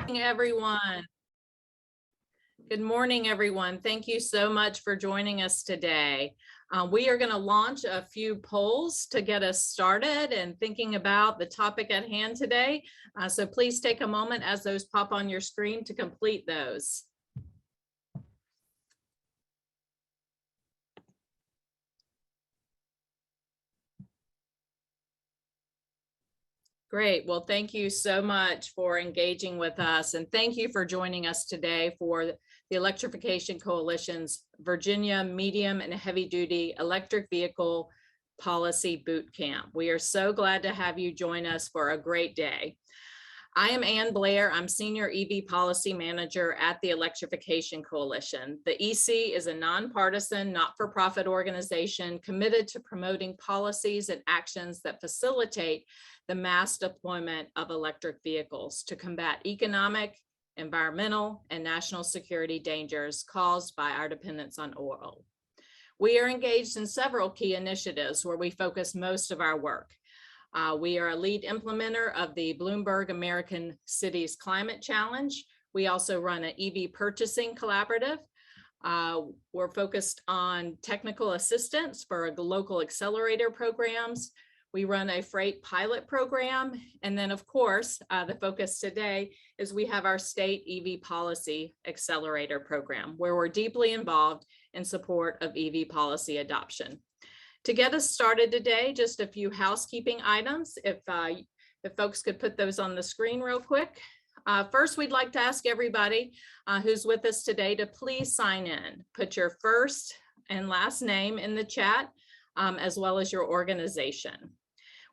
Everyone. Good morning, everyone. Thank you so much for joining us today. We are going to launch a few polls to get us started and thinking about the topic at hand today. So please take a moment as those pop on your screen to complete those. Great. Well, thank you so much for engaging with us, and thank you for joining us today for the Electrification Coalition's Virginia Medium and Heavy Duty Electric Vehicle Policy Boot Camp. We are so glad to have you join us for a great day. I am Ann Blair. I'm Senior EV Policy Manager at the Electrification Coalition. The EC is a nonpartisan, not-for-profit organization committed to promoting policies and actions that facilitate the mass deployment of electric vehicles to combat economic, environmental, and national security dangers caused by our dependence on oil. We are engaged in several key initiatives where we focus most of our work. We are a lead implementer of the Bloomberg American Cities Climate Challenge. We also run an EV purchasing collaborative. We're focused on technical assistance for local accelerator programs. We run a freight pilot program. And then, of course, the focus today is we have our state EV policy accelerator program, where we're deeply involved in support of EV policy adoption. To get us started today, just a few housekeeping items. If folks could put those on the screen real quick. First, we'd like to ask everybody who's with us today to please sign in. Put your first and last name in the chat, as well as your organization.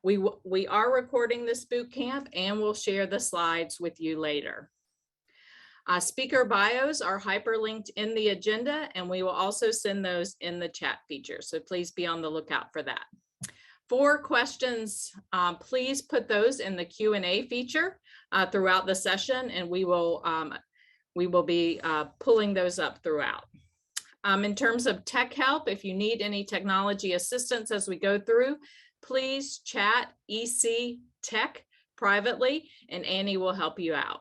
We are recording this boot camp and we'll share the slides with you later. Speaker bios are hyperlinked in the agenda, and we will also send those in the chat feature. So please be on the lookout for that. For questions, please put those in the Q&A feature throughout the session, and we will be pulling those up throughout. In terms of tech help, if you need any technology assistance as we go through, please chat EC Tech privately, and Annie will help you out.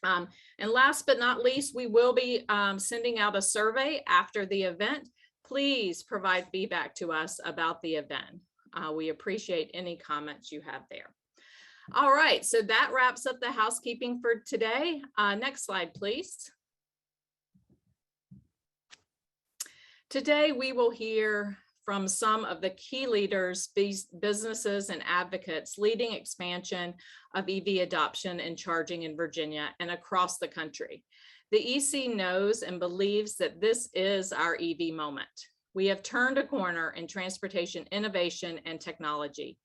And last but not least, we will be sending out a survey after the event. Please provide feedback to us about the event. We appreciate any comments you have there. All right, so that wraps up the housekeeping for today. Next slide, please. Today, we will hear from some of the key leaders, businesses, and advocates leading expansion of EV adoption and charging in Virginia and across the country. The EC knows and believes that this is our EV moment. We have turned a corner in transportation innovation and technology.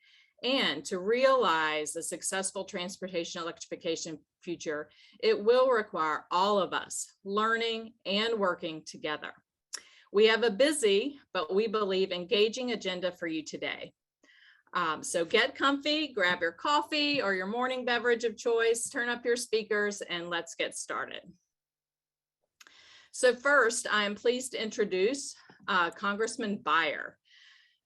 And to realize a successful transportation electrification future, it will require all of us learning and working together. We have a busy, but we believe engaging agenda for you today. So get comfy, grab your coffee or your morning beverage of choice, turn up your speakers, and let's get started. So first, I am pleased to introduce Congressman Beyer.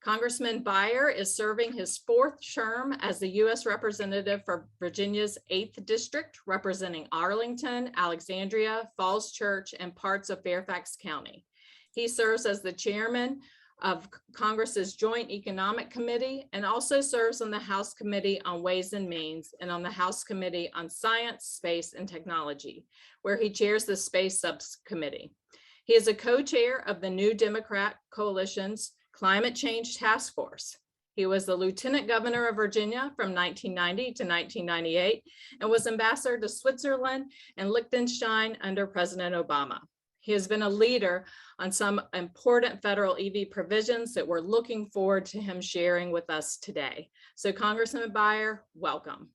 Congressman Beyer is serving his 4th term as the U.S. Representative for Virginia's 8th District, representing Arlington, Alexandria, Falls Church, and parts of Fairfax County. He serves as the chairman of Congress's Joint Economic Committee and also serves on the House Committee on Ways and Means and on the House Committee on Science, Space, and Technology, where he chairs the Space Subcommittee. He is a co-chair of the New Democrat Coalition's Climate Change Task Force. He was the Lieutenant Governor of Virginia from 1990 to 1998 and was ambassador to Switzerland and Liechtenstein under President Obama. He has been a leader on some important federal EV provisions that we're looking forward to him sharing with us today. So Congressman Beyer, welcome.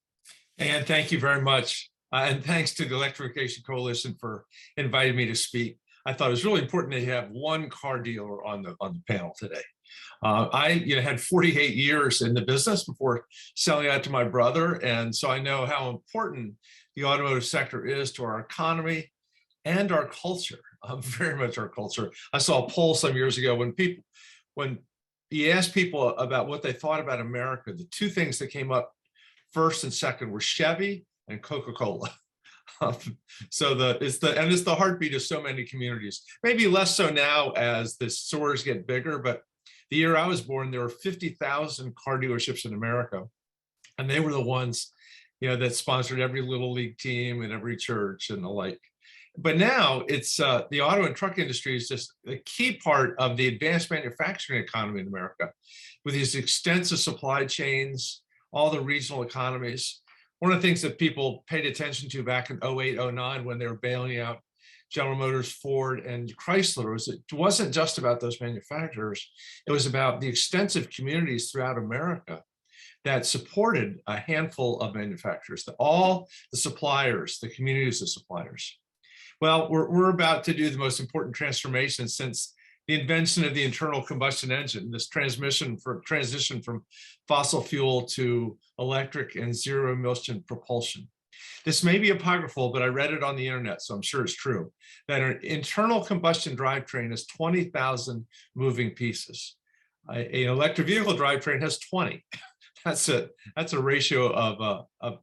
And thank you very much. And thanks to the Electrification Coalition for inviting me to speak. I thought it was really important to have one car dealer on the panel today. I had 48 years in the business before selling out to my brother. And so I know how important the automotive sector is to our economy and our culture, very much our culture. I saw a poll some years ago when you asked people about what they thought about America, the two things that came up first and second were Chevy and Coca-Cola. So it's the heartbeat of so many communities. Maybe less so now as the stores get bigger, but the year I was born, there were 50,000 car dealerships in America, and they were the ones, that sponsored every little league team and every church and the like. But now it's the auto and truck industry is just a key part of the advanced manufacturing economy in America, with these extensive supply chains, all the regional economies. One of the things that people paid attention to back in 08, 09, when they were bailing out General Motors, Ford, and Chrysler, was it wasn't just about those manufacturers. It was about the extensive communities throughout America that supported a handful of manufacturers, all the suppliers, the communities of suppliers. Well, we're about to do the most important transformation since the invention of the internal combustion engine, this transition from fossil fuel to electric and zero emission propulsion. This may be apocryphal, but I read it on the internet, so I'm sure it's true, that an internal combustion drivetrain has 20,000 moving pieces. An electric vehicle drivetrain has 20. That's a ratio of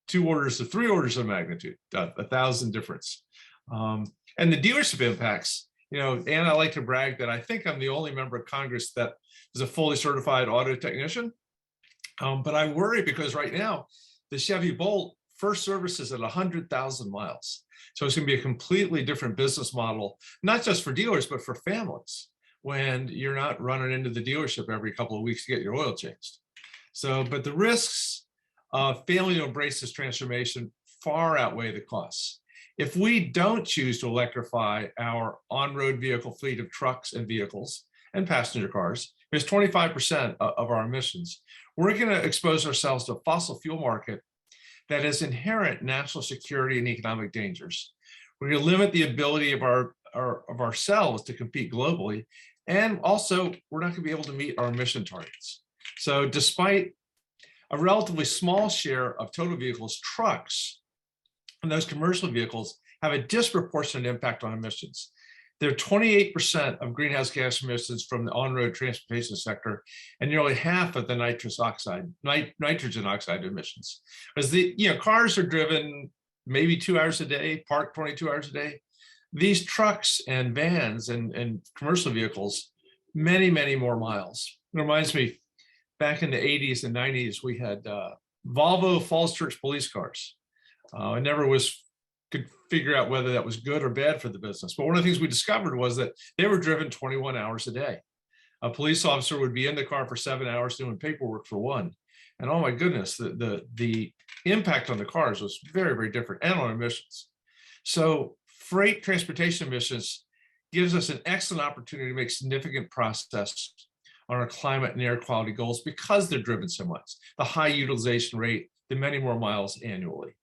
3 orders of magnitude, 1,000 difference. And the dealership impacts, and I like to brag that I think I'm the only member of Congress that is a fully certified auto technician. But I worry because right now, the Chevy Bolt first service is at 100,000 miles. So it's going to be a completely different business model, not just for dealers, but for families, when you're not running into the dealership every couple of weeks to get your oil changed. So, but the risks of failing to embrace this transformation far outweigh the costs. If we don't choose to electrify our on-road vehicle fleet of trucks and vehicles and passenger cars, it's 25% of our emissions, we're going to expose ourselves to a fossil fuel market that has inherent national security and economic dangers. We're going to limit the ability of ourselves to compete globally, and also we're not going to be able to meet our emission targets. So despite a relatively small share of total vehicles, trucks and those commercial vehicles have a disproportionate impact on emissions. They're 28% of greenhouse gas emissions from the on-road transportation sector, and nearly half of the nitrogen oxide emissions. As the cars are driven maybe 2 hours a day, parked 22 hours a day, these trucks and vans and commercial vehicles, many, many more miles. It reminds me, back in the 80s and 90s, we had Volvo Falls Church police cars. I never could figure out whether that was good or bad for the business. But one of the things we discovered was that they were driven 21 hours a day. A police officer would be in the car for 7 hours doing paperwork for 1. And oh my goodness, the impact on the cars was very, very different, and on emissions. So freight transportation emissions gives us an excellent opportunity to make significant progress on our climate and air quality goals because they're driven so much. The high utilization rate, the many more miles annually.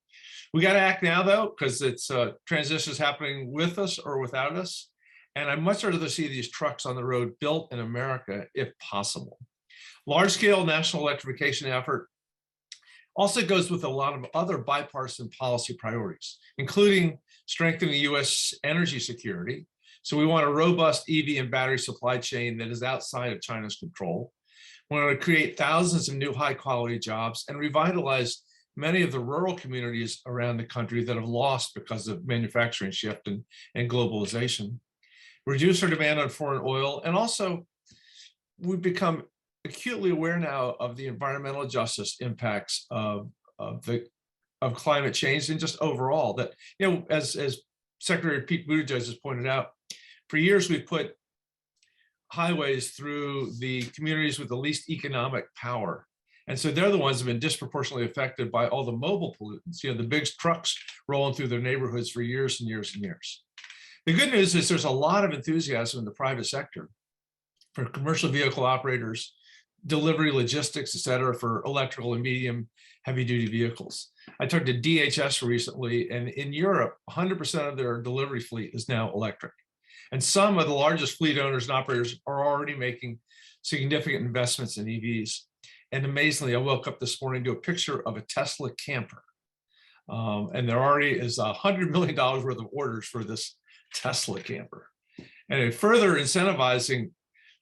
We got to act now, though, because it's transition is happening with us or without us. And I'd much rather see these trucks on the road built in America, if possible. Large-scale national electrification effort also goes with a lot of other bipartisan policy priorities, including strengthening the U.S. energy security. So we want a robust EV and battery supply chain that is outside of China's control. We want to create thousands of new high-quality jobs and revitalize many of the rural communities around the country that have lost because of manufacturing shift and globalization, reduce our demand on foreign oil, and also we've become acutely aware now of the environmental justice impacts of climate change and just overall that, as Secretary Pete Buttigieg has pointed out, for years we've put highways through the communities with the least economic power. And so they're the ones that have been disproportionately affected by all the mobile pollutants, the big trucks rolling through their neighborhoods for years and years and years. The good news is there's a lot of enthusiasm in the private sector for commercial vehicle operators, delivery logistics, et cetera, for electrical and medium heavy duty vehicles. I talked to DHS recently, and in Europe, 100% of their delivery fleet is now electric. And some of the largest fleet owners and operators are already making significant investments in EVs. And amazingly, I woke up this morning to a picture of a Tesla camper. And there already is $100 million worth of orders for this Tesla camper. And further incentivizing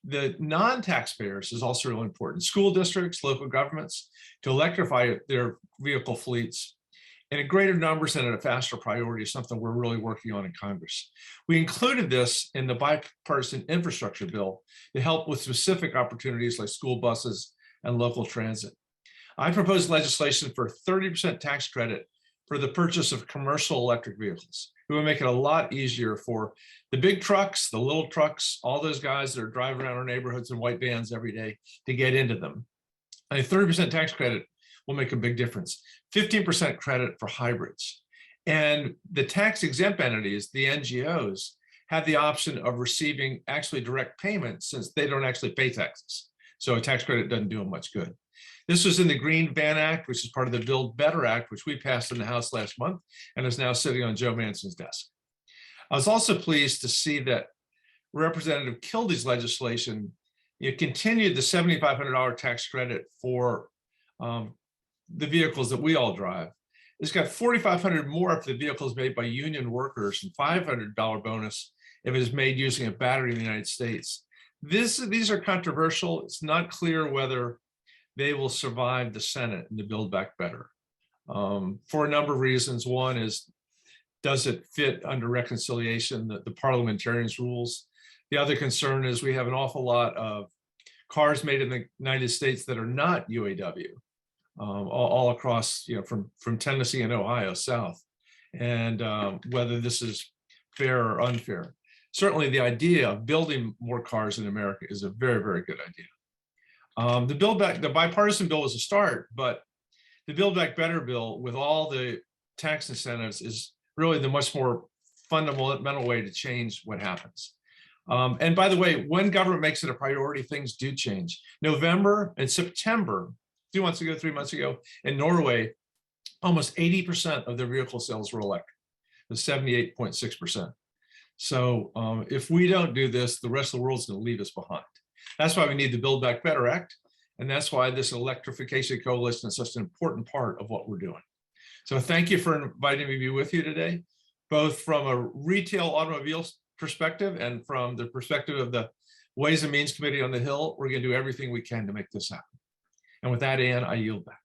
the non-taxpayers is also really important. School districts, local governments, to electrify their vehicle fleets and in greater numbers and at a faster priority is something we're really working on in Congress. We included this in the bipartisan infrastructure bill to help with specific opportunities like school buses and local transit. I proposed legislation for 30% tax credit for the purchase of commercial electric vehicles. It would make it a lot easier for the big trucks, the little trucks, all those guys that are driving around our neighborhoods in white vans every day to get into them. And a 30% tax credit will make a big difference. 15% credit for hybrids. And the tax exempt entities, the NGOs, have the option of receiving actually direct payments since they don't actually pay taxes. So a tax credit doesn't do them much good. This was in the Green Van Act, which is part of the Build Better Act, which we passed in the House last month and is now sitting on Joe Manchin's desk. I was also pleased to see that Representative Kilday's legislation continued the $7,500 tax credit for the vehicles that we all drive. It's got $4,500 more if the vehicle is made by union workers and $500 bonus if it is made using a battery in the United States. These are controversial. It's not clear whether they will survive the Senate and the Build Back Better for a number of reasons. One is, does it fit under reconciliation, the parliamentarians' rules? The other concern is we have an awful lot of cars made in the United States that are not UAW, all across, from Tennessee and Ohio south, and whether this is fair or unfair. Certainly the idea of building more cars in America is a very, very good idea. The bipartisan bill is a start, but the Build Back Better bill with all the tax incentives is really the much more fundamental way to change what happens. And by the way, when government makes it a priority, things do change. November and September, 2 months ago, 3 months ago, in Norway, almost 80% of their vehicle sales were electric, the 78.6%. So if we don't do this, the rest of the world's going to leave us behind. That's why we need the Build Back Better Act. And that's why this Electrification Coalition is such an important part of what we're doing. So thank you for inviting me to be with you today, both from a retail automobile perspective and from the perspective of the Ways and Means Committee on the Hill. We're going to do everything we can to make this happen. And with that, Ann, I yield back.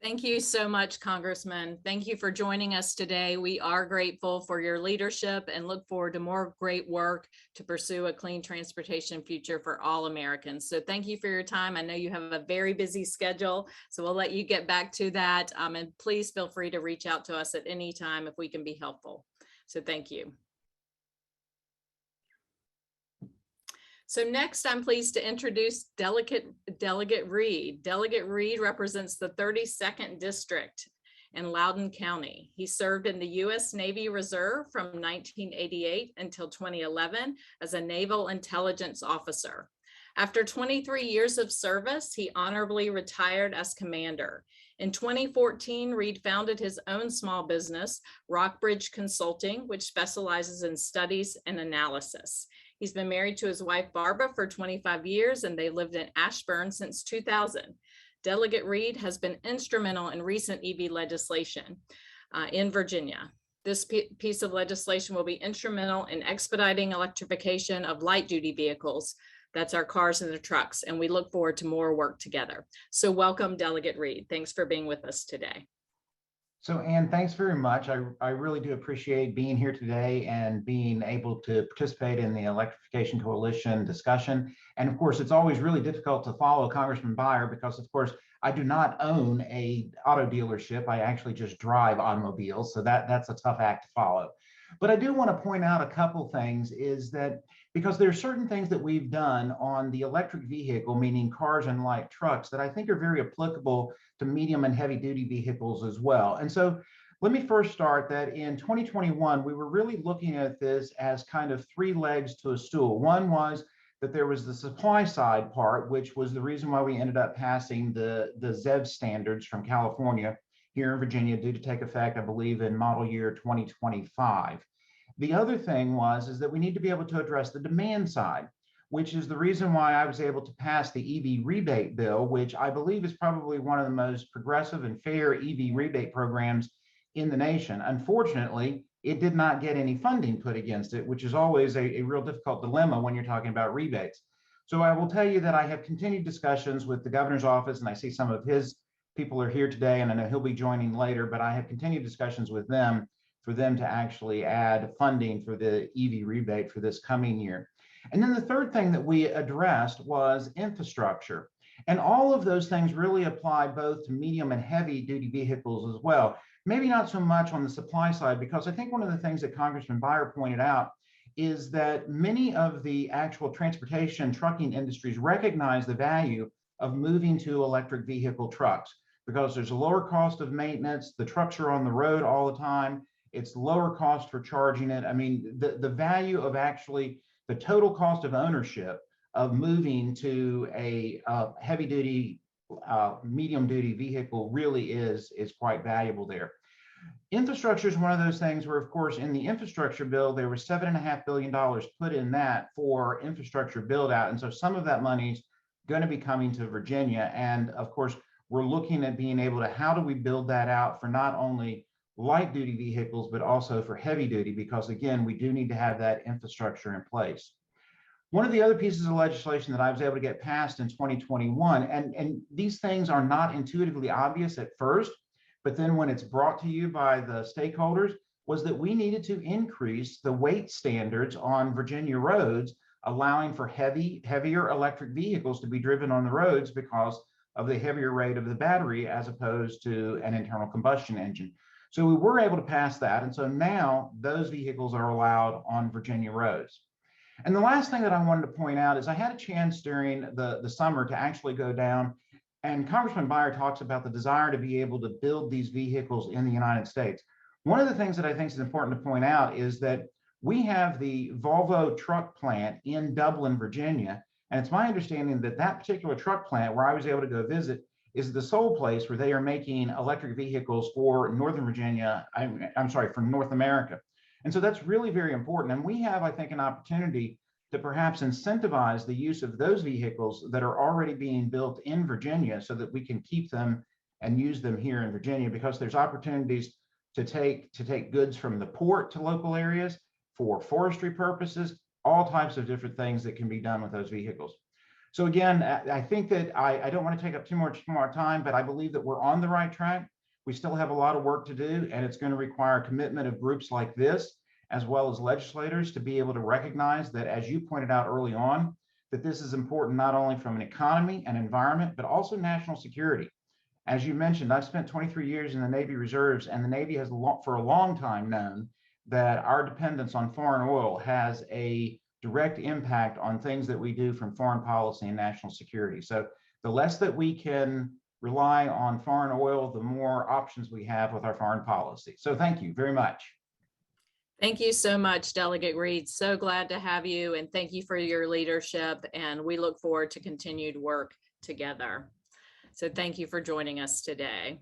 Thank you so much, Congressman. Thank you for joining us today. We are grateful for your leadership and look forward to more great work to pursue a clean transportation future for all Americans. So thank you for your time. I know you have a very busy schedule, so we'll let you get back to that. And please feel free to reach out to us at any time if we can be helpful. So thank you. So next, I'm pleased to introduce Delegate Reed. Delegate Reed represents the 32nd District in Loudoun County. He served in the U.S. Navy Reserve from 1988 until 2011 as a Naval Intelligence Officer. After 23 years of service, he honorably retired as commander. In 2014, Reed founded his own small business, Rockbridge Consulting, which specializes in studies and analysis. He's been married to his wife, Barbara, for 25 years, and they lived in Ashburn since 2000. Delegate Reed has been instrumental in recent EV legislation in Virginia. This piece of legislation will be instrumental in expediting electrification of light-duty vehicles. That's our cars and the trucks, and we look forward to more work together. So welcome, Delegate Reed. Thanks for being with us today. So, Ann, thanks very much. I really do appreciate being here today and being able to participate in the Electrification Coalition discussion. And of course, it's always really difficult to follow Congressman Beyer because, of course, I do not own an auto dealership. I actually just drive automobiles. So that's a tough act to follow. But I do want to point out a couple things is that because there are certain things that we've done on the electric vehicle, meaning cars and light trucks, that I think are very applicable to medium and heavy duty vehicles as well. And so let me first start that in 2021, we were really looking at this as kind of three legs to a stool. One was that there was the supply side part, which was the reason why we ended up passing the ZEV standards from California here in Virginia due to take effect, I believe, in model year 2025. The other thing is that we need to be able to address the demand side, which is the reason why I was able to pass the EV rebate bill, which I believe is probably one of the most progressive and fair EV rebate programs in the nation. Unfortunately, it did not get any funding put against it, which is always a real difficult dilemma when you're talking about rebates. So I will tell you that I have continued discussions with the governor's office, and I see some of his people are here today, and I know he'll be joining later, but I have continued discussions with them for them to actually add funding for the EV rebate for this coming year. And then the third thing that we addressed was infrastructure. And all of those things really apply both to medium and heavy duty vehicles as well. Maybe not so much on the supply side, because I think one of the things that Congressman Beyer pointed out is that many of the actual transportation trucking industries recognize the value of moving to electric vehicle trucks because there's a lower cost of maintenance. The trucks are on the road all the time. It's lower cost for charging it. I mean, the value of actually the total cost of ownership of moving to a heavy duty, medium duty vehicle really is quite valuable there. Infrastructure is one of those things where, of course, in the infrastructure bill, there was $7.5 billion put in that for infrastructure build out. And so some of that money is going to be coming to Virginia. And of course, we're looking at being able to, how do we build that out for not only light duty vehicles, but also for heavy duty, because again, we do need to have that infrastructure in place. One of the other pieces of legislation that I was able to get passed in 2021, and these things are not intuitively obvious at first, but then when it's brought to you by the stakeholders, was that we needed to increase the weight standards on Virginia roads, allowing for heavier electric vehicles to be driven on the roads because of the heavier rate of the battery as opposed to an internal combustion engine. So we were able to pass that. And so now those vehicles are allowed on Virginia roads. And the last thing that I wanted to point out is I had a chance during the summer to actually go down, and Congressman Beyer talks about the desire to be able to build these vehicles in the United States. One of the things that I think is important to point out is that we have the Volvo truck plant in Dublin, Virginia. And it's my understanding that that particular truck plant where I was able to go visit is the sole place where they are making electric vehicles for Northern Virginia, I'm sorry, for North America. And so that's really very important. And we have, I think, an opportunity to perhaps incentivize the use of those vehicles that are already being built in Virginia so that we can keep them and use them here in Virginia, because there's opportunities to take goods from the port to local areas for forestry purposes, all types of different things that can be done with those vehicles. So again, I think that I don't want to take up too much more time, but I believe that we're on the right track. We still have a lot of work to do, and it's going to require commitment of groups like this, as well as legislators, to be able to recognize that, as you pointed out early on, that this is important not only from an economy and environment, but also national security. As you mentioned, I've spent 23 years in the Navy Reserves, and the Navy has for a long time known that our dependence on foreign oil has a direct impact on things that we do from foreign policy and national security. So the less that we can rely on foreign oil, the more options we have with our foreign policy. So thank you very much. Thank you so much, Delegate Reed. So glad to have you, and thank you for your leadership. And we look forward to continued work together. So thank you for joining us today.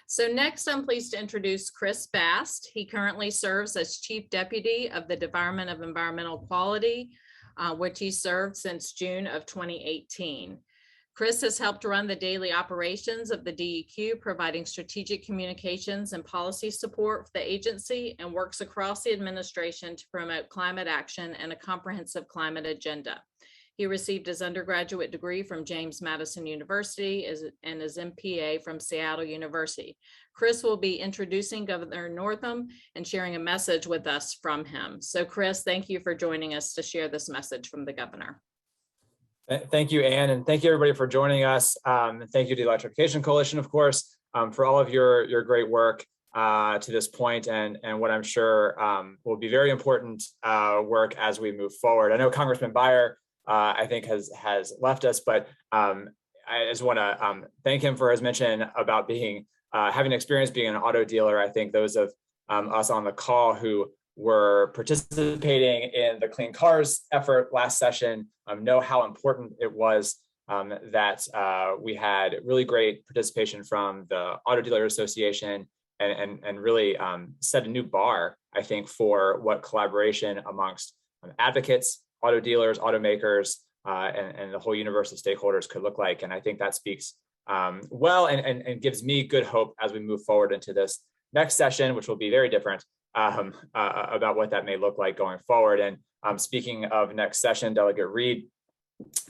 So next, I'm pleased to introduce Chris Bast. He currently serves as Chief Deputy of the Department of Environmental Quality, which he served since June of 2018. Chris has helped run the daily operations of the DEQ, providing strategic communications and policy support for the agency, and works across the administration to promote climate action and a comprehensive climate agenda. He received his undergraduate degree from James Madison University and his MPA from Seattle University. Chris will be introducing Governor Northam and sharing a message with us from him. So Chris, thank you for joining us to share this message from the governor. Thank you, Ann, and thank you everybody for joining us. Thank you to the Electrification Coalition, of course, for all of your great work to this point, and what I'm sure will be very important work as we move forward. I know Congressman Beyer, I think, has left us, but I just want to thank him for his mention about having experience being an auto dealer. I think those of us on the call who were participating in the Clean Cars effort last session know how important it was that we had really great participation from the Auto Dealer Association, and really set a new bar, I think, for what collaboration amongst advocates, auto dealers, automakers, and the whole universe of stakeholders could look like. And I think that speaks well and gives me good hope as we move forward into this next session, which will be very different, about what that may look like going forward. And speaking of next session, Delegate Reed,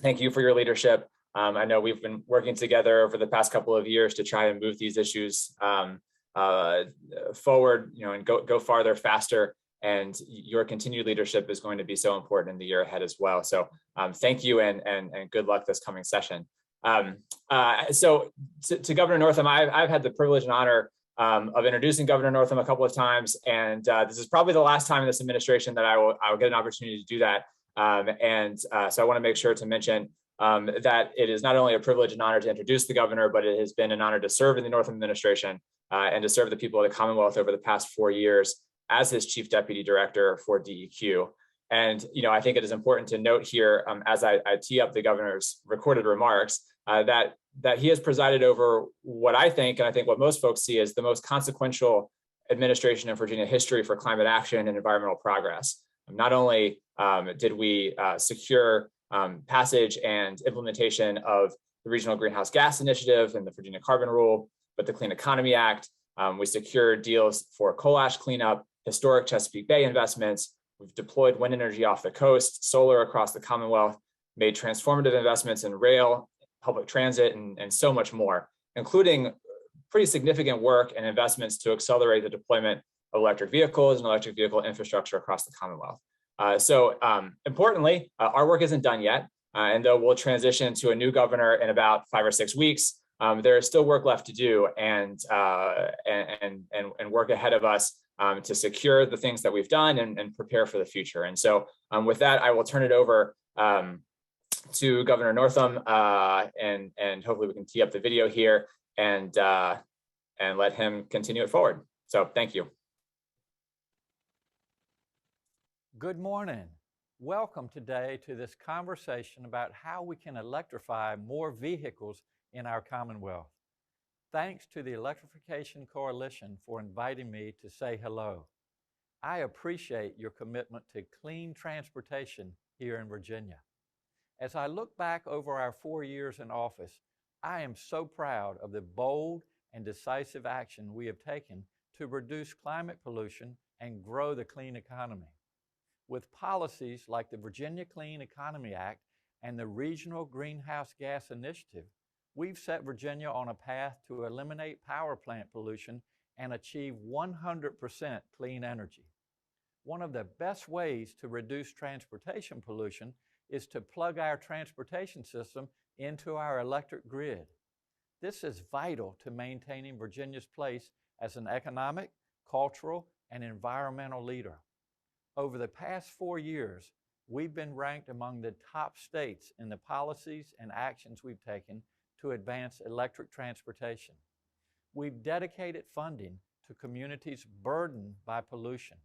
thank you for your leadership I know we've been working together over the past couple of years to try and move these issues forward, and go farther, faster. And your continued leadership is going to be so important in the year ahead as well. So thank you, and good luck this coming session. So to Governor Northam, I've had the privilege and honor of introducing Governor Northam a couple of times, and this is probably the last time in this administration that I will get an opportunity to do that. So I want to make sure to mention that it is not only a privilege and honor to introduce the governor, but it has been an honor to serve in the Northam administration and to serve the people of the Commonwealth over the past 4 years as his Chief Deputy Director for DEQ. And I think it is important to note here, as I tee up the governor's recorded remarks, that he has presided over what I think, and I think what most folks see, as the most consequential administration in Virginia history for climate action and environmental progress. Not only did we secure passage and implementation of the Regional Greenhouse Gas Initiative and the Virginia Carbon Rule, but the Clean Economy Act. We secured deals for coal ash cleanup, historic Chesapeake Bay investments. We've deployed wind energy off the coast, solar across the Commonwealth, made transformative investments in rail, public transit, and so much more, including pretty significant work and investments to accelerate the deployment of electric vehicles and electric vehicle infrastructure across the Commonwealth. Importantly, our work isn't done yet, and though we'll transition to a new governor in about 5 or 6 weeks, there is still work left to do and work ahead of us to secure the things that we've done and prepare for the future. And so with that, I will turn it over to Governor Northam, and hopefully we can tee up the video here and let him continue it forward. So thank you. Good morning. Welcome today to this conversation about how we can electrify more vehicles in our Commonwealth. Thanks to the Electrification Coalition for inviting me to say hello. I appreciate your commitment to clean transportation here in Virginia. As I look back over our 4 years in office, I am so proud of the bold and decisive action we have taken to reduce climate pollution and grow the clean economy. With policies like the Virginia Clean Economy Act and the Regional Greenhouse Gas Initiative, we've set Virginia on a path to eliminate power plant pollution and achieve 100% clean energy. One of the best ways to reduce transportation pollution is to plug our transportation system into our electric grid. This is vital to maintaining Virginia's place as an economic, cultural, and environmental leader. Over the past 4 years, we've been ranked among the top states in the policies and actions we've taken to advance electric transportation. We've dedicated funding to communities burdened by pollution.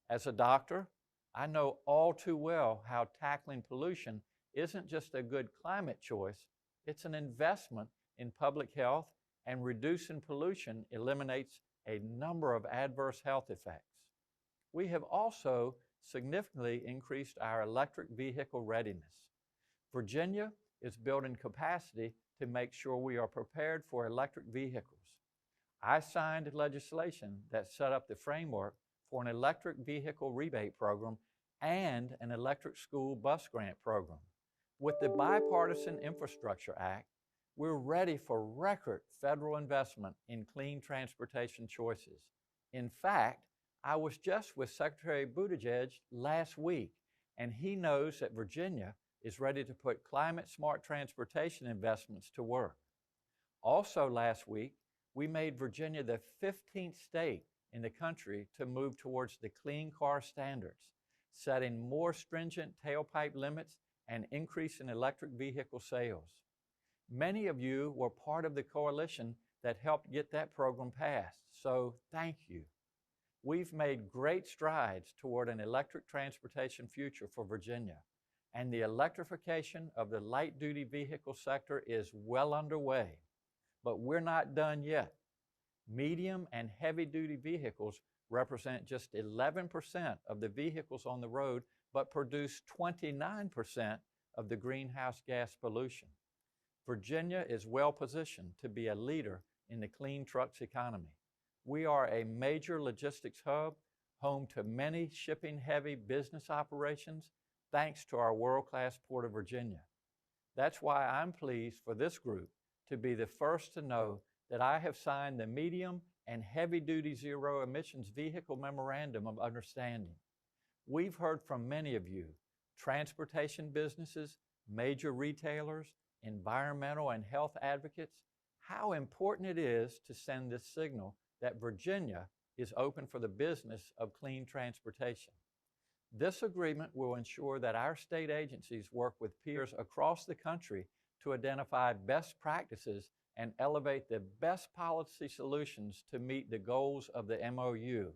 As a doctor, I know all too well how tackling pollution isn't just a good climate choice, it's an investment in public health, and reducing pollution eliminates a number of adverse health effects. We have also significantly increased our electric vehicle readiness. Virginia is building capacity to make sure we are prepared for electric vehicles. I signed legislation that set up the framework for an electric vehicle rebate program and an electric school bus grant program. With the Bipartisan Infrastructure Act, we're ready for record federal investment in clean transportation choices. In fact, I was just with Secretary Buttigieg last week, and he knows that Virginia is ready to put climate-smart transportation investments to work. Also last week, we made Virginia the 15th state in the country to move towards the Clean Car Standards, setting more stringent tailpipe limits and increasing electric vehicle sales. Many of you were part of the coalition that helped get that program passed, so thank you. We've made great strides toward an electric transportation future for Virginia, and the electrification of the light-duty vehicle sector is well underway. But we're not done yet. Medium and heavy-duty vehicles represent just 11% of the vehicles on the road, but produce 29% of the greenhouse gas pollution. Virginia is well positioned to be a leader in the clean trucks economy. We are a major logistics hub, home to many shipping-heavy business operations, thanks to our world-class Port of Virginia. That's why I'm pleased for this group to be the first to know that I have signed the Medium and Heavy Duty Zero Emissions Vehicle Memorandum of Understanding. We've heard from many of you, transportation businesses, major retailers, environmental and health advocates, how important it is to send this signal that Virginia is open for the business of clean transportation. This agreement will ensure that our state agencies work with peers across the country to identify best practices and elevate the best policy solutions to meet the goals of the MOU,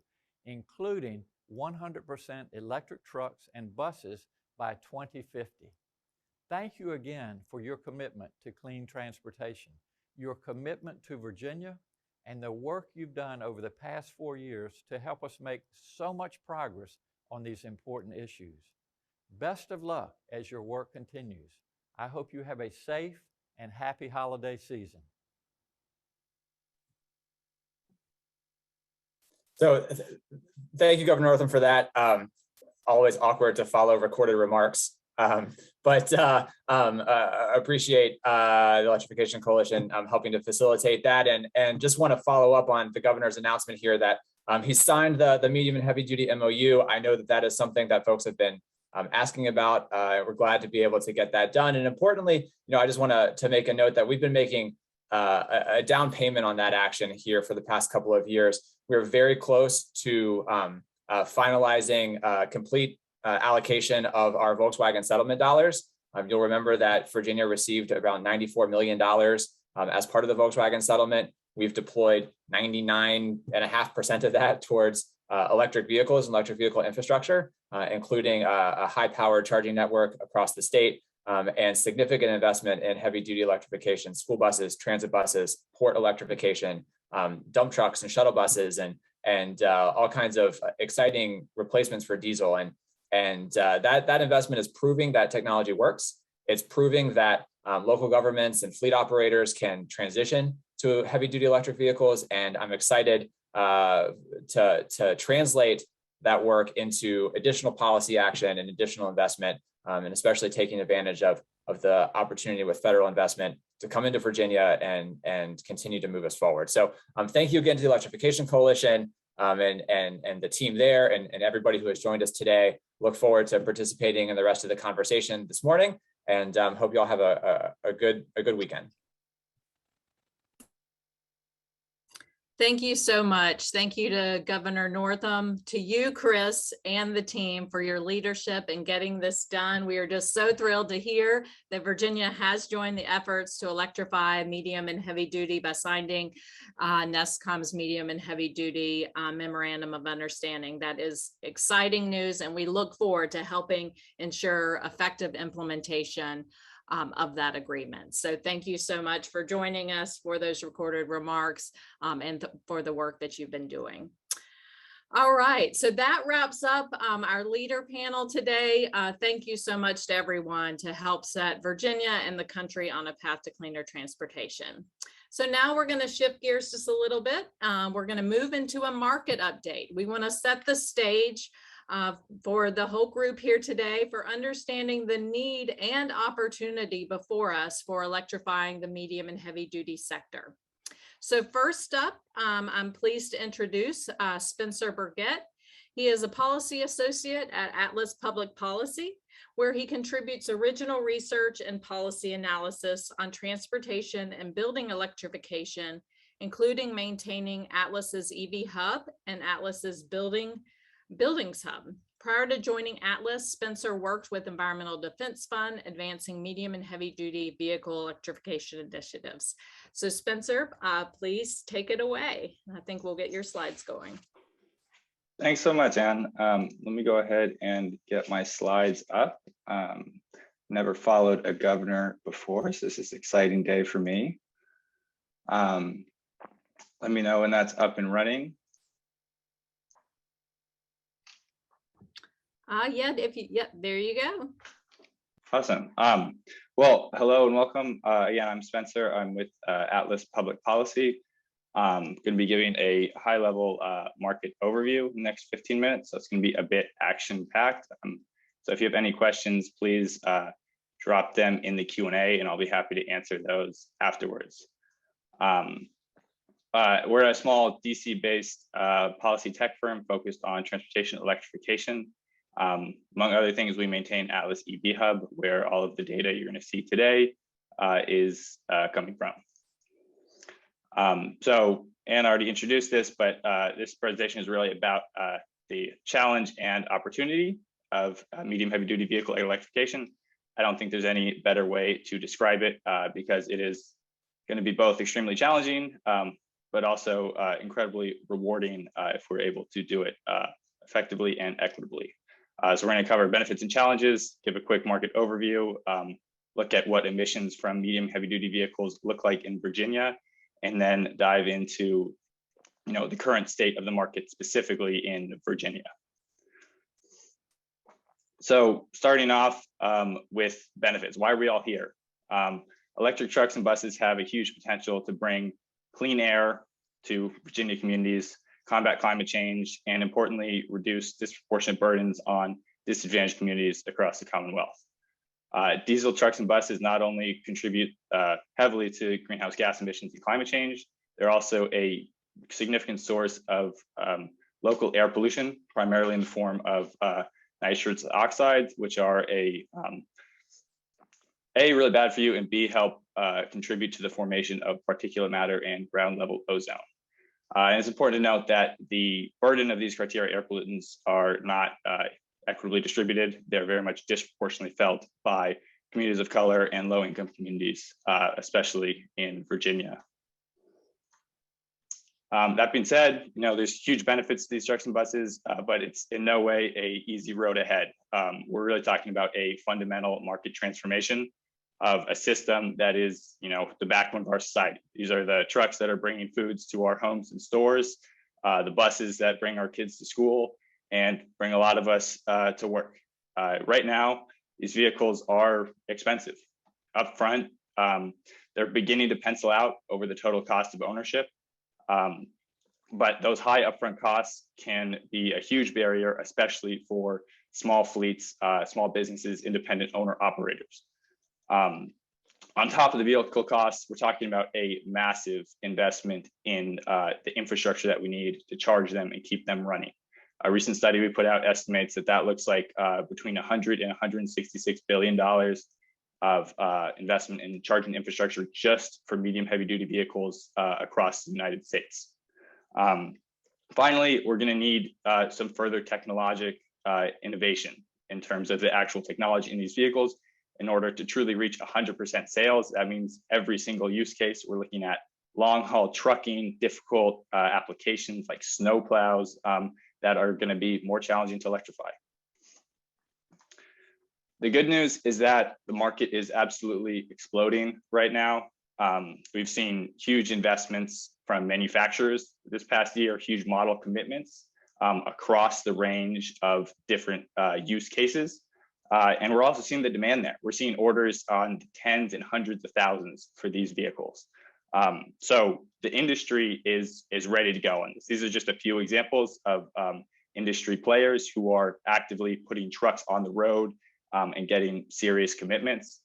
including 100% electric trucks and buses by 2050. Thank you again for your commitment to clean transportation, your commitment to Virginia, and the work you've done over the past 4 years to help us make so much progress on these important issues. Best of luck as your work continues. I hope you have a safe and happy holiday season. So thank you, Governor Northam, for that. Always awkward to follow recorded remarks, but appreciate the Electrification Coalition helping to facilitate that, and just want to follow up on the governor's announcement here that he signed the medium and heavy duty MOU. I know that is something that folks have been asking about. We're glad to be able to get that done, and importantly, I just want to make a note that we've been making a down payment on that action here for the past couple of years. We're very close to finalizing complete allocation of our Volkswagen settlement dollars. You'll remember that Virginia received around $94 million as part of the Volkswagen settlement. We've deployed 99.5% of that towards electric vehicles and electric vehicle infrastructure, including a high-powered charging network across the state, and significant investment in heavy-duty electrification, school buses, transit buses, port electrification, dump trucks and shuttle buses, and all kinds of exciting replacements for diesel. And that investment is proving that technology works. It's proving that local governments and fleet operators can transition to heavy-duty electric vehicles, and I'm excited to translate that work into additional policy action and additional investment, and especially taking advantage of the opportunity with federal investment to come into Virginia and continue to move us forward. So thank you again to the Electrification Coalition and the team there, and everybody who has joined us today. Look forward to participating in the rest of the conversation this morning, and hope you all have a good weekend. Thank you so much. Thank you to Governor Northam, to you, Chris, and the team for your leadership in getting this done. We are just so thrilled to hear that Virginia has joined the efforts to electrify medium and heavy duty by signing NESCOM's medium and heavy duty memorandum of understanding. That is exciting news, and we look forward to helping ensure effective implementation of that agreement. So thank you so much for joining us, for those recorded remarks, and for the work that you've been doing. All right, so that wraps up our leader panel today. Thank you so much to everyone to help set Virginia and the country on a path to cleaner transportation. So now we're going to shift gears just a little bit. We're going to move into a market update. We want to set the stage for the whole group here today for understanding the need and opportunity before us for electrifying the medium and heavy duty sector. So first up, I'm pleased to introduce Spencer Burgett. He is a policy associate at Atlas Public Policy, where he contributes original research and policy analysis on transportation and building electrification, including maintaining Atlas's EV Hub and Atlas's Buildings Hub. Prior to joining Atlas, Spencer worked with Environmental Defense Fund, advancing medium and heavy duty vehicle electrification initiatives. So Spencer, please take it away. I think we'll get your slides going. Thanks so much, Anne. Let me go ahead and get my slides up. Never followed a governor before, so this is an exciting day for me. Let me know when that's up and running. There you go. Awesome. Well, hello and welcome. Again, I'm Spencer. I'm with Atlas Public Policy. I'm going to be giving a high-level market overview in the next 15 minutes. So it's going to be a bit action-packed. So if you have any questions, please drop them in the Q&A, and I'll be happy to answer those afterwards. We're a small DC-based policy tech firm focused on transportation electrification. Among other things, we maintain Atlas EV Hub, where all of the data you're going to see today is coming from. So Anne already introduced this, but this presentation is really about the challenge and opportunity of medium heavy duty vehicle electrification. I don't think there's any better way to describe it because it is going to be both extremely challenging, but also incredibly rewarding if we're able to do it effectively and equitably. So we're going to cover benefits and challenges, give a quick market overview, look at what emissions from medium heavy duty vehicles look like in Virginia, and then dive into the current state of the market specifically in Virginia. So starting off with benefits, why are we all here? Electric trucks and buses have a huge potential to bring clean air to Virginia communities, combat climate change, and importantly, reduce disproportionate burdens on disadvantaged communities across the Commonwealth. Diesel trucks and buses not only contribute heavily to greenhouse gas emissions and climate change, they're also a significant source of local air pollution, primarily in the form of nitrous oxides, which are A, really bad for you, and B, help contribute to the formation of particulate matter and ground level ozone. And it's important to note that the burden of these criteria air pollutants are not equitably distributed. They're very much disproportionately felt by communities of color and low income communities, especially in Virginia. That being said, there's huge benefits to these trucks and buses, but it's in no way an easy road ahead. We're really talking about a fundamental market transformation of a system that is, the backbone of our society. These are the trucks that are bringing foods to our homes and stores, the buses that bring our kids to school and bring a lot of us to work. Right now, these vehicles are expensive. Up front, they're beginning to pencil out over the total cost of ownership. But those high upfront costs can be a huge barrier, especially for small fleets, small businesses, independent owner operators. On top of the vehicle costs, we're talking about a massive investment in the infrastructure that we need to charge them and keep them running. A recent study we put out estimates that looks like between $100 and $166 billion of investment in charging infrastructure just for medium heavy duty vehicles across the United States. Finally, we're going to need some further technological innovation in terms of the actual technology in these vehicles in order to truly reach 100% sales. That means every single use case. We're looking at long haul trucking, difficult applications like snow plows that are going to be more challenging to electrify. The good news is that the market is absolutely exploding right now. We've seen huge investments from manufacturers this past year, huge model commitments across the range of different use cases. And we're also seeing the demand there. We're seeing orders on tens and hundreds of thousands for these vehicles. So the industry is ready to go on this. These are just a few examples of industry players who are actively putting trucks on the road and getting serious commitments.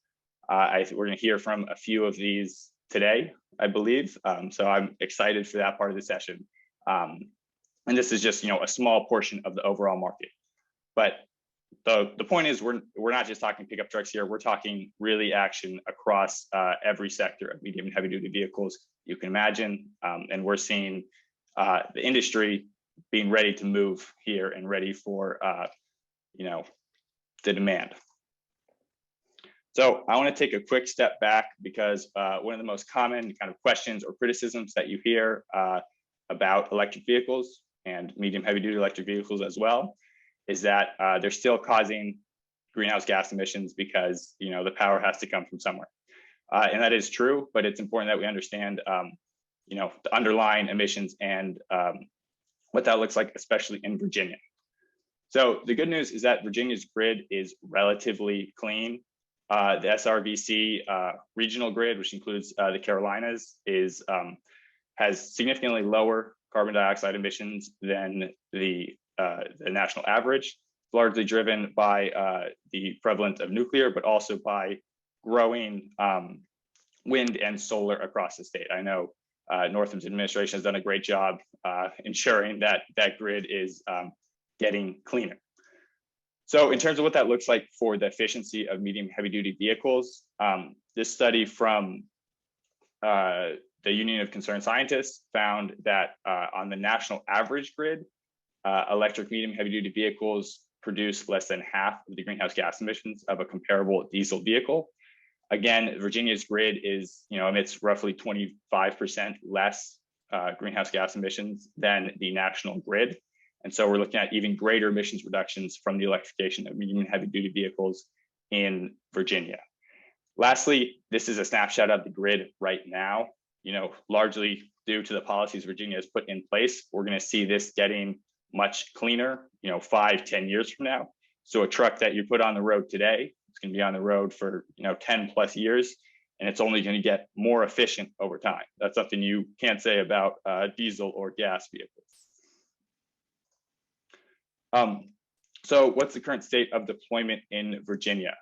We're going to hear from a few of these today, I believe. So I'm excited for that part of the session. And this is just a small portion of the overall market. But the point is we're not just talking pickup trucks here. We're talking really action across every sector of medium and heavy duty vehicles you can imagine. And we're seeing the industry being ready to move here and ready for the demand. So I want to take a quick step back because one of the most common kind of questions or criticisms that you hear about electric vehicles and medium heavy duty electric vehicles as well is that they're still causing greenhouse gas emissions because the power has to come from somewhere. And that is true, but it's important that we understand the underlying emissions and what that looks like, especially in Virginia. So the good news is that Virginia's grid is relatively clean. The SRVC regional grid, which includes the Carolinas, has significantly lower carbon dioxide emissions than the national average, largely driven by the prevalence of nuclear, but also by growing wind and solar across the state. I know Northam's administration has done a great job ensuring that that grid is getting cleaner. So in terms of what that looks like for the efficiency of medium heavy duty vehicles, this study from the Union of Concerned Scientists found that on the national average grid, electric medium heavy duty vehicles produce less than half of the greenhouse gas emissions of a comparable diesel vehicle. Again, Virginia's grid is, emits roughly 25% less greenhouse gas emissions than the national grid. And so we're looking at even greater emissions reductions from the electrification of medium and heavy duty vehicles in Virginia. Lastly, this is a snapshot of the grid right now, largely due to the policies Virginia has put in place. We're going to see this getting much cleaner, 5-10 years from now. So a truck that you put on the road today, it's going to be on the road for 10 plus years, and it's only going to get more efficient over time. That's something you can't say about diesel or gas vehicles. So what's the current state of deployment in Virginia?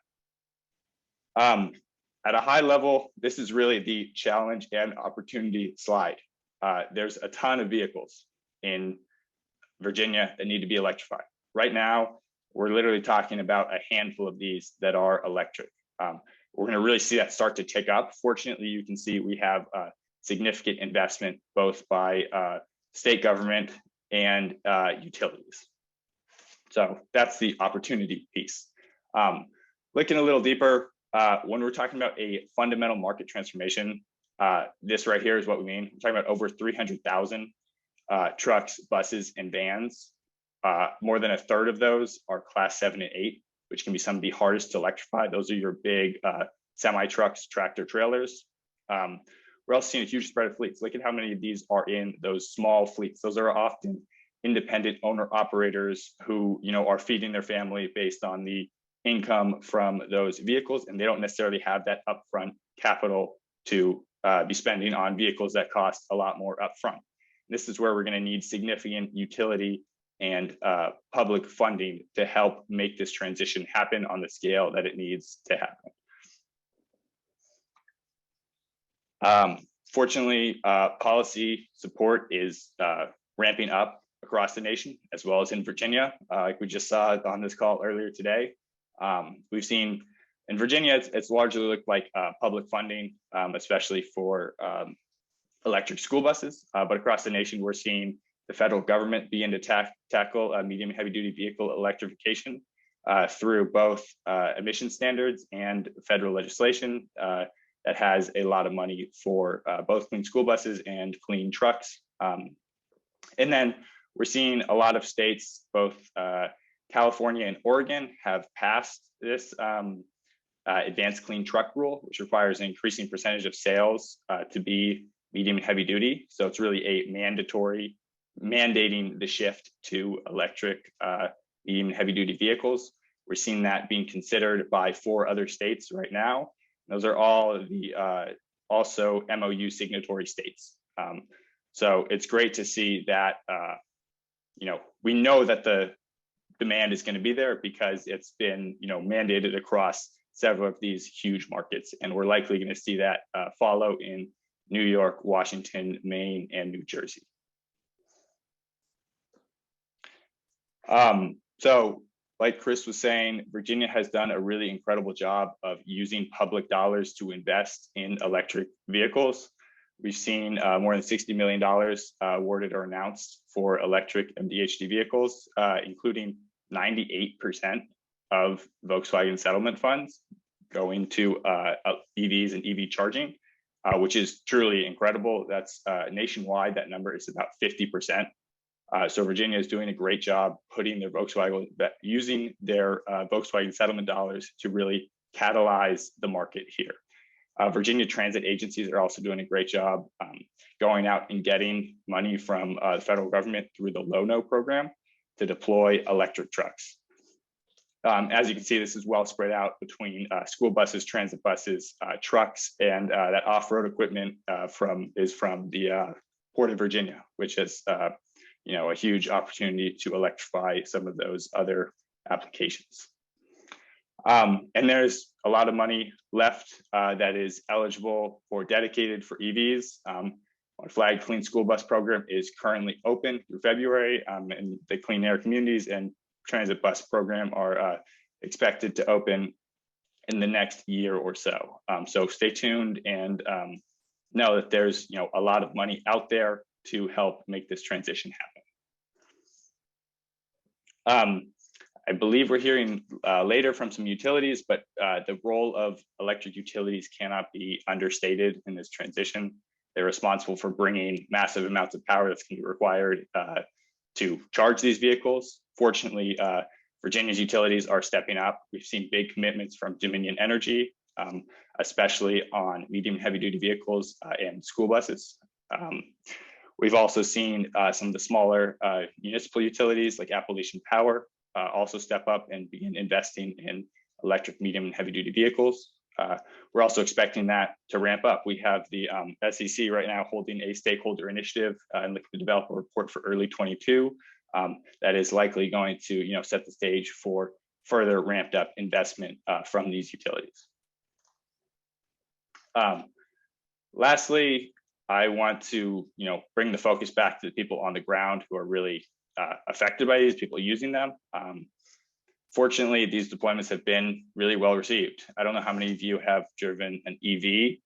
At a high level, this is really the challenge and opportunity slide. There's a ton of vehicles in Virginia that need to be electrified. Right now, we're literally talking about a handful of these that are electric. We're going to really see that start to tick up. Fortunately, you can see we have significant investment both by state government and utilities. So that's the opportunity piece. Looking a little deeper, when we're talking about a fundamental market transformation, this right here is what we mean. We're talking about over 300,000 trucks, buses, and vans. More than a third of those are class 7 and 8, which can be some of the hardest to electrify. Those are your big semi trucks, tractor trailers. We're also seeing a huge spread of fleets. Look at how many of these are in those small fleets. Those are often independent owner operators who are feeding their family based on the income from those vehicles, and they don't necessarily have that upfront capital to be spending on vehicles that cost a lot more upfront. This is where we're going to need significant utility and public funding to help make this transition happen on the scale that it needs to happen. Fortunately, policy support is ramping up across the nation, as well as in Virginia, like we just saw on this call earlier today. We've seen in Virginia, it's largely looked like public funding, especially for electric school buses. But across the nation, we're seeing the federal government begin to tackle medium and heavy duty vehicle electrification through both emission standards and federal legislation that has a lot of money for both clean school buses and clean trucks. And then we're seeing a lot of states, both California and Oregon, have passed this advanced clean truck rule, which requires an increasing percentage of sales to be medium and heavy duty. So it's really a mandatory mandating the shift to electric medium and heavy duty vehicles. We're seeing that being considered by 4 other states right now. Those are all the also MOU signatory states. So it's great to see that, we know that the demand is going to be there because it's been, mandated across several of these huge markets. And we're likely going to see that follow in New York, Washington, Maine, and New Jersey. So like Chris was saying, Virginia has done a really incredible job of using public dollars to invest in electric vehicles. We've seen more than $60 million awarded or announced for electric MDHD vehicles, including 98% of Volkswagen settlement funds going to EVs and EV charging, which is truly incredible. That's nationwide, that number is about 50%. So Virginia is doing a great job putting their using their Volkswagen settlement dollars to really catalyze the market here. Virginia transit agencies are also doing a great job going out and getting money from the federal government through the Low-No program to deploy electric trucks. As you can see, this is well spread out between school buses, transit buses, trucks, and that off-road equipment is from the Port of Virginia, which is a huge opportunity to electrify some of those other applications. And there's a lot of money left that is eligible or dedicated for EVs. Our Flag Clean School Bus program is currently open through February, and the Clean Air Communities and Transit Bus program are expected to open in the next year or so. So stay tuned and know that there's a lot of money out there to help make this transition happen. I believe we're hearing later from some utilities, but the role of electric utilities cannot be understated in this transition. They're responsible for bringing massive amounts of power that's going to be required to charge these vehicles. Fortunately, Virginia's utilities are stepping up. We've seen big commitments from Dominion Energy, especially on medium and heavy duty vehicles and school buses. We've also seen some of the smaller municipal utilities like Appalachian Power also step up and begin investing in electric medium and heavy duty vehicles. We're also expecting that to ramp up. We have the SEC right now holding a stakeholder initiative and the developer report for early 22 that is likely going to set the stage for further ramped up investment from these utilities. Lastly, I want to bring the focus back to the people on the ground who are really affected by these, people using them. Fortunately, these deployments have been really well received. I don't know how many of you have driven an EV,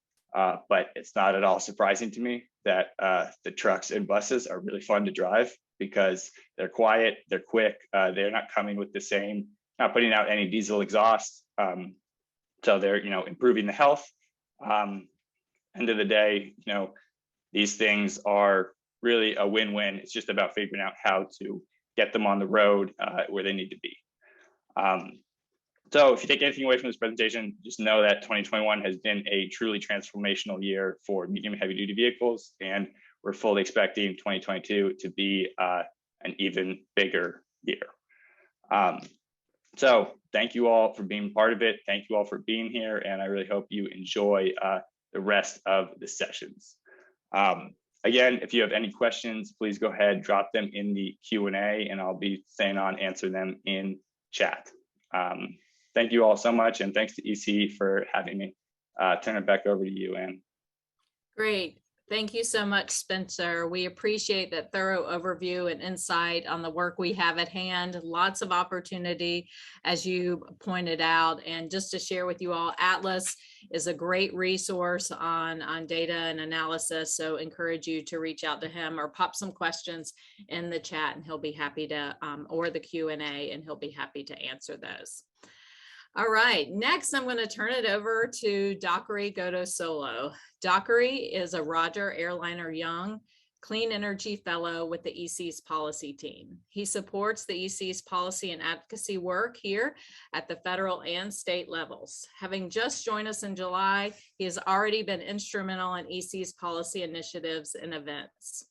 but it's not at all surprising to me that the trucks and buses are really fun to drive because they're quiet, they're quick, they're not coming with the same, not putting out any diesel exhaust. So they're improving the health. End of the day, these things are really a win-win. It's just about figuring out how to get them on the road where they need to be. So if you take anything away from this presentation, just know that 2021 has been a truly transformational year for medium and heavy duty vehicles, and we're fully expecting 2022 to be an even bigger year. So thank you all for being part of it. Thank you all for being here, and I really hope you enjoy the rest of the sessions. Again, if you have any questions, please go ahead, drop them in the Q&A, and I'll be staying on answer them in chat. Thank you all so much, and thanks to EC for having me. Turn it back over to you, Ann. Great. Thank you so much, Spencer. We appreciate that thorough overview and insight on the work we have at hand. Lots of opportunity, as you pointed out. And just to share with you all, Atlas is a great resource on data and analysis. So encourage you to reach out to him or pop some questions in the chat, and he'll be happy to, or the Q&A, and he'll be happy to answer those. All right, next I'm going to turn it over to Dockery Godosolo. Dockery is a Roger Airliner Young Clean Energy Fellow with the EC's policy team. He supports the EC's policy and advocacy work here at the federal and state levels. Having just joined us in July, he has already been instrumental in EC's policy initiatives and events.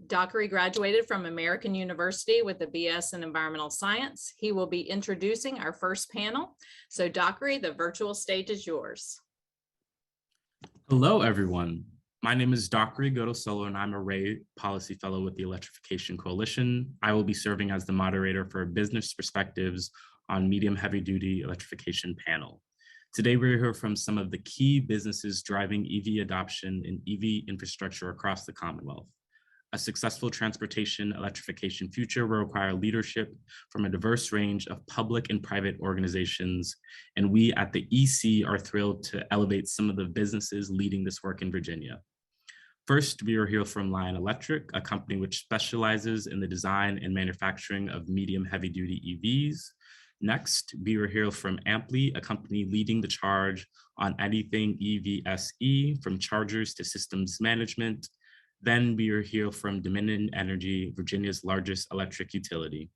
Dockery graduated from American University with a BS in environmental science. He will be introducing our first panel. So Dockery, the virtual stage is yours. Hello, everyone. My name is Dockery Godosolo, and I'm a Ray Policy Fellow with the Electrification Coalition. I will be serving as the moderator for Business Perspectives on Medium Heavy Duty Electrification panel. Today, we'll hear from some of the key businesses driving EV adoption and EV infrastructure across the Commonwealth. A successful transportation electrification future will require leadership from a diverse range of public and private organizations, and we at the EC are thrilled to elevate some of the businesses leading this work in Virginia. First, we will hear from Lion Electric, a company which specializes in the design and manufacturing of medium heavy-duty EVs. Next, we will hear from Amply, a company leading the charge on anything EVSE, from chargers to systems management. Then we will hear from Dominion Energy, Virginia's largest electric utility.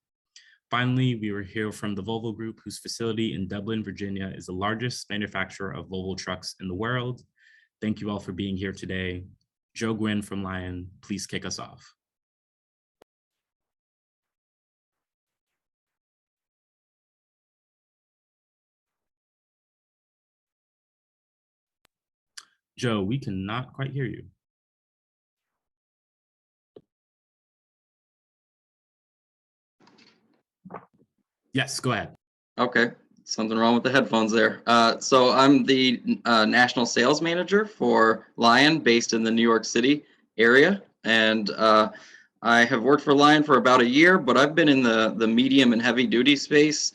Finally, we will hear from the Volvo Group, whose facility in Dublin, Virginia is the largest manufacturer of Volvo trucks in the world. Thank you all for being here today. Joe Gwynn from Lion, please kick us off. Joe, we cannot quite hear you. Yes, go ahead. Okay, something wrong with the headphones there. So I'm the national sales manager for Lion, based in the New York City area. And I have worked for Lion for about a year, but I've been in the medium and heavy duty space,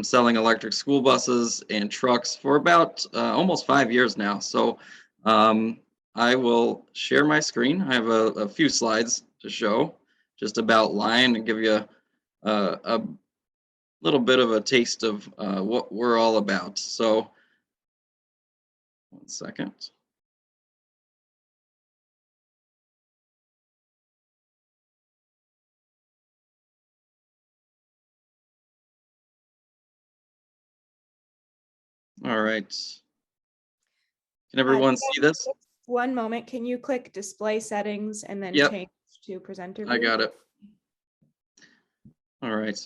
selling electric school buses and trucks for about almost 5 years now. So I will share my screen. I have a few slides to show just about Lion and give you a little bit of a taste of what we're all about. So, one second. All right. Can everyone see this? One moment, can you click display settings and then Yep. change to presenter I view? got it. All right.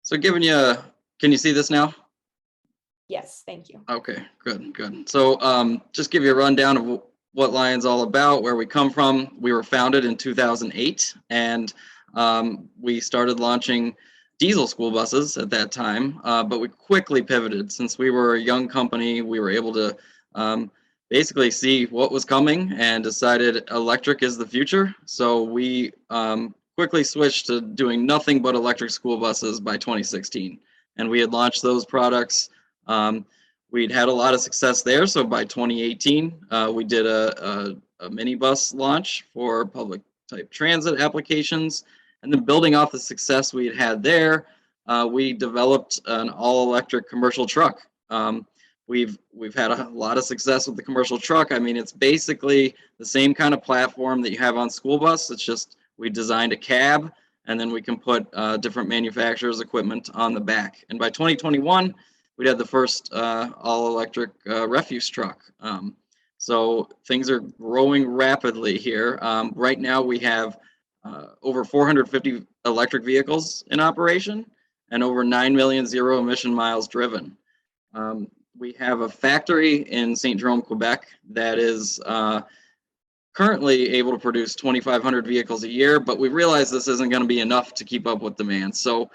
So giving you, can you see this now? Yes, thank you. Okay, good. So just give you a rundown of what Lion's all about, where we come from. We were founded in 2008, and we started launching diesel school buses at that time, but we quickly pivoted. Since we were a young company, we were able to basically see what was coming and decided electric is the future. So we quickly switched to doing nothing but electric school buses by 2016. And we had launched those products. We'd had a lot of success there. So by 2018, we did a minibus launch for public type transit applications. And then building off the success we had there, we developed an all-electric commercial truck. We've had a lot of success with the commercial truck. I mean, it's basically the same kind of platform that you have on school bus. It's just we designed a cab, and then we can put different manufacturers' equipment on the back. And by 2021, we had the first all-electric refuse truck. So things are growing rapidly here. Right now, we have over 450 electric vehicles in operation and over 9 million zero emission miles driven. We have a factory in St. Jerome, Quebec that is currently able to produce 2,500 vehicles a year, but we realize this isn't going to be enough to keep up with demand. So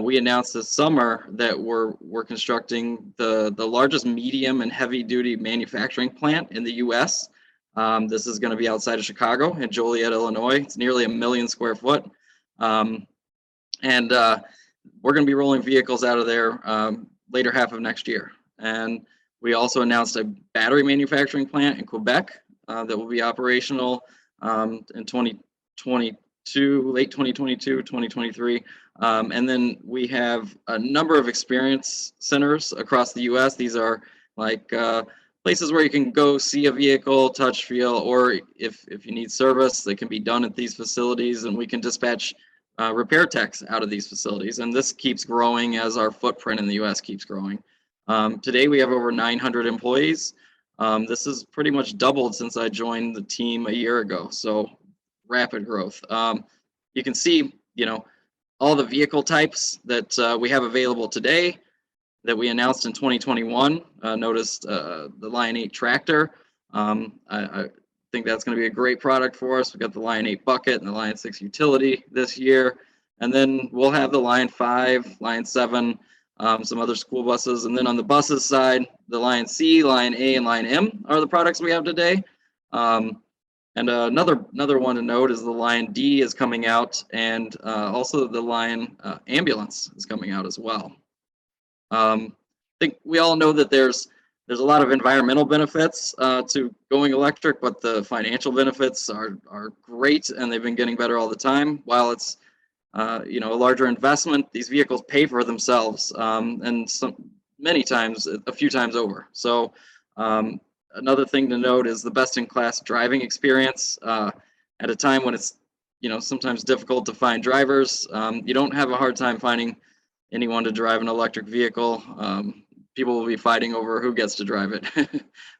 we announced this summer that we're constructing the largest medium and heavy duty manufacturing plant in the US. This is going to be outside of Chicago in Joliet, Illinois. It's nearly 1 million square foot. And we're going to be rolling vehicles out of there later half of next year. And we also announced a battery manufacturing plant in Quebec that will be operational in 2022, late 2022, 2023. And then we have a number of experience centers across the US. These are like places where you can go see a vehicle, touch, feel, or if you need service, they can be done at these facilities, and we can dispatch repair techs out of these facilities. And this keeps growing as our footprint in the US keeps growing. Today we have over 900 employees. This has pretty much doubled since I joined the team a year ago, so rapid growth. You can see, all the vehicle types that we have available today that we announced in 2021. Noticed the Lion 8 tractor. I think that's going to be a great product for us. We've got the Lion 8 bucket and the Lion 6 utility this year. And then we'll have the Lion 5, Lion 7, some other school buses. And then on the buses side, the Lion C, Lion A, and Lion M are the products we have today. And another one to note is the Lion D is coming out, and also the Lion ambulance is coming out as well. I think we all know that there's a lot of environmental benefits to going electric, but the financial benefits are great, and they've been getting better all the time. While it's a larger investment, these vehicles pay for themselves, and many times, a few times over. So another thing to note is the best-in-class driving experience. At a time when it's sometimes difficult to find drivers, you don't have a hard time finding anyone to drive an electric vehicle. People will be fighting over who gets to drive it.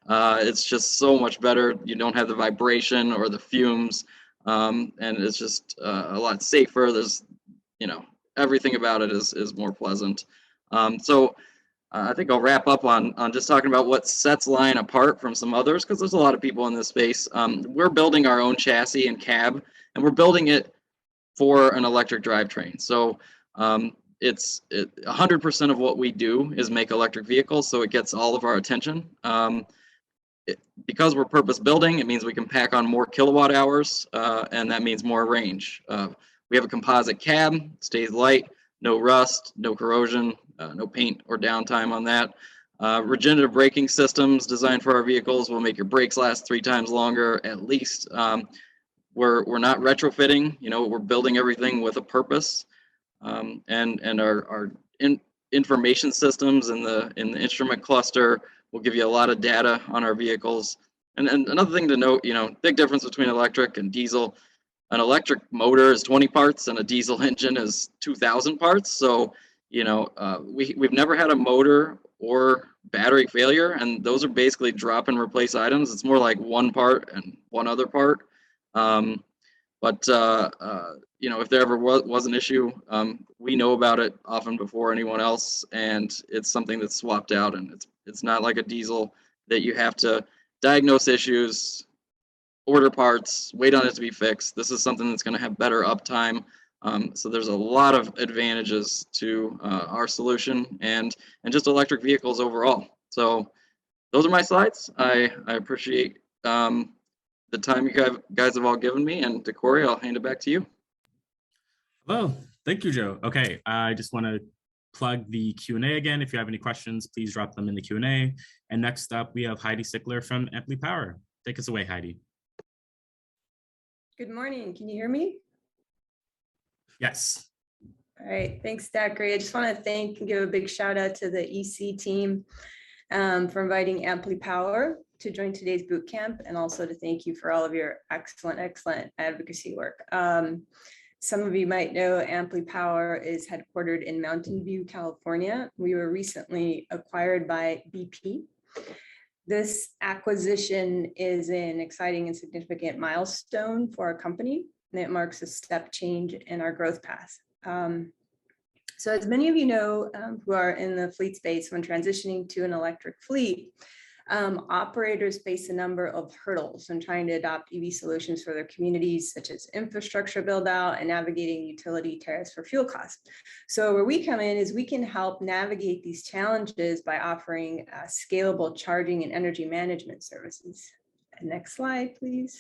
It's just so much better. You don't have the vibration or the fumes, and it's just a lot safer. There's, everything about it is more pleasant. So I think I'll wrap up on just talking about what sets Lion apart from some others, because there's a lot of people in this space. We're building our own chassis and cab, and we're building it for an electric drivetrain. So it's 100% of what we do is make electric vehicles, so it gets all of our attention. Because we're purpose building, it means we can pack on more kilowatt hours, and that means more range. We have a composite cab, stays light, no rust, no corrosion, no paint or downtime on that. Regenerative braking systems designed for our vehicles will make your brakes last 3 times longer at least. We're not retrofitting, we're building everything with a purpose. And our information systems in the instrument cluster will give you a lot of data on our vehicles. And another thing to note, big difference between electric and diesel. An electric motor is 20 parts and a diesel engine is 2,000 parts. So, we've never had a motor or battery failure, and those are basically drop and replace items. It's more like one part and one other part. If there ever was an issue, we know about it often before anyone else, and it's something that's swapped out, and it's not like a diesel that you have to diagnose issues, order parts, wait on it to be fixed. This is something that's going to have better uptime. So there's a lot of advantages to our solution and just electric vehicles overall. So those are my slides. I appreciate the time you guys have all given me, and to Corey, I'll hand it back to you. Well, thank you, Joe. Okay, I just want to plug the Q&A again. If you have any questions, please drop them in the Q&A. And next up, we have Heidi Sickler from Amply Power. Take us away, Heidi. Good morning. Can you hear me? Yes. All right. Thanks, Zachary. I just want to thank and give a big shout out to the EC team for inviting Amply Power to join today's boot camp, and also to thank you for all of your excellent advocacy work. Some of you might know Amply Power is headquartered in Mountain View, California. We were recently acquired by BP. This acquisition is an exciting and significant milestone for our company, and it marks a step change in our growth path. So as many of you know who are in the fleet space, when transitioning to an electric fleet, operators face a number of hurdles when trying to adopt EV solutions for their communities, such as infrastructure build out and navigating utility tariffs for fuel costs. So where we come in is we can help navigate these challenges by offering scalable charging and energy management services. Next slide, please.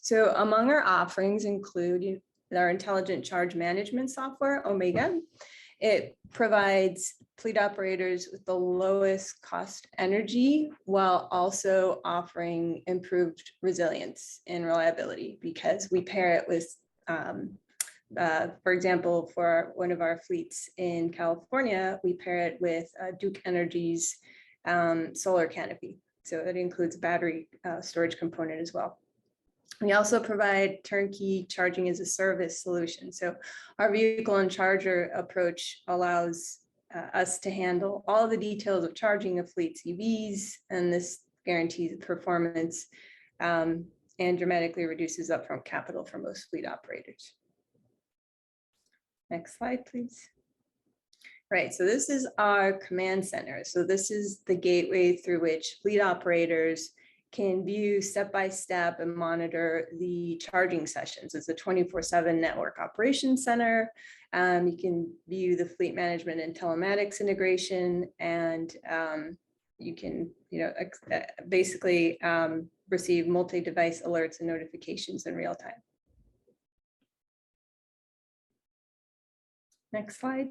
So among our offerings include our intelligent charge management software, Omega. It provides fleet operators with the lowest cost energy while also offering improved resilience and reliability, because we pair it with, for example, for one of our fleets in California, we pair it with Duke Energy's solar canopy. So it includes battery storage component as well. We also provide turnkey charging as a service solution. So our vehicle and charger approach allows us to handle all the details of charging a fleet's EVs, and this guarantees performance and dramatically reduces upfront capital for most fleet operators. Next slide, please. Right, so this is our command center. So this is the gateway through which fleet operators can view step-by-step and monitor the charging sessions. It's a 24/7 network operations center. You can view the fleet management and telematics integration, and you can basically receive multi-device alerts and notifications in real time. Next slide.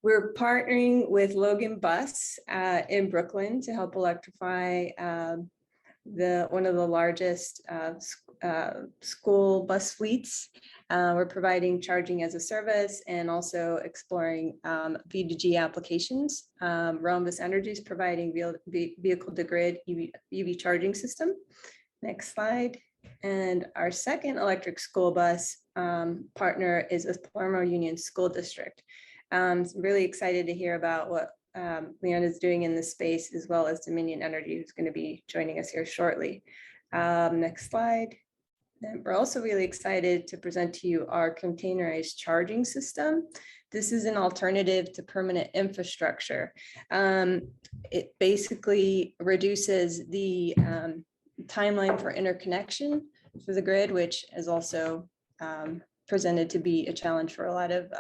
We're partnering with Logan Bus in Brooklyn to help electrify one of the largest school bus fleets. We're providing charging as a service and also exploring V2G applications. Rhombus Energy is providing vehicle-to-grid EV charging system. Next slide. And our second electric school bus partner is with Palermo Union School District. So I'm really excited to hear about what Leon is doing in this space, as well as Dominion Energy, who's going to be joining us here shortly. Next slide. And we're also really excited to present to you our containerized charging system. This is an alternative to permanent infrastructure. It basically reduces the timeline for interconnection for the grid, which is also presented to be a challenge for a lot of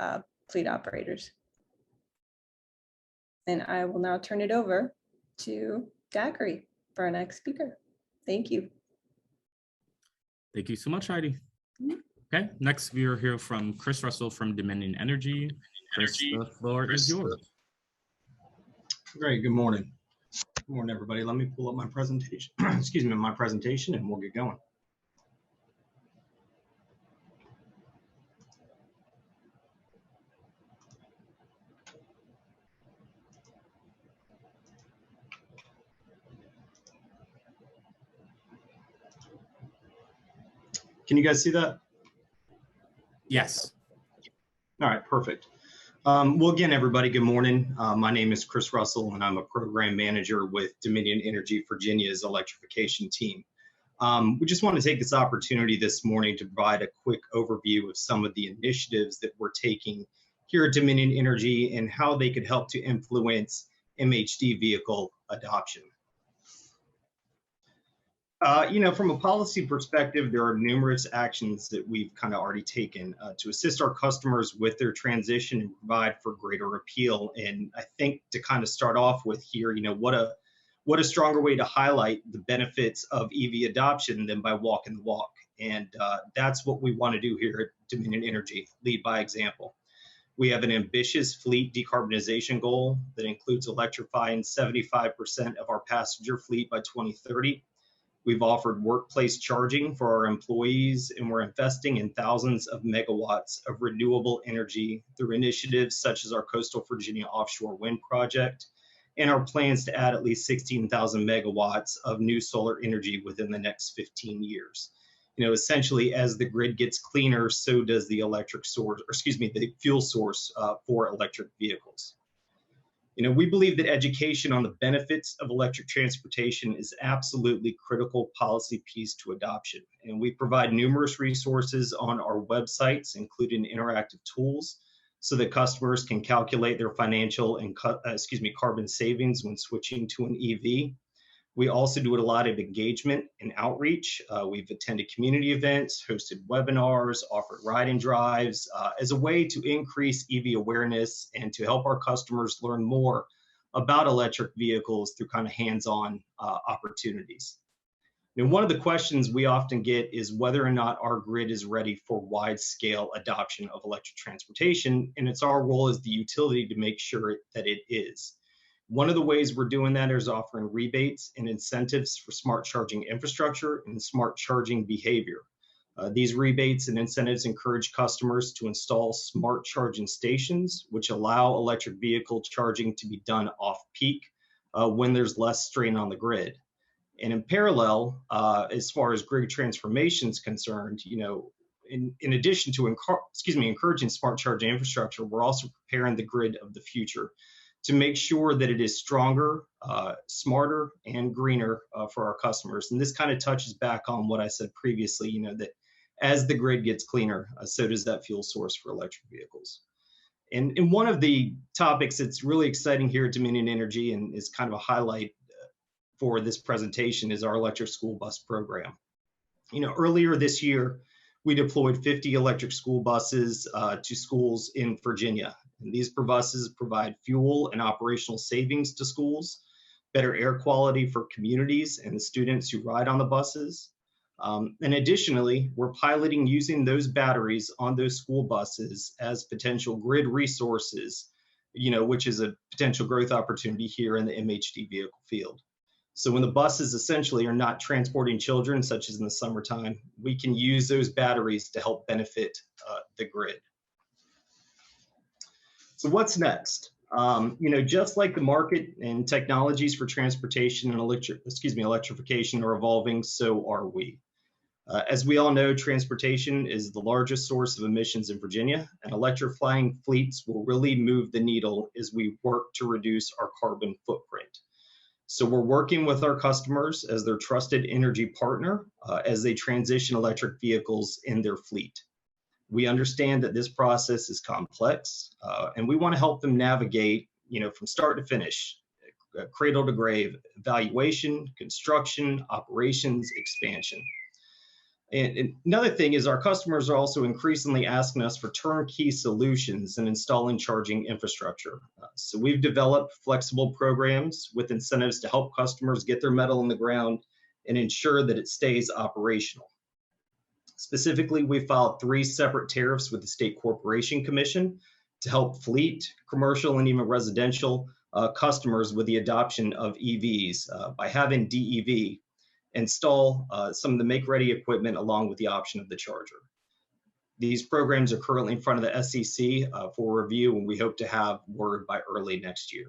fleet operators. And I will now turn it over to Zachary for our next speaker. Thank you. Thank you so much, Heidi. Okay, next we will hear from Chris Russell from Dominion Energy. Chris, the floor is yours. Great, good morning. Good morning, everybody. Let me pull up my presentation. Excuse me, my presentation, and we'll get going. Can you guys see that? Yes. All right, perfect. Well, again, everybody, good morning. My name is Chris Russell, and I'm a program manager with Dominion Energy Virginia's electrification team. We just want to take this opportunity this morning to provide a quick overview of some of the initiatives that we're taking here at Dominion Energy and how they could help to influence MHD vehicle adoption. From a policy perspective, there are numerous actions that we've kind of already taken to assist our customers with their transition and provide for greater appeal. And I think to kind of start off with here, what a stronger way to highlight the benefits of EV adoption than by walking the walk. And that's what we want to do here at Dominion Energy, lead by example. We have an ambitious fleet decarbonization goal that includes electrifying 75% of our passenger fleet by 2030. We've offered workplace charging for our employees, and we're investing in thousands of megawatts of renewable energy through initiatives such as our Coastal Virginia offshore wind project and our plans to add at least 16,000 megawatts of new solar energy within the next 15 years. Essentially, as the grid gets cleaner, so does the the fuel source for electric vehicles. We believe that education on the benefits of electric transportation is absolutely critical policy piece to adoption. And we provide numerous resources on our websites, including interactive tools, so that customers can calculate their financial and carbon savings when switching to an EV. We also do a lot of engagement and outreach. We've attended community events, hosted webinars, offered ride-and drives as a way to increase EV awareness and to help our customers learn more about electric vehicles through kind of hands-on opportunities. One of the questions we often get is whether or not our grid is ready for wide-scale adoption of electric transportation, and it's our role as the utility to make sure that it is. One of the ways we're doing that is offering rebates and incentives for smart charging infrastructure and smart charging behavior. These rebates and incentives encourage customers to install smart charging stations, which allow electric vehicle charging to be done off-peak when there's less strain on the grid. And in parallel, as far as grid transformation is concerned, in addition to encouraging smart charging infrastructure, we're also preparing the grid of the future to make sure that it is stronger, smarter, and greener for our customers. And this kind of touches back on what I said previously, that as the grid gets cleaner, so does that fuel source for electric vehicles. And one of the topics that's really exciting here at Dominion Energy and is kind of a highlight for this presentation is our electric school bus program. Earlier this year, we deployed 50 electric school buses to schools in Virginia. And these buses provide fuel and operational savings to schools, better air quality for communities and the students who ride on the buses. And additionally, we're piloting using those batteries on those school buses as potential grid resources, which is a potential growth opportunity here in the MHD vehicle field. So when the buses essentially are not transporting children, such as in the summertime, we can use those batteries to help benefit the grid. So what's next? Just like the market and technologies for transportation and electrification are evolving, so are we. As we all know, transportation is the largest source of emissions in Virginia, and electrifying fleets will really move the needle as we work to reduce our carbon footprint. So we're working with our customers as their trusted energy partner as they transition electric vehicles in their fleet. We understand that this process is complex, and we want to help them navigate, from start to finish, cradle to grave, evaluation, construction, operations, expansion. And another thing is our customers are also increasingly asking us for turnkey solutions and installing charging infrastructure. So we've developed flexible programs with incentives to help customers get their metal in the ground and ensure that it stays operational. Specifically, we filed 3 separate tariffs with the State Corporation Commission to help fleet, commercial, and even residential customers with the adoption of EVs by having DEV install some of the make-ready equipment along with the option of the charger. These programs are currently in front of the SEC for review, and we hope to have word by early next year.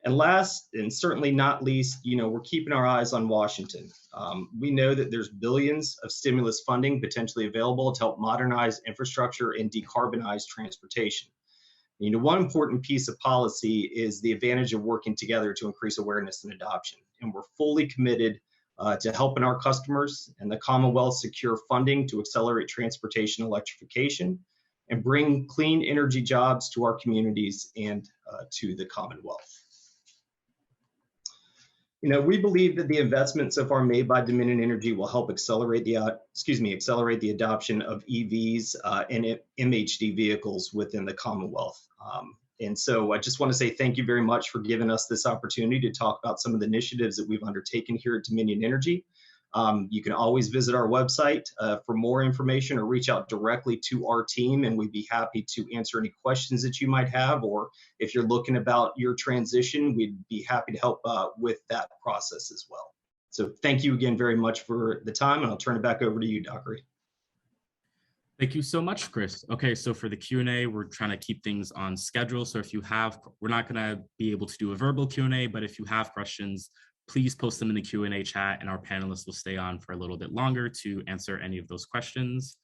And last, and certainly not least, we're keeping our eyes on Washington. We know that there's billions of stimulus funding potentially available to help modernize infrastructure and decarbonize transportation. One important piece of policy is the advantage of working together to increase awareness and adoption. And we're fully committed to helping our customers and the Commonwealth secure funding to accelerate transportation electrification and bring clean energy jobs to our communities and to the Commonwealth. We believe that the investments so far made by Dominion Energy will help accelerate the adoption of EVs and MHD vehicles within the Commonwealth. And so I just want to say thank you very much for giving us this opportunity to talk about some of the initiatives that we've undertaken here at Dominion Energy. You can always visit our website for more information or reach out directly to our team, and we'd be happy to answer any questions that you might have, or if you're looking about your transition, we'd be happy to help with that process as well. So thank you again very much for the time, and I'll turn it back over to you, Dockery. Thank you so much, Chris. Okay, so for the Q&A, we're trying to keep things on schedule. So if you have, we're not going to be able to do a verbal Q&A, but if you have questions, please post them in the Q&A chat, and our panelists will stay on for a little bit longer to answer any of those questions.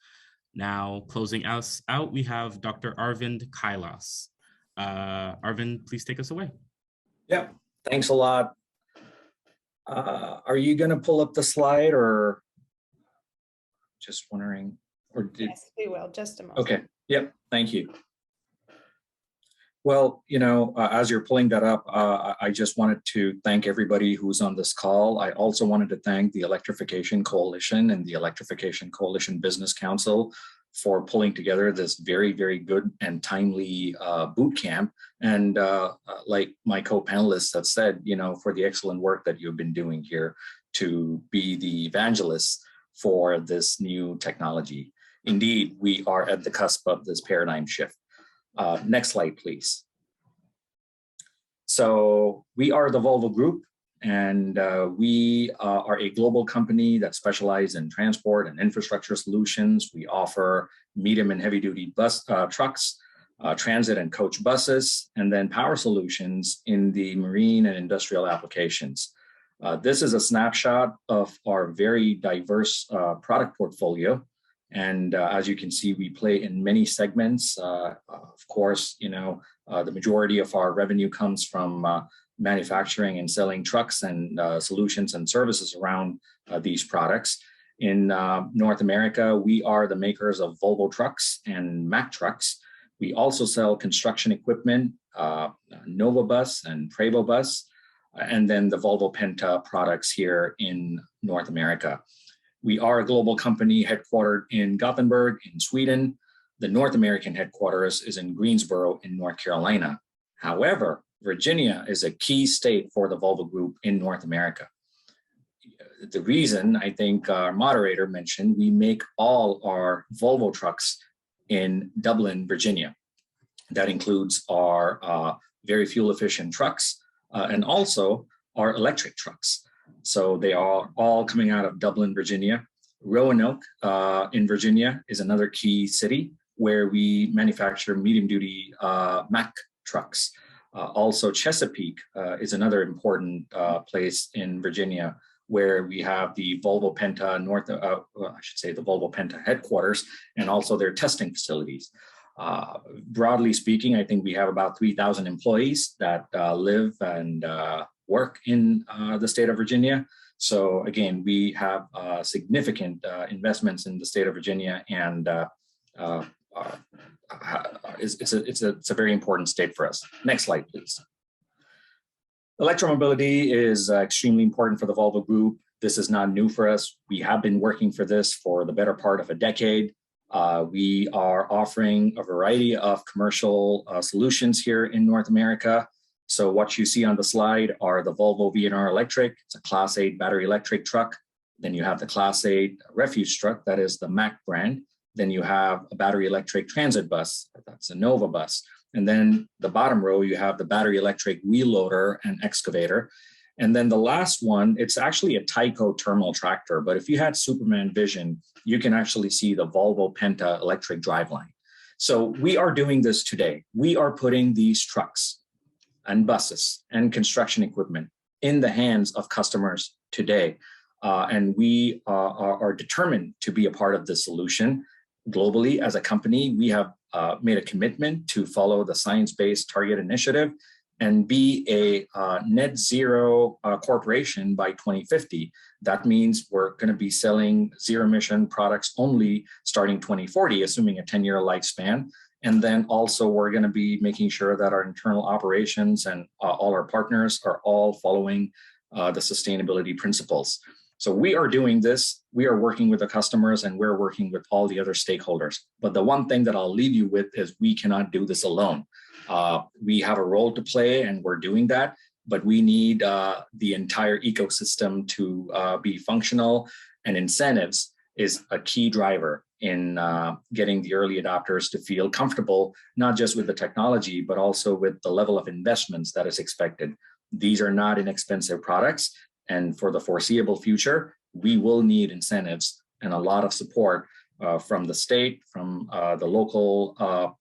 Now, closing us out, we have Dr. Arvind Kailas. Arvind, please take us away. Yeah, thanks a lot. Are you going to pull up the slide, or just wondering? Or did... Yes, we will. Just a moment. Okay. Yep. Thank you. Well, as you're pulling that up, I just wanted to thank everybody who's on this call. I also wanted to thank the Electrification Coalition and the Electrification Coalition Business Council for pulling together this very, very good and timely boot camp. And like my co-panelists have said, for the excellent work that you've been doing here to be the evangelists for this new technology. Indeed, we are at the cusp of this paradigm shift. Next slide, please. So we are the Volvo Group, and we are a global company that specializes in transport and infrastructure solutions. We offer medium and heavy duty bus trucks, transit and coach buses, and then power solutions in the marine and industrial applications. This is a snapshot of our very diverse product portfolio. And as you can see, we play in many segments. Of course, the majority of our revenue comes from manufacturing and selling trucks and solutions and services around these products. In North America, we are the makers of Volvo trucks and Mack trucks. We also sell construction equipment, Nova Bus and Prevo Bus, and then the Volvo Penta products here in North America. We are a global company headquartered in Gothenburg in Sweden. The North American headquarters is in Greensboro in North Carolina. However, Virginia is a key state for the Volvo Group in North America. The reason, I think our moderator mentioned, we make all our Volvo trucks in Dublin, Virginia. That includes our very fuel efficient trucks and also our electric trucks. So they are all coming out of Dublin, Virginia. Roanoke in Virginia is another key city where we manufacture medium duty Mack trucks. Also Chesapeake is another important place in Virginia where we have the Volvo Penta the Volvo Penta headquarters and also their testing facilities. Broadly speaking, I think we have about 3,000 employees that live and work in the state of Virginia. So again, we have significant investments in the state of Virginia, and it's a very important state for us. Next slide, please. Electromobility is extremely important for the Volvo Group. This is not new for us. We have been working for this for the better part of a decade. We are offering a variety of commercial solutions here in North America. So what you see on the slide are the Volvo VNR Electric. It's a Class 8 battery electric truck. Then you have the Class 8 refuse truck, that is the Mack brand. Then you have a battery electric transit bus, that's a Nova bus. And then the bottom row, you have the battery electric wheel loader and excavator. And then the last one, it's actually a Tyco terminal tractor, but if you had Superman vision, you can actually see the Volvo Penta electric driveline. So we are doing this today. We are putting these trucks and buses and construction equipment in the hands of customers today. And we are determined to be a part of this solution. Globally, as a company, we have made a commitment to follow the Science-Based Target Initiative and be a net zero corporation by 2050. That means we're going to be selling zero emission products only starting 2040, assuming a 10-year lifespan. And then also we're going to be making sure that our internal operations and all our partners are all following the sustainability principles. So we are doing this, we are working with the customers, and we're working with all the other stakeholders. But the one thing that I'll leave you with is we cannot do this alone. We have a role to play and we're doing that, but we need the entire ecosystem to be functional, and incentives is a key driver in getting the early adopters to feel comfortable, not just with the technology, but also with the level of investments that is expected. These are not inexpensive products. And for the foreseeable future, we will need incentives and a lot of support from the state, from the local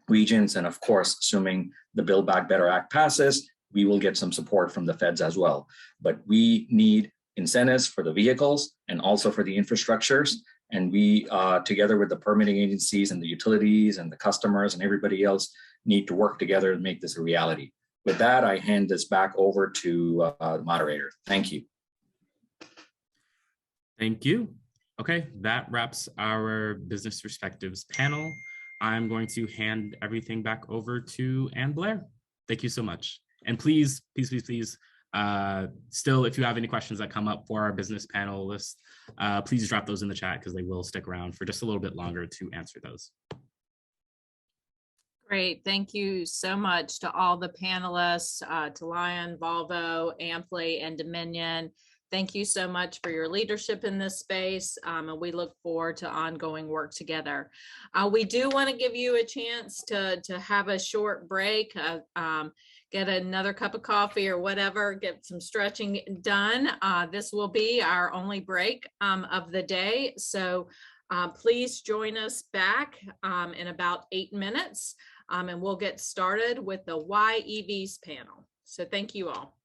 regions, and of course, assuming the Build Back Better Act passes, we will get some support from the feds as well. But we need incentives for the vehicles and also for the infrastructures. And we, together with the permitting agencies and the utilities and the customers and everybody else, need to work together to make this a reality. With that, I hand this back over to the moderator. Thank you. Thank you. Okay, that wraps our business perspectives panel. I'm going to hand everything back over to Ann Blair. Thank you so much. And please, please, please, please, still, if you have any questions that come up for our business panelists, please drop those in the chat because they will stick around for just a little bit longer to answer those. Great. Thank you so much to all the panelists, to Lion, Volvo, Amply, and Dominion. Thank you so much for your leadership in this space, and we look forward to ongoing work together. We do want to give you a chance to have a short break, get another cup of coffee or whatever, get some stretching done. This will be our only break of the day. So please join us back in about 8 minutes. And we'll get started with the Why EVs panel. So thank you all.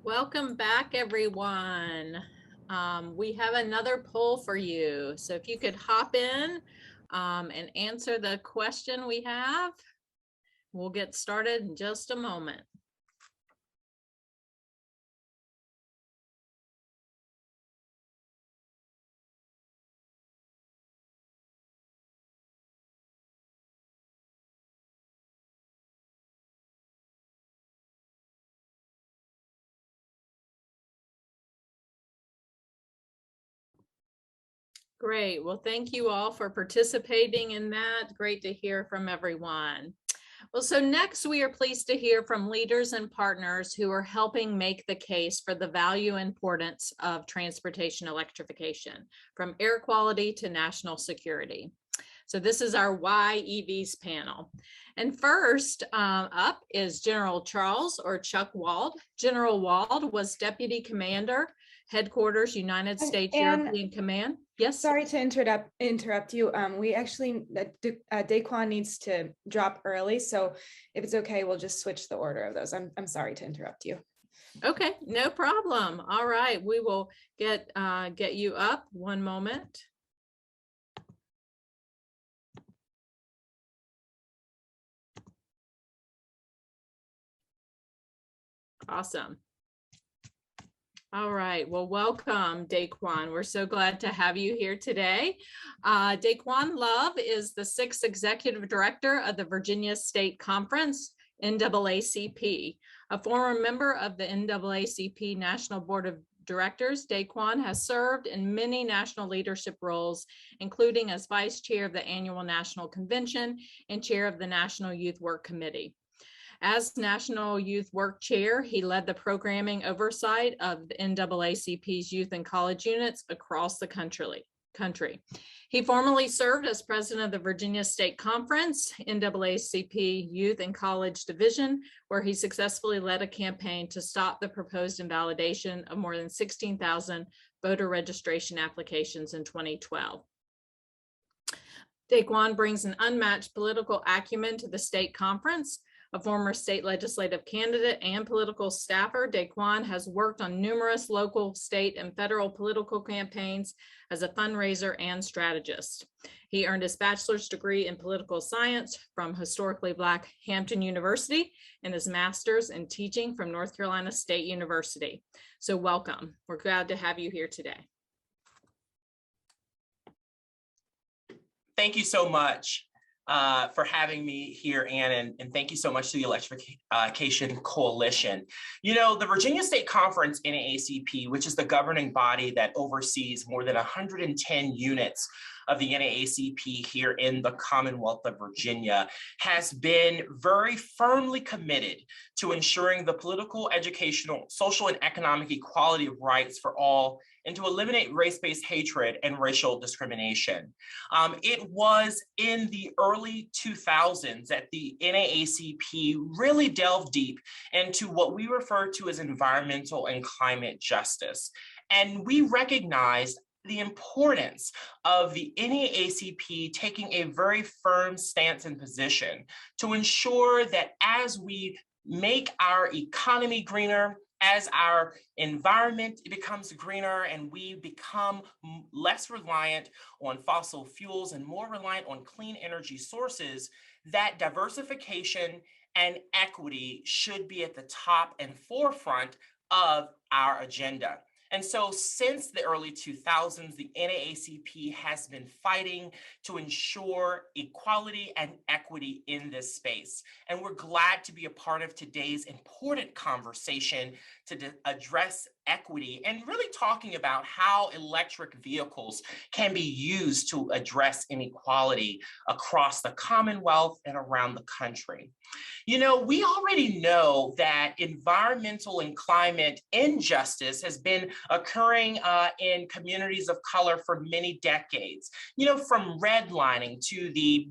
Welcome back, everyone. We have another poll for you. So if you could hop in and answer the question we have, we'll get started in just a moment. Great. Well, thank you all for participating in that. Great to hear from everyone. Well, so next we are pleased to hear from leaders and partners who are helping make the case for the value and importance of transportation electrification, from air quality to national security. So this is our Why EVs panel. And first up is General Charles or Chuck Wald. General Wald was Deputy Commander, Headquarters, United States European Command. Yes. Sorry to interrupt you. We actually, Daquan needs to drop early. So if it's okay, we'll just switch the order of those. I'm sorry to interrupt you. Okay, no problem. All right, we will get you up. One moment. Awesome. All right, well, welcome, Daquan. We're so glad to have you here today. Daquan Love is the 6th Executive Director of the Virginia State Conference, NAACP. A former member of the NAACP National Board of Directors, Daquan has served in many national leadership roles, including as Vice Chair of the Annual National Convention and Chair of the National Youth Work Committee. As National Youth Work Chair, he led the programming oversight of the NAACP's youth and college units across the country. He formerly served as president of the Virginia State Conference, NAACP Youth and College Division, where he successfully led a campaign to stop the proposed invalidation of more than 16,000 voter registration applications in 2012. Daquan brings an unmatched political acumen to the state conference. A former state legislative candidate and political staffer, Daquan has worked on numerous local, state, and federal political campaigns as a fundraiser and strategist. He earned his bachelor's degree in political science from historically Black Hampton University and his master's in teaching from North Carolina State University. So welcome. We're glad to have you here today. Thank you so much for having me here, Ann, and thank you so much to the Electrification Coalition. You know, the Virginia State Conference, NAACP, which is the governing body that oversees more than 110 units of the NAACP here in the Commonwealth of Virginia, has been very firmly committed to ensuring the political, educational, social, and economic equality of rights for all, and to eliminate race-based hatred and racial discrimination. It was in the early 2000s that the NAACP really delved deep into what we refer to as environmental and climate justice. And we recognized the importance of the NAACP taking a very firm stance and position to ensure that as we make our economy greener, as our environment becomes greener and we become less reliant on fossil fuels and more reliant on clean energy sources, that diversification and equity should be at the top and forefront of our agenda. And so since the early 2000s, the NAACP has been fighting to ensure equality and equity in this space. And we're glad to be a part of today's important conversation to address equity and really talking about how electric vehicles can be used to address inequality across the Commonwealth and around the country. You know, we already know that environmental and climate injustice has been occurring in communities of color for many decades. You know, from redlining to the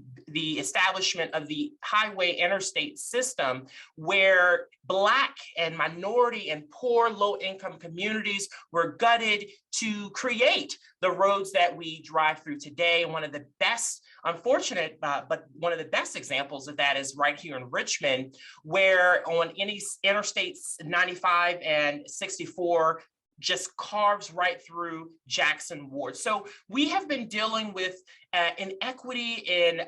establishment of the highway interstate system, where Black and minority and poor low-income communities were gutted to create the roads that we drive through today. One of the best, unfortunate, but one of the best examples of that is right here in Richmond, where on any interstates 95 and 64 just carves right through Jackson Ward. So we have been dealing with inequity in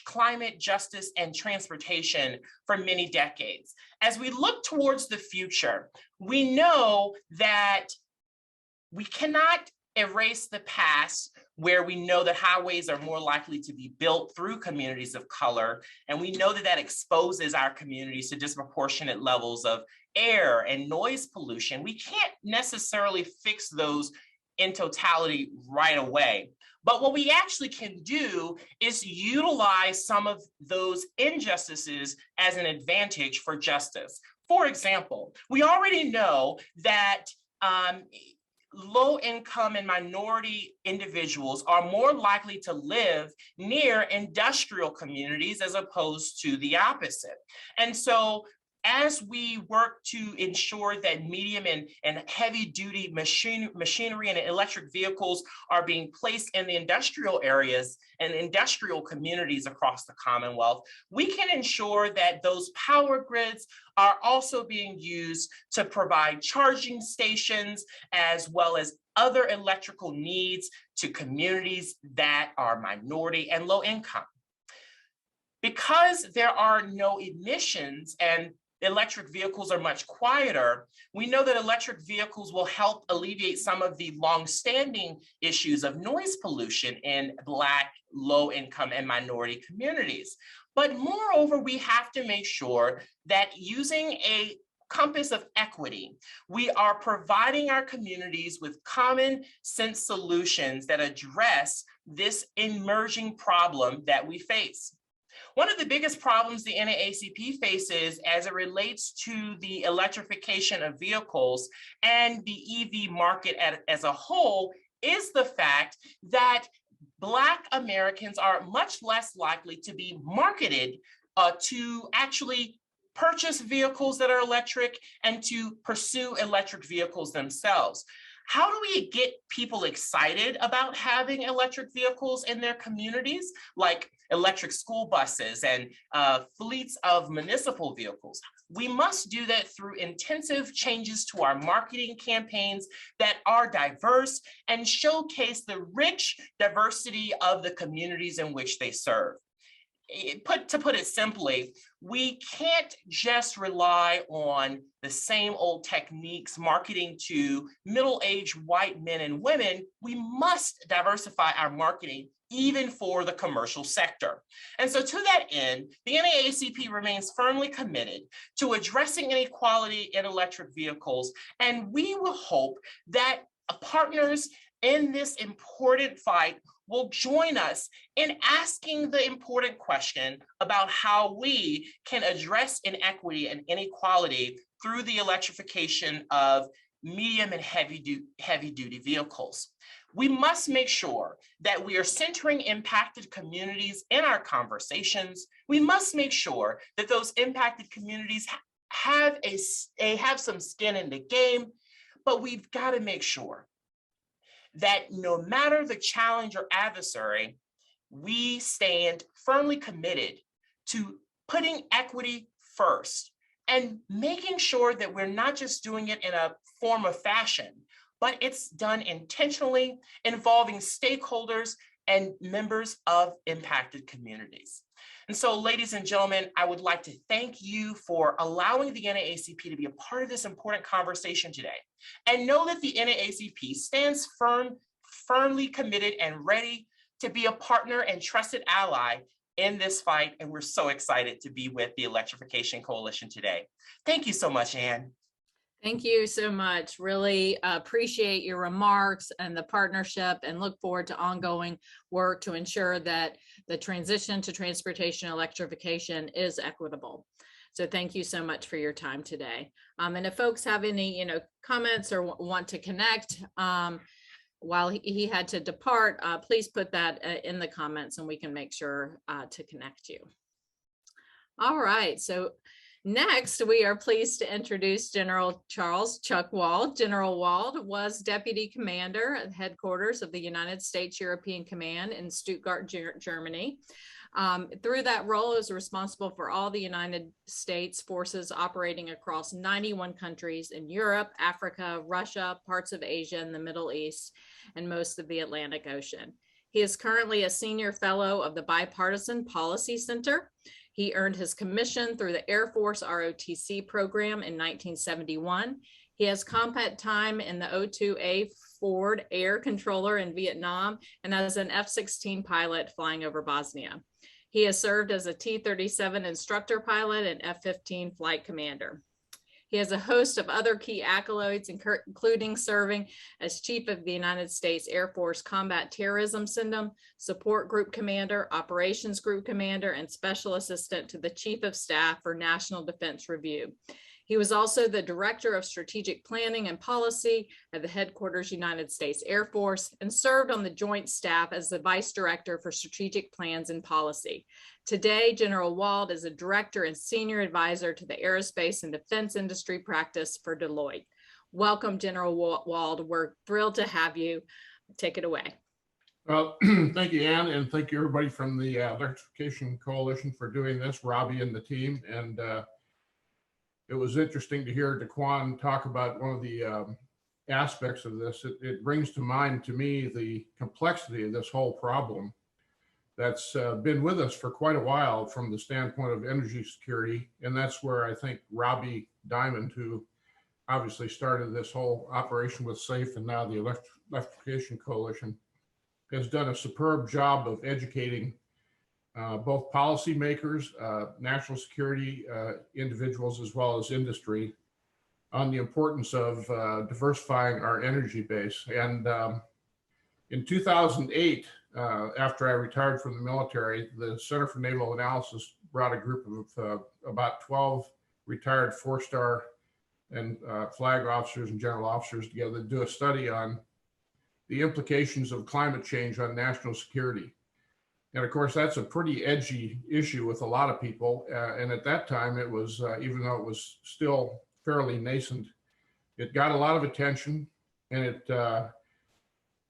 climate justice and transportation for many decades. As we look towards the future, we know that we cannot erase the past, where we know that highways are more likely to be built through communities of color. And we know that that exposes our communities to disproportionate levels of air and noise pollution. We can't necessarily fix those in totality right away. But what we actually can do is utilize some of those injustices as an advantage for justice. For example, we already know that low-income and minority individuals are more likely to live near industrial communities as opposed to the opposite. And so as we work to ensure that medium and heavy-duty machinery and electric vehicles are being placed in the industrial areas and industrial communities across the Commonwealth, we can ensure that those power grids are also being used to provide charging stations as well as other electrical needs to communities that are minority and low income. Because there are no emissions and electric vehicles are much quieter, we know that electric vehicles will help alleviate some of the long-standing issues of noise pollution in Black, low-income, and minority communities. But moreover, we have to make sure that using a compass of equity, we are providing our communities with common sense solutions that address this emerging problem that we face. One of the biggest problems the NAACP faces as it relates to the electrification of vehicles and the EV market as a whole is the fact that Black Americans are much less likely to be marketed to actually purchase vehicles that are electric and to pursue electric vehicles themselves. How do we get people excited about having electric vehicles in their communities, like electric school buses and fleets of municipal vehicles? We must do that through intensive changes to our marketing campaigns that are diverse and showcase the rich diversity of the communities in which they serve. To put it simply, we can't just rely on the same old techniques marketing to middle-aged white men and women. We must diversify our marketing even for the commercial sector. And so to that end, the NAACP remains firmly committed to addressing inequality in electric vehicles, and we will hope that partners in this important fight will join us in asking the important question about how we can address inequity and inequality through the electrification of medium and heavy-duty vehicles. We must make sure that we are centering impacted communities in our conversations. We must make sure that those impacted communities have some skin in the game, but we've got to make sure that no matter the challenge or adversary, we stand firmly committed to putting equity first and making sure that we're not just doing it in a form of fashion, but it's done intentionally, involving stakeholders and members of impacted communities. And so, ladies and gentlemen, I would like to thank you for allowing the NAACP to be a part of this important conversation today. And know that the NAACP stands firmly committed and ready to be a partner and trusted ally in this fight. And we're so excited to be with the Electrification Coalition today. Thank you so much, Ann. Thank you so much. Really appreciate your remarks and the partnership, and look forward to ongoing work to ensure that the transition to transportation electrification is equitable. So thank you so much for your time today. And if folks have any, comments or want to connect while he had to depart, please put that in the comments and we can make sure to connect you. All right, so next, we are pleased to introduce General Charles Chuck Wald. General Wald was Deputy Commander at headquarters of the United States European Command in Stuttgart, Germany. Through that role, he was responsible for all the United States forces operating across 91 countries in Europe, Africa, Russia, parts of Asia, and the Middle East, and most of the Atlantic Ocean. He is currently a senior fellow of the Bipartisan Policy Center. He earned his commission through the Air Force ROTC program in 1971. He has combat time in the O-2A Ford Air Controller in Vietnam and as an F-16 pilot flying over Bosnia. He has served as a T-37 instructor pilot and F-15 flight commander. He has a host of other key accolades, including serving as Chief of the United States Air Force Combat Terrorism Syndicate, Support Group Commander, Operations Group Commander, and Special Assistant to the Chief of Staff for National Defense Review. He was also the Director of Strategic Planning and Policy at the Headquarters United States Air Force and served on the Joint Staff as the Vice Director for Strategic Plans and Policy. Today, General Wald is a Director and Senior Advisor to the Aerospace and Defense Industry Practice for Deloitte. Welcome, General Wald. We're thrilled to have you. Take it away. Well, thank you, Ann, and thank you everybody from the Electrification Coalition for doing this, Robbie and the team. And it was interesting to hear Daquan talk about one of the aspects of this. It brings to mind to me the complexity of this whole problem that's been with us for quite a while from the standpoint of energy security. And that's where I think Robbie Diamond, who obviously started this whole operation with SAFE and now the Electrification Coalition, has done a superb job of educating both policymakers, national security individuals, as well as industry on the importance of diversifying our energy base. And in 2008, after I retired from the military, the Center for Naval Analysis brought a group of about 12 retired 4-star and flag officers and general officers together to do a study on the implications of climate change on national security. And of course, that's a pretty edgy issue with a lot of people. And at that time, it was, even though it was still fairly nascent, it got a lot of attention, and it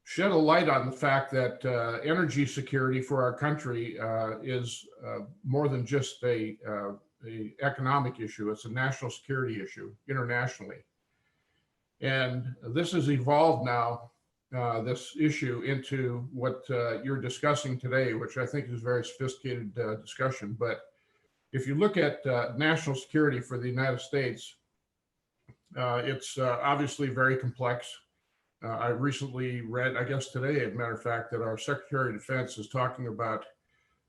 shed a light on the fact that energy security for our country is more than just a economic issue. It's a national security issue internationally. And this has evolved now, this issue, into what you're discussing today, which I think is a very sophisticated discussion. But if you look at national security for the United States, it's obviously very complex. I recently read, I guess today, as a matter of fact, that our Secretary of Defense is talking about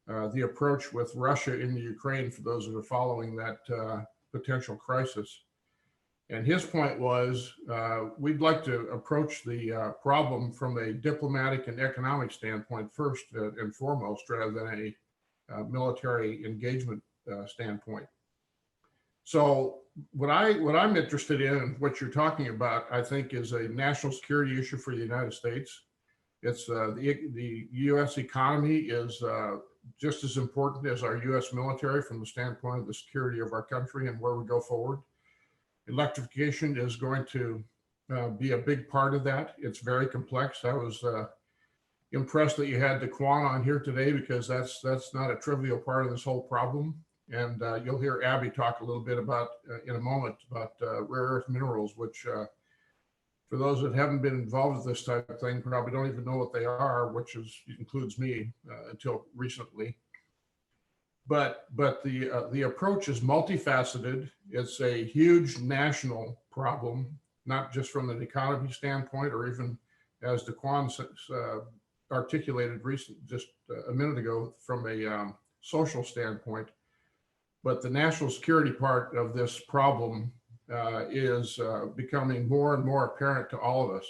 the approach with Russia in the Ukraine, for those that are following that potential crisis. And his point was, we'd like to approach the problem from a diplomatic and economic standpoint first and foremost, rather than a military engagement standpoint. So what I'm interested in, and what you're talking about, I think, is a national security issue for the United States. It's the U.S. economy is just as important as our U.S. military from the standpoint of the security of our country and where we go forward. Electrification is going to be a big part of that. It's very complex. I was impressed that you had Daquan on here today, because that's not a trivial part of this whole problem. And you'll hear Abby talk a little bit about in a moment about rare earth minerals, which for those that haven't been involved with this type of thing probably don't even know what they are, which includes me until recently. But the approach is multifaceted. It's a huge national problem, not just from an economy standpoint, or even, as Daquan articulated just a minute ago, from a social standpoint. But the national security part of this problem is becoming more and more apparent to all of us.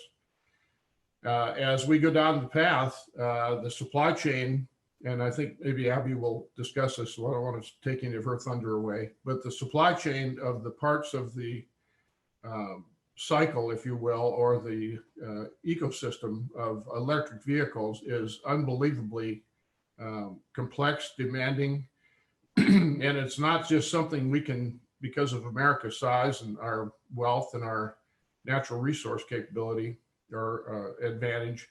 As we go down the path, the supply chain and I think maybe Abby will discuss this, so I don't want to take any of her thunder away, but the supply chain of the parts of the cycle, if you will, or the ecosystem of electric vehicles is unbelievably complex, demanding, and it's not just something we can, because of America's size and our wealth and our natural resource capability or advantage,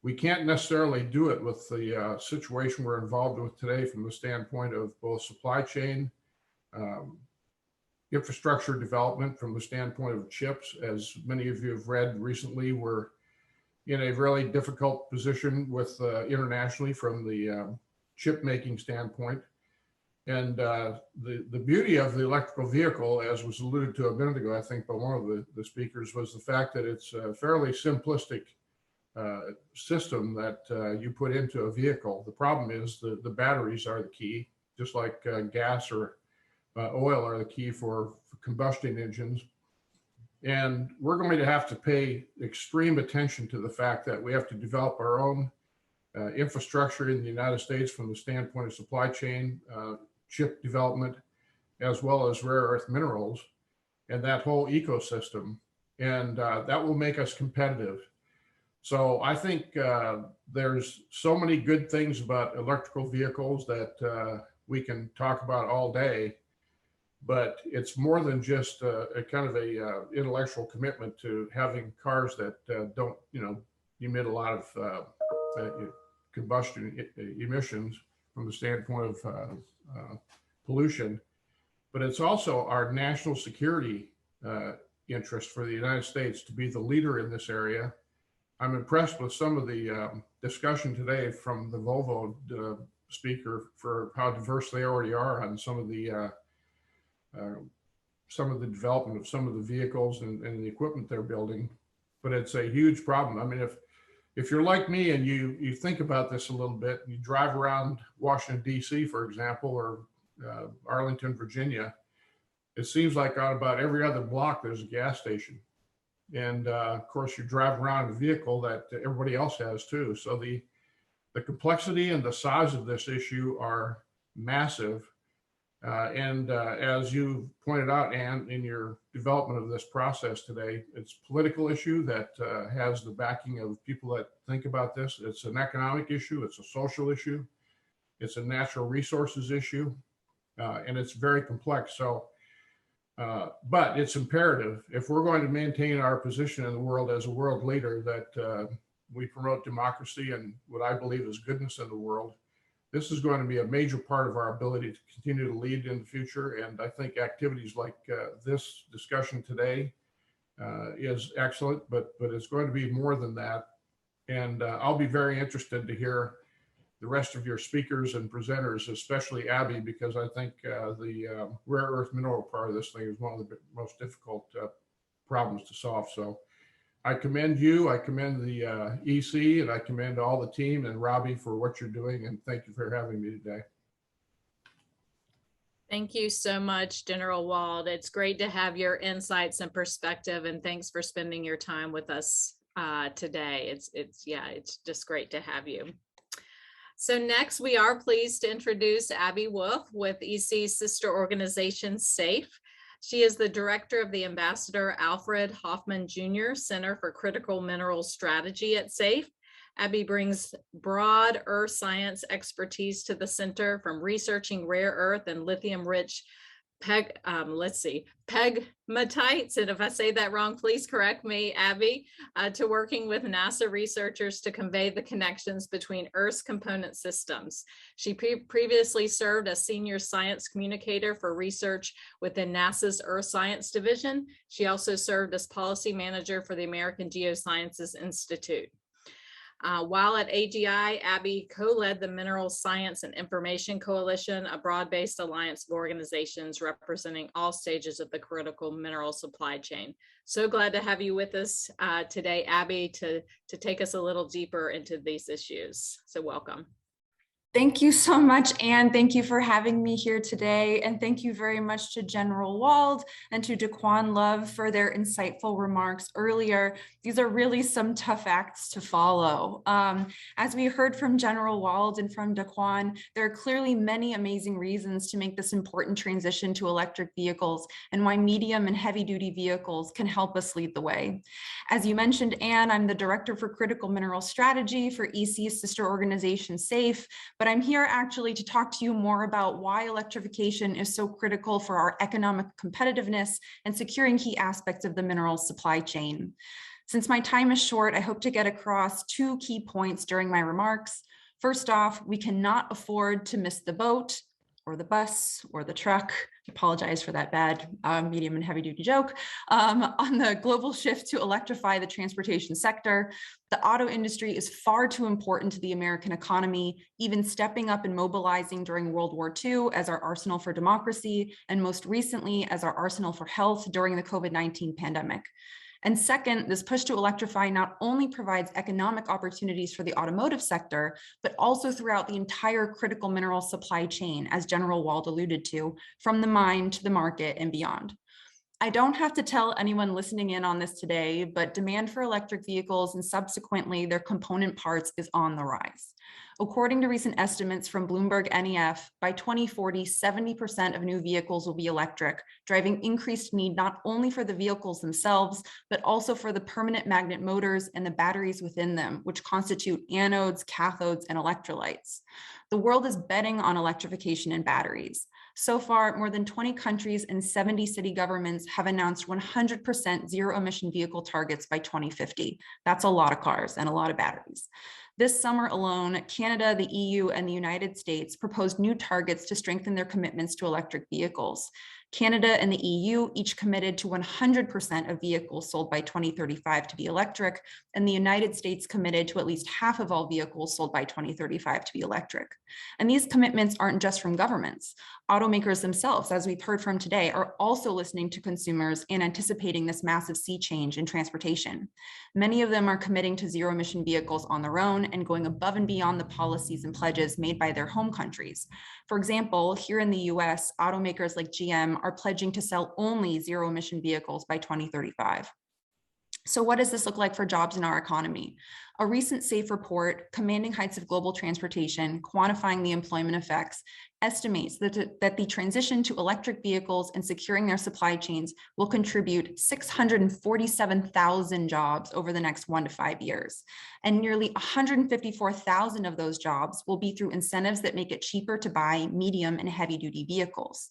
we can't necessarily do it with the situation we're involved with today from the standpoint of both supply chain, infrastructure development from the standpoint of chips. As many of you have read recently, we're in a really difficult position with internationally from the chip making standpoint. And the beauty of the electrical vehicle, as was alluded to a minute ago, I think by one of the speakers, was the fact that it's a fairly simplistic system that you put into a vehicle. The problem is the batteries are the key, just like gas or oil are the key for combustion engines. And we're going to have to pay extreme attention to the fact that we have to develop our own infrastructure in the United States from the standpoint of supply chain, chip development, as well as rare earth minerals, and that whole ecosystem. And that will make us competitive. So I think there's so many good things about electrical vehicles that we can talk about all day, but it's more than just a kind of a intellectual commitment to having cars that don't, emit a lot of combustion emissions from the standpoint of pollution, but it's also our national security interest for the United States to be the leader in this area. I'm impressed with some of the discussion today from the Volvo speaker for how diverse they already are on some of the development of some of the vehicles and the equipment they're building. But it's a huge problem. I mean, if you're like me and you think about this a little bit, you drive around Washington, D.C., for example, or Arlington, Virginia, it seems like on about every other block there's a gas station. And of course, you drive around in a vehicle that everybody else has too. So the complexity and the size of this issue are massive. And as you pointed out, Ann, in your development of this process today, it's a political issue that has the backing of people that think about this. It's an economic issue. It's a social issue. It's a natural resources issue. And it's very complex. So, but it's imperative if we're going to maintain our position in the world as a world leader that we promote democracy and what I believe is goodness in the world. This is going to be a major part of our ability to continue to lead in the future. And I think activities like this discussion today is excellent, but it's going to be more than that. And I'll be very interested to hear the rest of your speakers and presenters, especially Abby, because I think the rare earth mineral part of this thing is one of the most difficult problems to solve. So I commend you, I commend the EC, and I commend all the team and Robbie for what you're doing. And thank you for having me today. Thank you so much, General Wald. It's great to have your insights and perspective, and thanks for spending your time with us today. It's just great to have you. So next, we are pleased to introduce Abby Wolf with EC's sister organization, SAFE. She is the director of the Ambassador Alfred Hoffman Jr. Center for Critical Minerals Strategy at SAFE. Abby brings broad earth science expertise to the center, from researching rare earth and lithium-rich pegmatites, and if I say that wrong, please correct me, Abby, to working with NASA researchers to convey the connections between Earth's component systems. She previously served as senior science communicator for research within NASA's Earth Science Division. She also served as policy manager for the American Geosciences Institute. While at AGI, Abby co-led the Mineral Science and Information Coalition, a broad-based alliance of organizations representing all stages of the critical mineral supply chain. So glad to have you with us today, Abby, to take us a little deeper into these issues. So welcome. Thank you so much, Anne. Thank you for having me here today. And thank you very much to General Wald and to Daquan Love for their insightful remarks earlier. These are really some tough acts to follow. As we heard from General Wald and from Daquan, there are clearly many amazing reasons to make this important transition to electric vehicles and why medium and heavy duty vehicles can help us lead the way. As you mentioned, Anne, I'm the Director for Critical Mineral Strategy for EC's sister organization, SAFE, but I'm here actually to talk to you more about why electrification is so critical for our economic competitiveness and securing key aspects of the minerals supply chain. Since my time is short, I hope to get across 2 key points during my remarks. First off, we cannot afford to miss the boat or the bus or the truck. I apologize for that bad medium and heavy duty joke. On the global shift to electrify the transportation sector, the auto industry is far too important to the American economy, even stepping up and mobilizing during World War II as our arsenal for democracy, and most recently as our arsenal for health during the COVID-19 pandemic. And second, this push to electrify not only provides economic opportunities for the automotive sector, but also throughout the entire critical mineral supply chain, as General Wald alluded to, from the mine to the market and beyond. I don't have to tell anyone listening in on this today, but demand for electric vehicles and subsequently their component parts is on the rise. According to recent estimates from Bloomberg NEF, by 2040, 70% of new vehicles will be electric, driving increased need not only for the vehicles themselves, but also for the permanent magnet motors and the batteries within them, which constitute anodes, cathodes, and electrolytes. The world is betting on electrification and batteries. So far, more than 20 countries and 70 city governments have announced 100% zero-emission vehicle targets by 2050. That's a lot of cars and a lot of batteries. This summer alone, Canada, the EU, and the United States proposed new targets to strengthen their commitments to electric vehicles. Canada and the EU each committed to 100% of vehicles sold by 2035 to be electric, and the United States committed to at least half of all vehicles sold by 2035 to be electric. And these commitments aren't just from governments. Automakers themselves, as we've heard from today, are also listening to consumers and anticipating this massive sea change in transportation. Many of them are committing to zero-emission vehicles on their own and going above and beyond the policies and pledges made by their home countries. For example, here in the US, automakers like GM are pledging to sell only zero-emission vehicles by 2035. So what does this look like for jobs in our economy? A recent SAFE report, Commanding Heights of Global Transportation, Quantifying the Employment Effects, estimates that the transition to electric vehicles and securing their supply chains will contribute 647,000 jobs over the next 1 to 5 years. And nearly 154,000 of those jobs will be through incentives that make it cheaper to buy medium and heavy duty vehicles.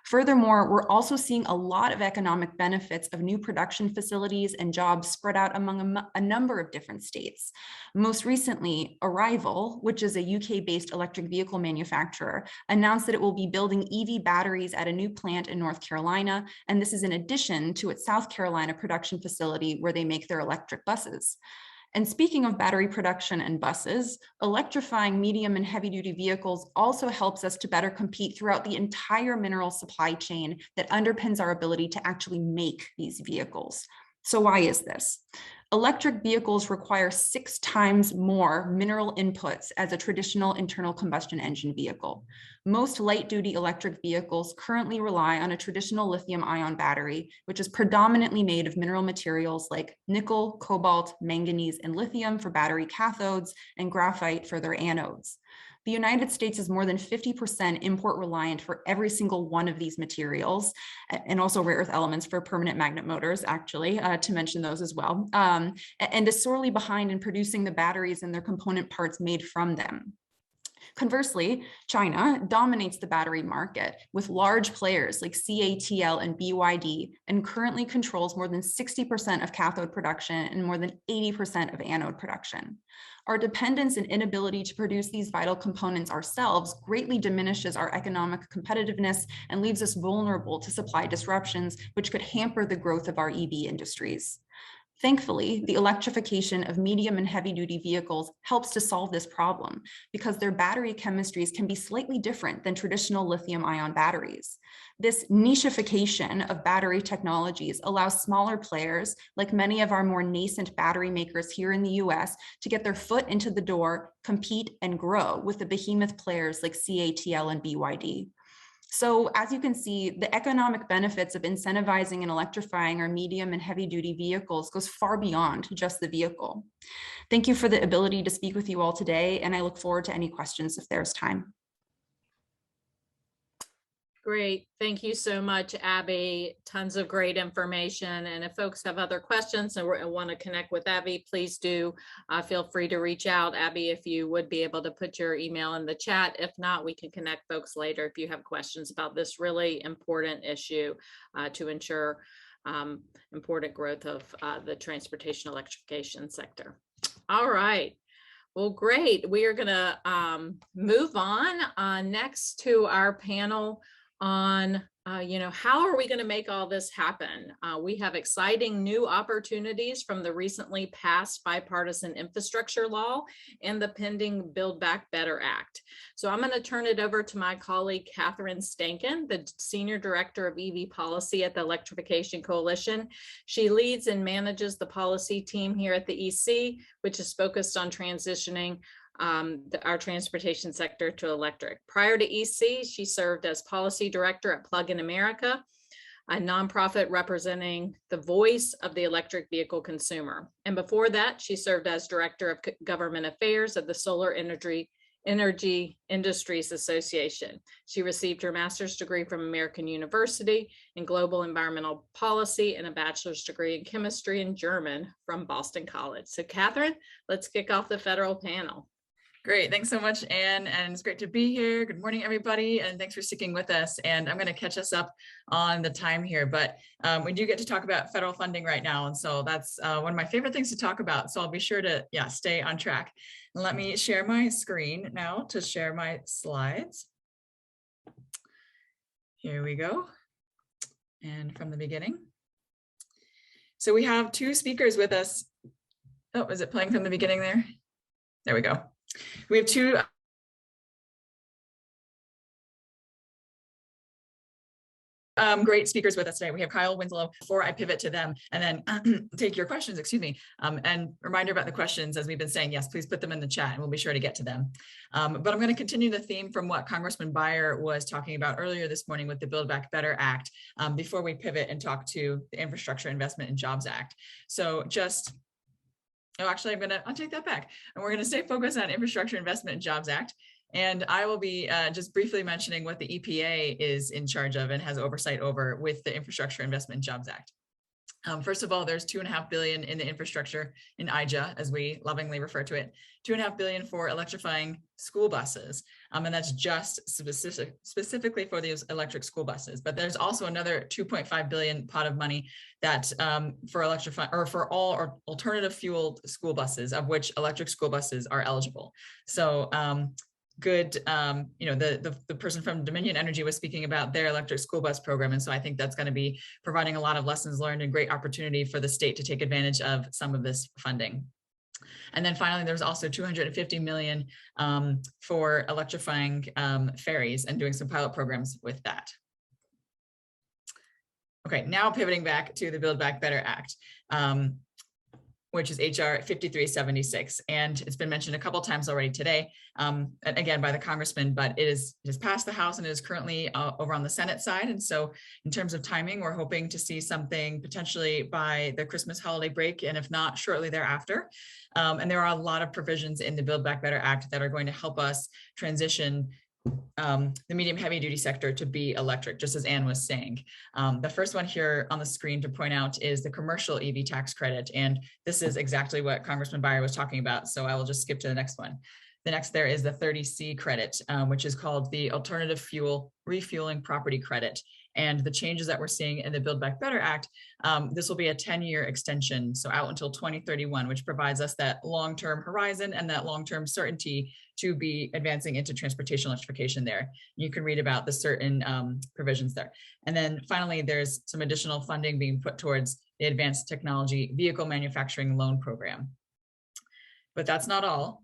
Furthermore, we're also seeing a lot of economic benefits of new production facilities and jobs spread out among a number of different states. Most recently, Arrival, which is a UK-based electric vehicle manufacturer, announced that it will be building EV batteries at a new plant in North Carolina, and this is in addition to its South Carolina production facility where they make their electric buses. And speaking of battery production and buses, electrifying medium and heavy duty vehicles also helps us to better compete throughout the entire mineral supply chain that underpins our ability to actually make these vehicles. So why is this? Electric vehicles require 6 times more mineral inputs as a traditional internal combustion engine vehicle. Most light-duty electric vehicles currently rely on a traditional lithium-ion battery, which is predominantly made of mineral materials like nickel, cobalt, manganese, and lithium for battery cathodes, and graphite for their anodes. The United States is more than 50% import reliant for every single one of these materials, and also rare earth elements for permanent magnet motors, actually, to mention those as well, and is sorely behind in producing the batteries and their component parts made from them. Conversely, China dominates the battery market with large players like CATL and BYD, and currently controls more than 60% of cathode production and more than 80% of anode production. Our dependence and inability to produce these vital components ourselves greatly diminishes our economic competitiveness and leaves us vulnerable to supply disruptions, which could hamper the growth of our EV industries. Thankfully, the electrification of medium and heavy duty vehicles helps to solve this problem because their battery chemistries can be slightly different than traditional lithium-ion batteries. This nichification of battery technologies allows smaller players, like many of our more nascent battery makers here in the US, to get their foot into the door, compete, and grow with the behemoth players like CATL and BYD. So as you can see, the economic benefits of incentivizing and electrifying our medium and heavy duty vehicles goes far beyond just the vehicle. Thank you for the ability to speak with you all today, and I look forward to any questions if there's time. Great. Thank you so much, Abby. Tons of great information. And if folks have other questions and want to connect with Abby, please do feel free to reach out. Abby, if you would be able to put your email in the chat. If not, we can connect folks later if you have questions about this really important issue to ensure important growth of the transportation electrification sector. All right. Well, great. We are going to move on next to our panel on, how are we going to make all this happen? We have exciting new opportunities from the recently passed bipartisan infrastructure law and the pending Build Back Better Act. So I'm going to turn it over to my colleague, Catherine Stankin, the Senior Director of EV Policy at the Electrification Coalition. She leads and manages the policy team here at the EC, which is focused on transitioning our transportation sector to electric. Prior to EC, she served as policy director at Plug-in America, a nonprofit representing the voice of the electric vehicle consumer. And before that, she served as director of government affairs of the Solar Energy Industries Association. She received her master's degree from American University in global environmental policy and a bachelor's degree in chemistry and German from Boston College. So Catherine, let's kick off the federal panel. Great. Thanks so much, Anne. And it's great to be here. Good morning, everybody. And thanks for sticking with us. And I'm going to catch us up on the time here, but we do get to talk about federal funding right now. And so that's one of my favorite things to talk about. So I'll be sure to stay on track. And let me share my screen now to share my slides. Here we go. And from the beginning. So we have two speakers with us. Oh, is it playing from the beginning there? There we go. We have two great speakers with us today. We have Kyle Winslow. Before I pivot to them and then take your questions, excuse me, and reminder about the questions, as we've been saying, yes, please put them in the chat and we'll be sure to get to them. But I'm going to continue the theme from what Congressman Beyer was talking about earlier this morning with the Build Back Better Act before we pivot and talk to the Infrastructure Investment and Jobs Act. So actually, I'll take that back. And we're going to stay focused on Infrastructure Investment and Jobs Act. And I will be just briefly mentioning what the EPA is in charge of and has oversight over with the Infrastructure Investment and Jobs Act. First of all, there's $2.5 billion in the infrastructure in IJA, as we lovingly refer to it, $2.5 billion for electrifying school buses. And that's just specifically for these electric school buses. But there's also another $2.5 billion pot of money that for all alternative fueled school buses, of which electric school buses are eligible. So the person from Dominion Energy was speaking about their electric school bus program. And so I think that's going to be providing a lot of lessons learned and great opportunity for the state to take advantage of some of this funding. And then finally, there's also $250 million for electrifying ferries and doing some pilot programs with that. Okay, now pivoting back to the Build Back Better Act, which is HR 5376. And it's been mentioned a couple of times already today, again, by the congressman, but it has passed the House and is currently over on the Senate side. And so in terms of timing, we're hoping to see something potentially by the Christmas holiday break, and if not, shortly thereafter. And there are a lot of provisions in the Build Back Better Act that are going to help us transition the medium heavy duty sector to be electric, just as Anne was saying. The first one here on the screen to point out is the commercial EV tax credit. And this is exactly what Congressman Beyer was talking about. So I will just skip to the next one. The next there is the 30C credit, which is called the Alternative Fuel Refueling Property Credit. And the changes that we're seeing in the Build Back Better Act, this will be a 10-year extension, so out until 2031, which provides us that long-term horizon and that long-term certainty to be advancing into transportation electrification there. You can read about the certain provisions there. And then finally, there's some additional funding being put towards the Advanced Technology Vehicle Manufacturing Loan Program. But that's not all.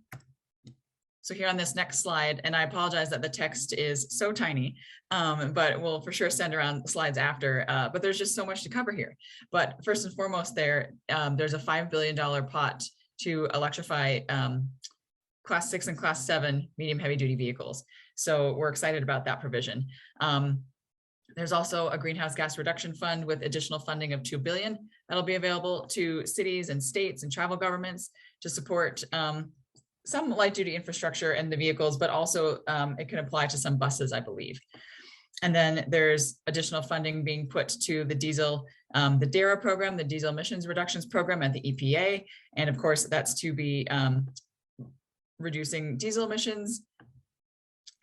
So here on this next slide, and I apologize that the text is so tiny, but we'll for sure send around the slides after, but there's just so much to cover here. But first and foremost there's a $5 billion pot to electrify Class 6 and Class 7 medium heavy duty vehicles. So we're excited about that provision. There's also a greenhouse gas reduction fund with additional funding of $2 billion that'll be available to cities and states and tribal governments to support some light duty infrastructure in the vehicles, but also it can apply to some buses, I believe. And then there's additional funding being put to the diesel, the DARA program, the diesel emissions reductions program at the EPA. And of course, that's to be reducing diesel emissions.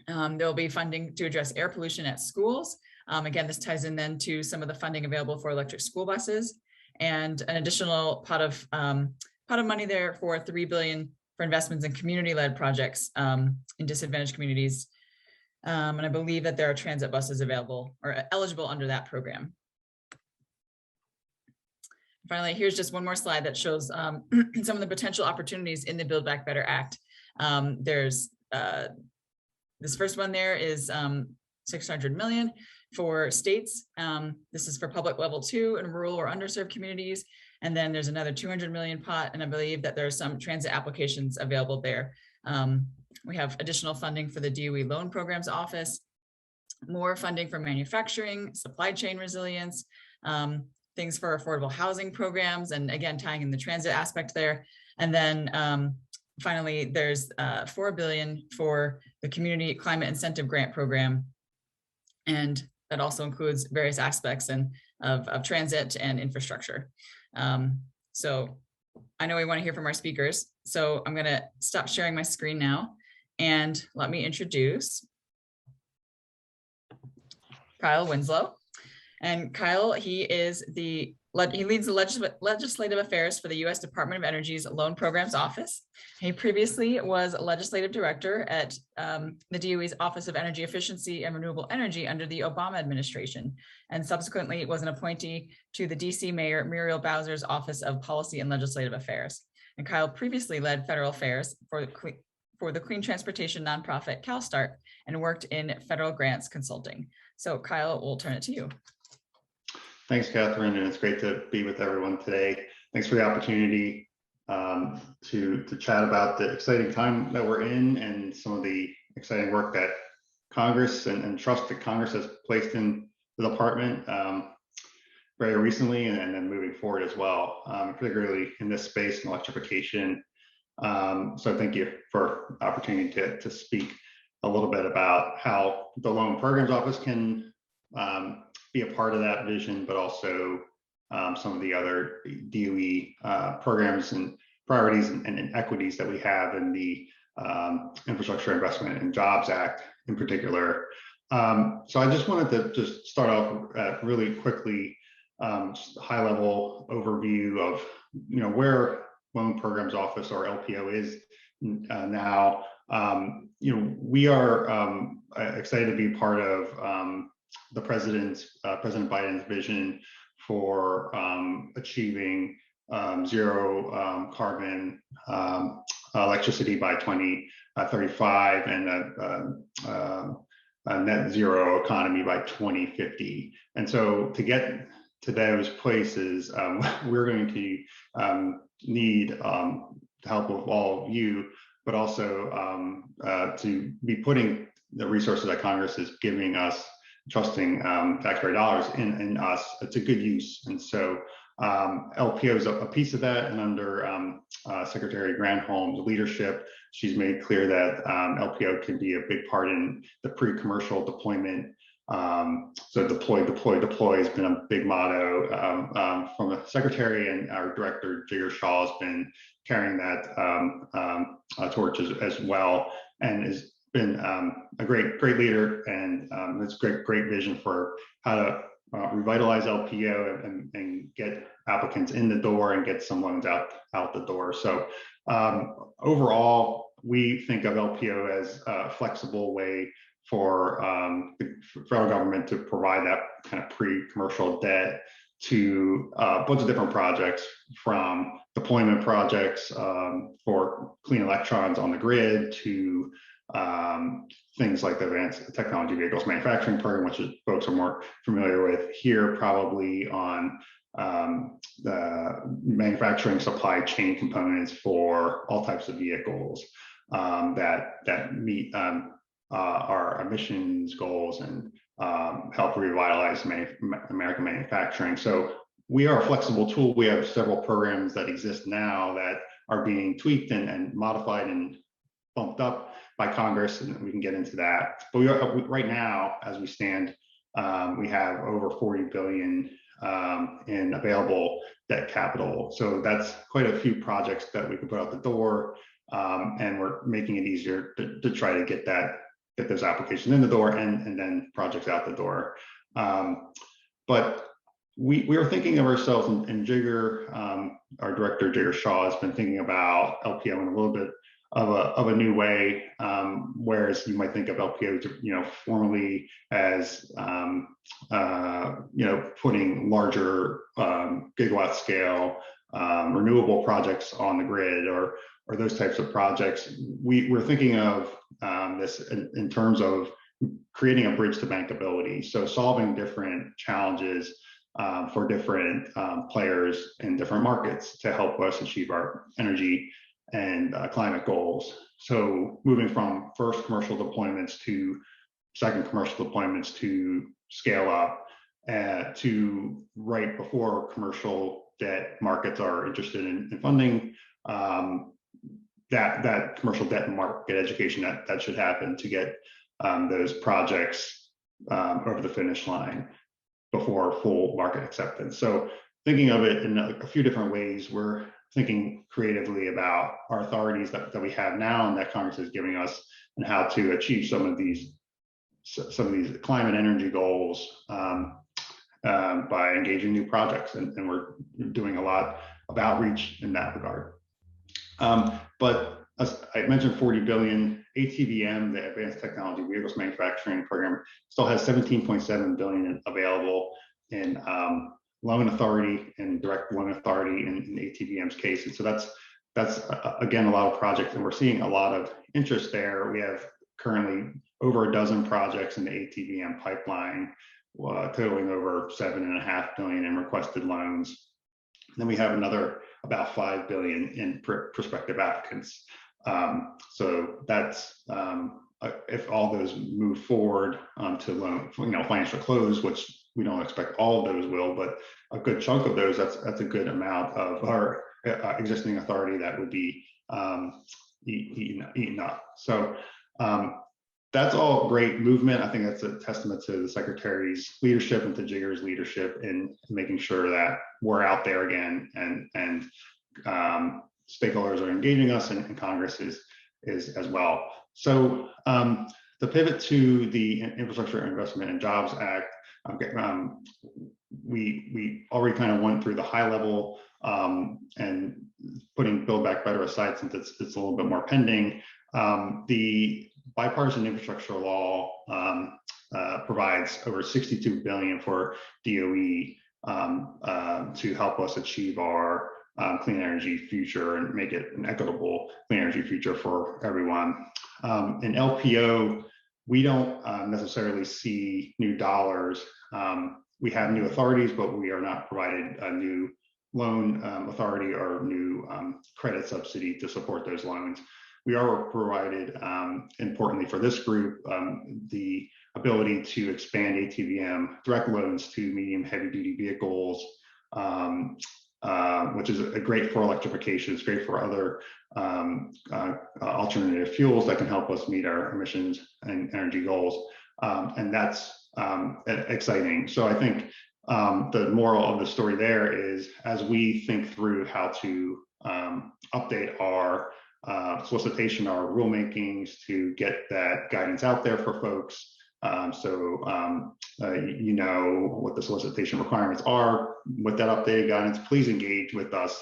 There'll be funding to address air pollution at schools. Again, this ties in then to some of the funding available for electric school buses, and an additional pot of money there for $3 billion for investments in community-led projects in disadvantaged communities. And I believe that there are transit buses available or eligible under that program. Finally, here's just one more slide that shows some of the potential opportunities in the Build Back Better Act. There's this first one there is $600 million for states. This is for public level 2 in rural or underserved communities. And then there's another 200 million pot, and I believe that there are some transit applications available there. We have additional funding for the DOE Loan Programs Office, more funding for manufacturing, supply chain resilience, things for affordable housing programs, and again, tying in the transit aspect there. And then finally, there's $4 billion for the Community Climate Incentive Grant Program. And that also includes various aspects of transit and infrastructure. So I know we want to hear from our speakers. So I'm going to stop sharing my screen now and let me introduce Kyle Winslow. And Kyle, he leads the legislative affairs for the U.S. Department of Energy's Loan Programs Office. He previously was legislative director at the DOE's Office of Energy Efficiency and Renewable Energy under the Obama administration, and subsequently was an appointee to the DC Mayor Muriel Bowser's Office of Policy and Legislative Affairs. And Kyle previously led federal affairs for the clean transportation nonprofit CalSTART and worked in federal grants consulting. So Kyle, we'll turn it to you. Thanks, Catherine, and it's great to be with everyone today. Thanks for the opportunity to chat about the exciting time that we're in and some of the exciting work that Congress and trust that Congress has placed in the department very recently and then moving forward as well, particularly in this space in electrification. So thank you for the opportunity to speak a little bit about how the Loan Programs Office can be a part of that vision, but also some of the other DOE programs and priorities and equities that we have in the Infrastructure Investment and Jobs Act in particular. So I just wanted to just start off really quickly, just a high-level overview of where Loan Programs Office or LPO is now. We are excited to be part of the President Biden's vision for achieving zero carbon electricity by 2035 and a net zero economy by 2050. And so to get to those places, we're going to need the help of all of you, but also to be putting the resources that Congress is giving us, trusting taxpayer dollars in us, to good use. And so LPO is a piece of that, and under Secretary Granholm's leadership, she's made clear that LPO can be a big part in the pre-commercial deployment. So deploy has been a big motto from the Secretary, and our Director, Jigar Shah, has been carrying that torch as well, and has been a great leader, and it's great vision for how to revitalize LPO and get applicants in the door and get some loans out the door. So overall, we think of LPO as a flexible way for the federal government to provide that kind of pre-commercial debt to a bunch of different projects, from deployment projects for clean electrons on the grid to things like the Advanced Technology Vehicles Manufacturing Program, which is, folks are more familiar with here, probably on the manufacturing supply chain components for all types of vehicles that meet our emissions goals and help revitalize American manufacturing. So we are a flexible tool. We have several programs that exist now that are being tweaked and modified and bumped up by Congress, and we can get into that. But right now, as we stand, we have over 40 billion in available debt capital. So that's quite a few projects that we can put out the door, and we're making it easier to try to get those applications in the door and then projects out the door. But we are thinking of ourselves, and Jigger, our director, Jigger Shaw, has been thinking about LPO in a little bit of a new way, whereas you might think of LPO, formally as, putting larger gigawatt scale renewable projects on the grid or those types of projects. We're thinking of this in terms of creating a bridge to bankability. So solving different challenges for different players in different markets to help us achieve our energy and climate goals. So moving from first commercial deployments to second commercial deployments to scale up to right before commercial debt markets are interested in funding, that commercial debt market education that should happen to get those projects over the finish line before full market acceptance. So thinking of it in a few different ways, we're thinking creatively about our authorities that we have now and that Congress is giving us, and how to achieve some of these climate energy goals by engaging new projects. And we're doing a lot of outreach in that regard. But as I mentioned, 40 billion, ATVM, the Advanced Technology Vehicles Manufacturing Program, still has 17.7 billion available in loan authority and direct loan authority in ATVM's case. And so that's again a lot of projects, and we're seeing a lot of interest there. We have currently over a dozen projects in the ATVM pipeline, totaling over 7.5 billion in requested loans. And then we have another about 5 billion in prospective applicants. So that's if all those move forward to loan, financial close, which we don't expect all of those will, but a good chunk of those, that's a good amount of our existing authority that would be eaten up. So that's all great movement. I think that's a testament to the Secretary's leadership and to Jigger's leadership in making sure that we're out there again, and stakeholders are engaging us, and Congress is as well. So the pivot to the Infrastructure Investment and Jobs Act, we already kind of went through the high level and putting Build Back Better aside, since it's a little bit more pending. The bipartisan infrastructure law provides over 62 billion for DOE to help us achieve our clean energy future and make it an equitable clean energy future for everyone. In LPO, we don't necessarily see new dollars. We have new authorities, but we are not provided a new loan authority or new credit subsidy to support those loans. We are provided, importantly for this group, the ability to expand ATVM direct loans to medium heavy duty vehicles, which is great for electrification. It's great for other alternative fuels that can help us meet our emissions and energy goals. And that's exciting. So I think the moral of the story there is, as we think through how to update our solicitation, our rulemakings, to get that guidance out there for folks, you know what the solicitation requirements are. With that updated guidance, please engage with us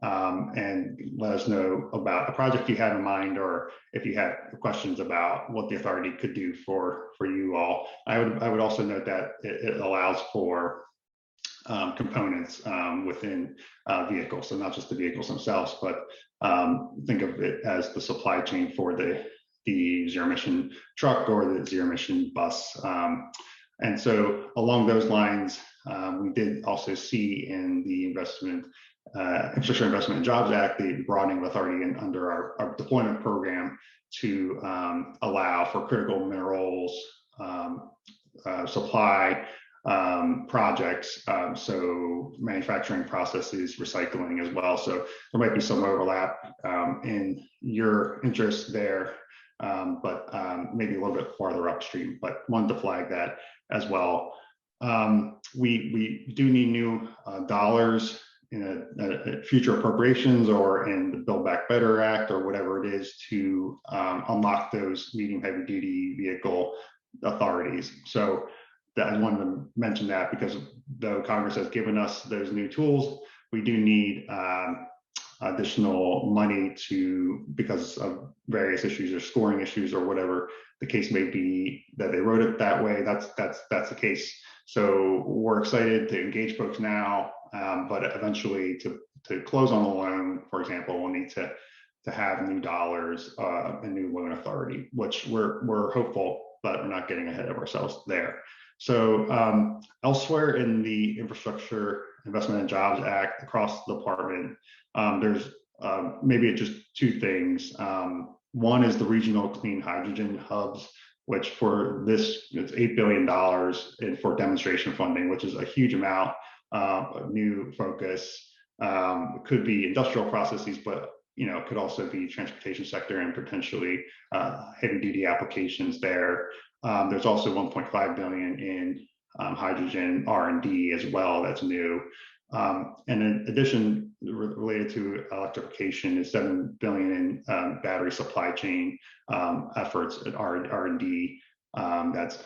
and let us know about a project you have in mind, or if you have questions about what the authority could do for you all. I would also note that it allows for components within vehicles. So not just the vehicles themselves, but think of it as the supply chain for the zero emission truck or the zero emission bus. And so along those lines, we did also see in the Infrastructure Investment and Jobs Act, the broadening of authority under our deployment program to allow for critical minerals supply projects, so manufacturing processes, recycling as well. So there might be some overlap in your interest there, but maybe a little bit farther upstream, but wanted to flag that as well. We do need new dollars in a future appropriations or in the Build Back Better Act or whatever it is to unlock those medium heavy duty vehicle authorities. So I wanted to mention that because though Congress has given us those new tools, we do need additional money because of various issues or scoring issues or whatever the case may be, that they wrote it that way. That's the case. So we're excited to engage folks now, but eventually to close on the loan, for example, we'll need to have new dollars, a new loan authority, which we're hopeful, but we're not getting ahead of ourselves there. So elsewhere in the Infrastructure Investment and Jobs Act across the department, there's maybe just two things. One is the regional clean hydrogen hubs, which for this, it's $8 billion for demonstration funding, which is a huge amount of new focus. Could be industrial processes, but could also be transportation sector and potentially heavy duty applications there. There's also 1.5 billion in hydrogen R&D as well. That's new. And in addition, related to electrification, is 7 billion in battery supply chain efforts at R&D that's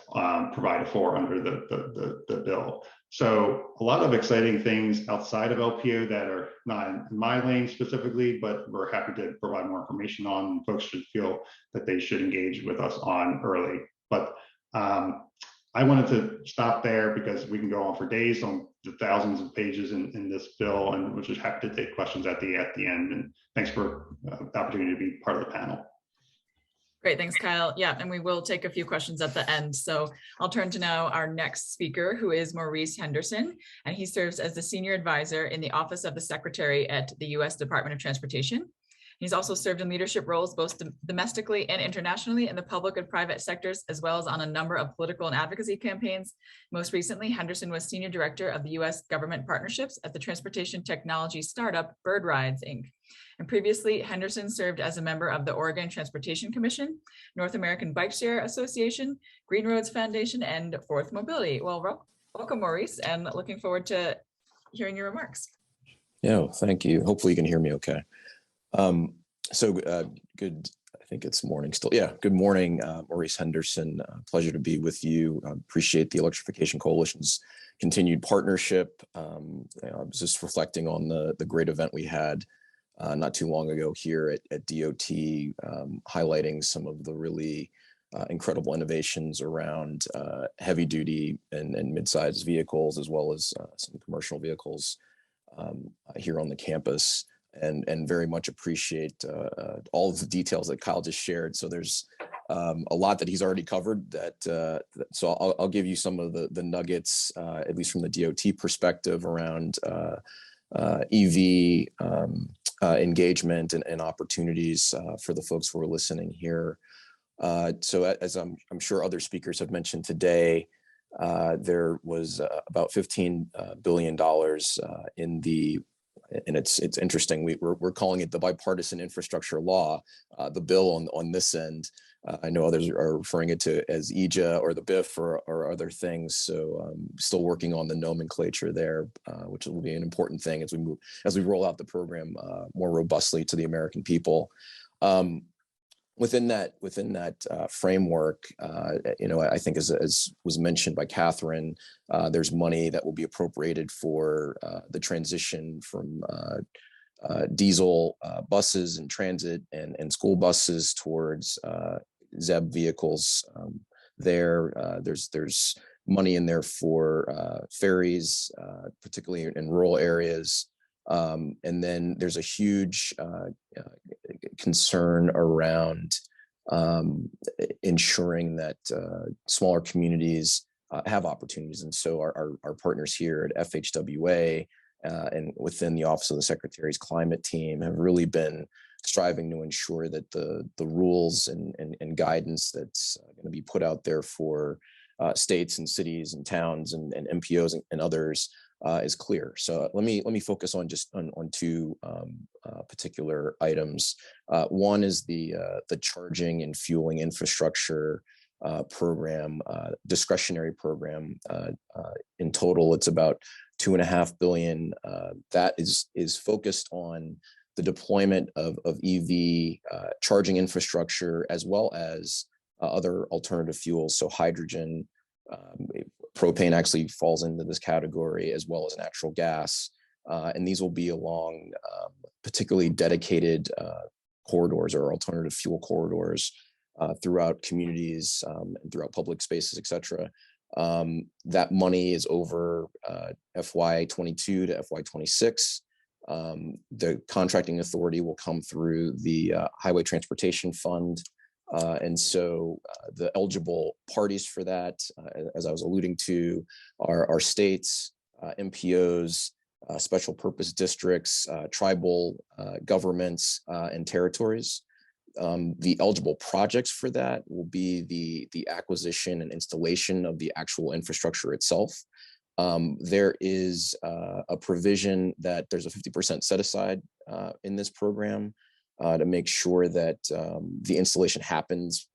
provided for under the bill. So a lot of exciting things outside of LPO that are not in my lane specifically, but we're happy to provide more information on. Folks should feel that they should engage with us on early. But I wanted to stop there because we can go on for days on the thousands of pages in this bill, and we're just happy to take questions at the end. And thanks for the opportunity to be part of the panel. Great, thanks, Kyle. Yeah, and we will take a few questions at the end. So I'll turn to now our next speaker, who is Maurice Henderson, and he serves as the Senior Advisor in the Office of the Secretary at the U.S. Department of Transportation. He's also served in leadership roles both domestically and internationally in the public and private sectors, as well as on a number of political and advocacy campaigns. Most recently, Henderson was Senior Director of the U.S. Government Partnerships at the transportation technology startup Bird Rides, Inc. And previously, Henderson served as a member of the Oregon Transportation Commission, North American Bike Share Association, Green Roads Foundation, and Fourth Mobility. Well, welcome, Maurice, and looking forward to hearing your remarks. Yeah, thank you. Hopefully you can hear me okay. Good, I think it's morning still. Yeah, good morning, Maurice Henderson. Pleasure to be with you. Appreciate the Electrification Coalition's continued partnership. I was just reflecting on the great event we had not too long ago here at DOT, highlighting some of the really incredible innovations around heavy duty and mid-sized vehicles, as well as some commercial vehicles here on the campus. And very much appreciate all of the details that Kyle just shared. So there's a lot that he's already covered. So I'll give you some of the nuggets, at least from the DOT perspective, around EV engagement and opportunities for the folks who are listening here. So as I'm sure other speakers have mentioned today, there was about $15 billion in the, and it's interesting, we're calling it the bipartisan infrastructure law, the bill on this end. I know others are referring it to as EJA or the BIF or other things. So still working on the nomenclature there, which will be an important thing as we roll out the program more robustly to the American people. Within that framework, I think as was mentioned by Catherine, there's money that will be appropriated for the transition from diesel buses and transit and school buses towards ZEB vehicles. There's money in there for ferries, particularly in rural areas. And then there's a huge concern around ensuring that smaller communities have opportunities. And so our partners here at FHWA and within the Office of the Secretary's climate team have really been striving to ensure that the rules and guidance that's going to be put out there for states and cities and towns and MPOs and others is clear. So let me focus on just on two particular items. One is the charging and fueling infrastructure program, discretionary program. In total, it's about $2.5 billion. That is focused on the deployment of EV charging infrastructure, as well as other alternative fuels. So hydrogen, propane actually falls into this category, as well as natural gas. And these will be along particularly dedicated corridors or alternative fuel corridors throughout communities and throughout public spaces, et cetera. That money is over FY22 to FY26. The contracting authority will come through the Highway Transportation Fund. And so the eligible parties for that, as I was alluding to, are states, MPOs, special purpose districts, tribal governments, and territories. The eligible projects for that will be the acquisition and installation of the actual infrastructure itself. There is a provision that there's a 50% set aside in this program to make sure that the installation happens,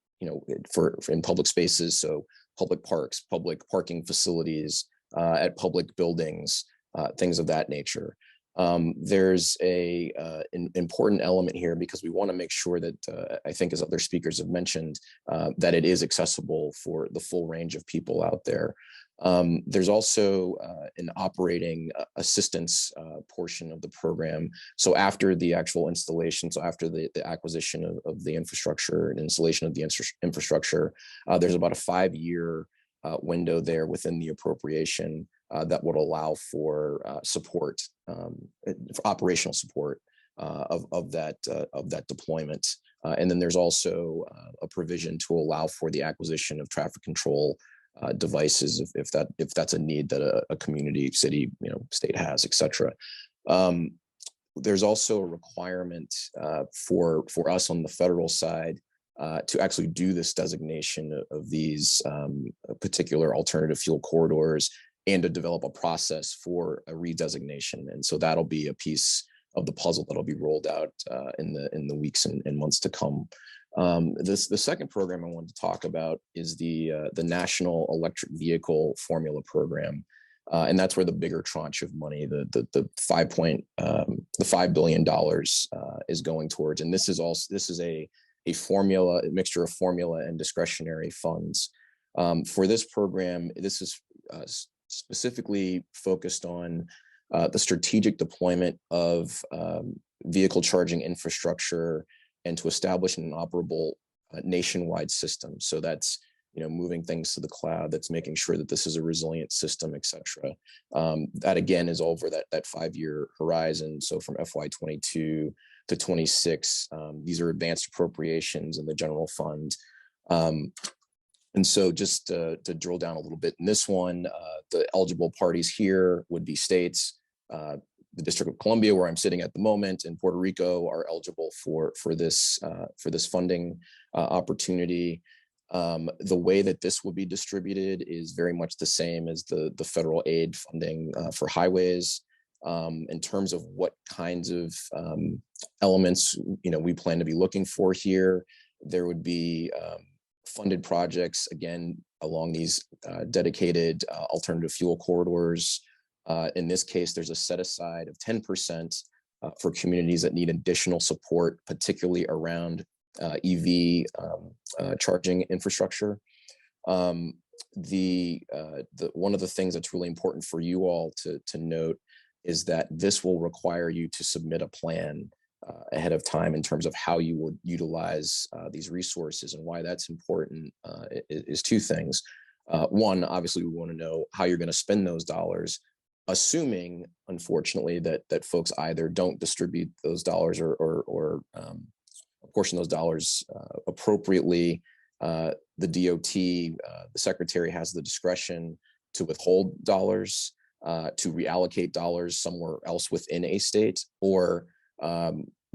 for in public spaces, so public parks, public parking facilities, at public buildings, things of that nature. There's an important element here because we want to make sure that I think, as other speakers have mentioned, that it is accessible for the full range of people out there. There's also an operating assistance portion of the program. So after the actual installation, so after the acquisition of the infrastructure and installation of the infrastructure, there's about a 5-year window there within the appropriation that would allow for support, for operational support of that deployment. And then there's also a provision to allow for the acquisition of traffic control devices if that's a need that a community, city, state has, et cetera. There's also a requirement for us on the federal side to actually do this designation of these particular alternative fuel corridors and to develop a process for a redesignation. And so that'll be a piece of the puzzle that'll be rolled out in the weeks and months to come. The second program I wanted to talk about is the National Electric Vehicle Formula Program, and that's where the bigger tranche of money, the $5 billion is going towards. And this is a formula, a mixture of formula and discretionary funds. For this program, this is specifically focused on the strategic deployment of vehicle charging infrastructure and to establish an operable nationwide system. So that's, moving things to the cloud, that's making sure that this is a resilient system, et cetera. That again is over that 5-year horizon. So from FY22 to 26, these are advanced appropriations in the general fund. And so just to drill down a little bit in this one, the eligible parties here would be states, the District of Columbia, where I'm sitting at the moment, and Puerto Rico are eligible for this funding opportunity. The way that this will be distributed is very much the same as the federal aid funding for highways. In terms of what kinds of elements we plan to be looking for here, there would be funded projects, again, along these dedicated alternative fuel corridors. In this case, there's a set aside of 10% for communities that need additional support, particularly around EV charging infrastructure. One of the things that's really important for you all to note is that this will require you to submit a plan ahead of time in terms of how you would utilize these resources. And why that's important is two things. One, obviously, we want to know how you're going to spend those dollars, assuming, unfortunately, that folks either don't distribute those dollars or apportion those dollars appropriately. The DOT, the secretary has the discretion to withhold dollars, to reallocate dollars somewhere else within a state, or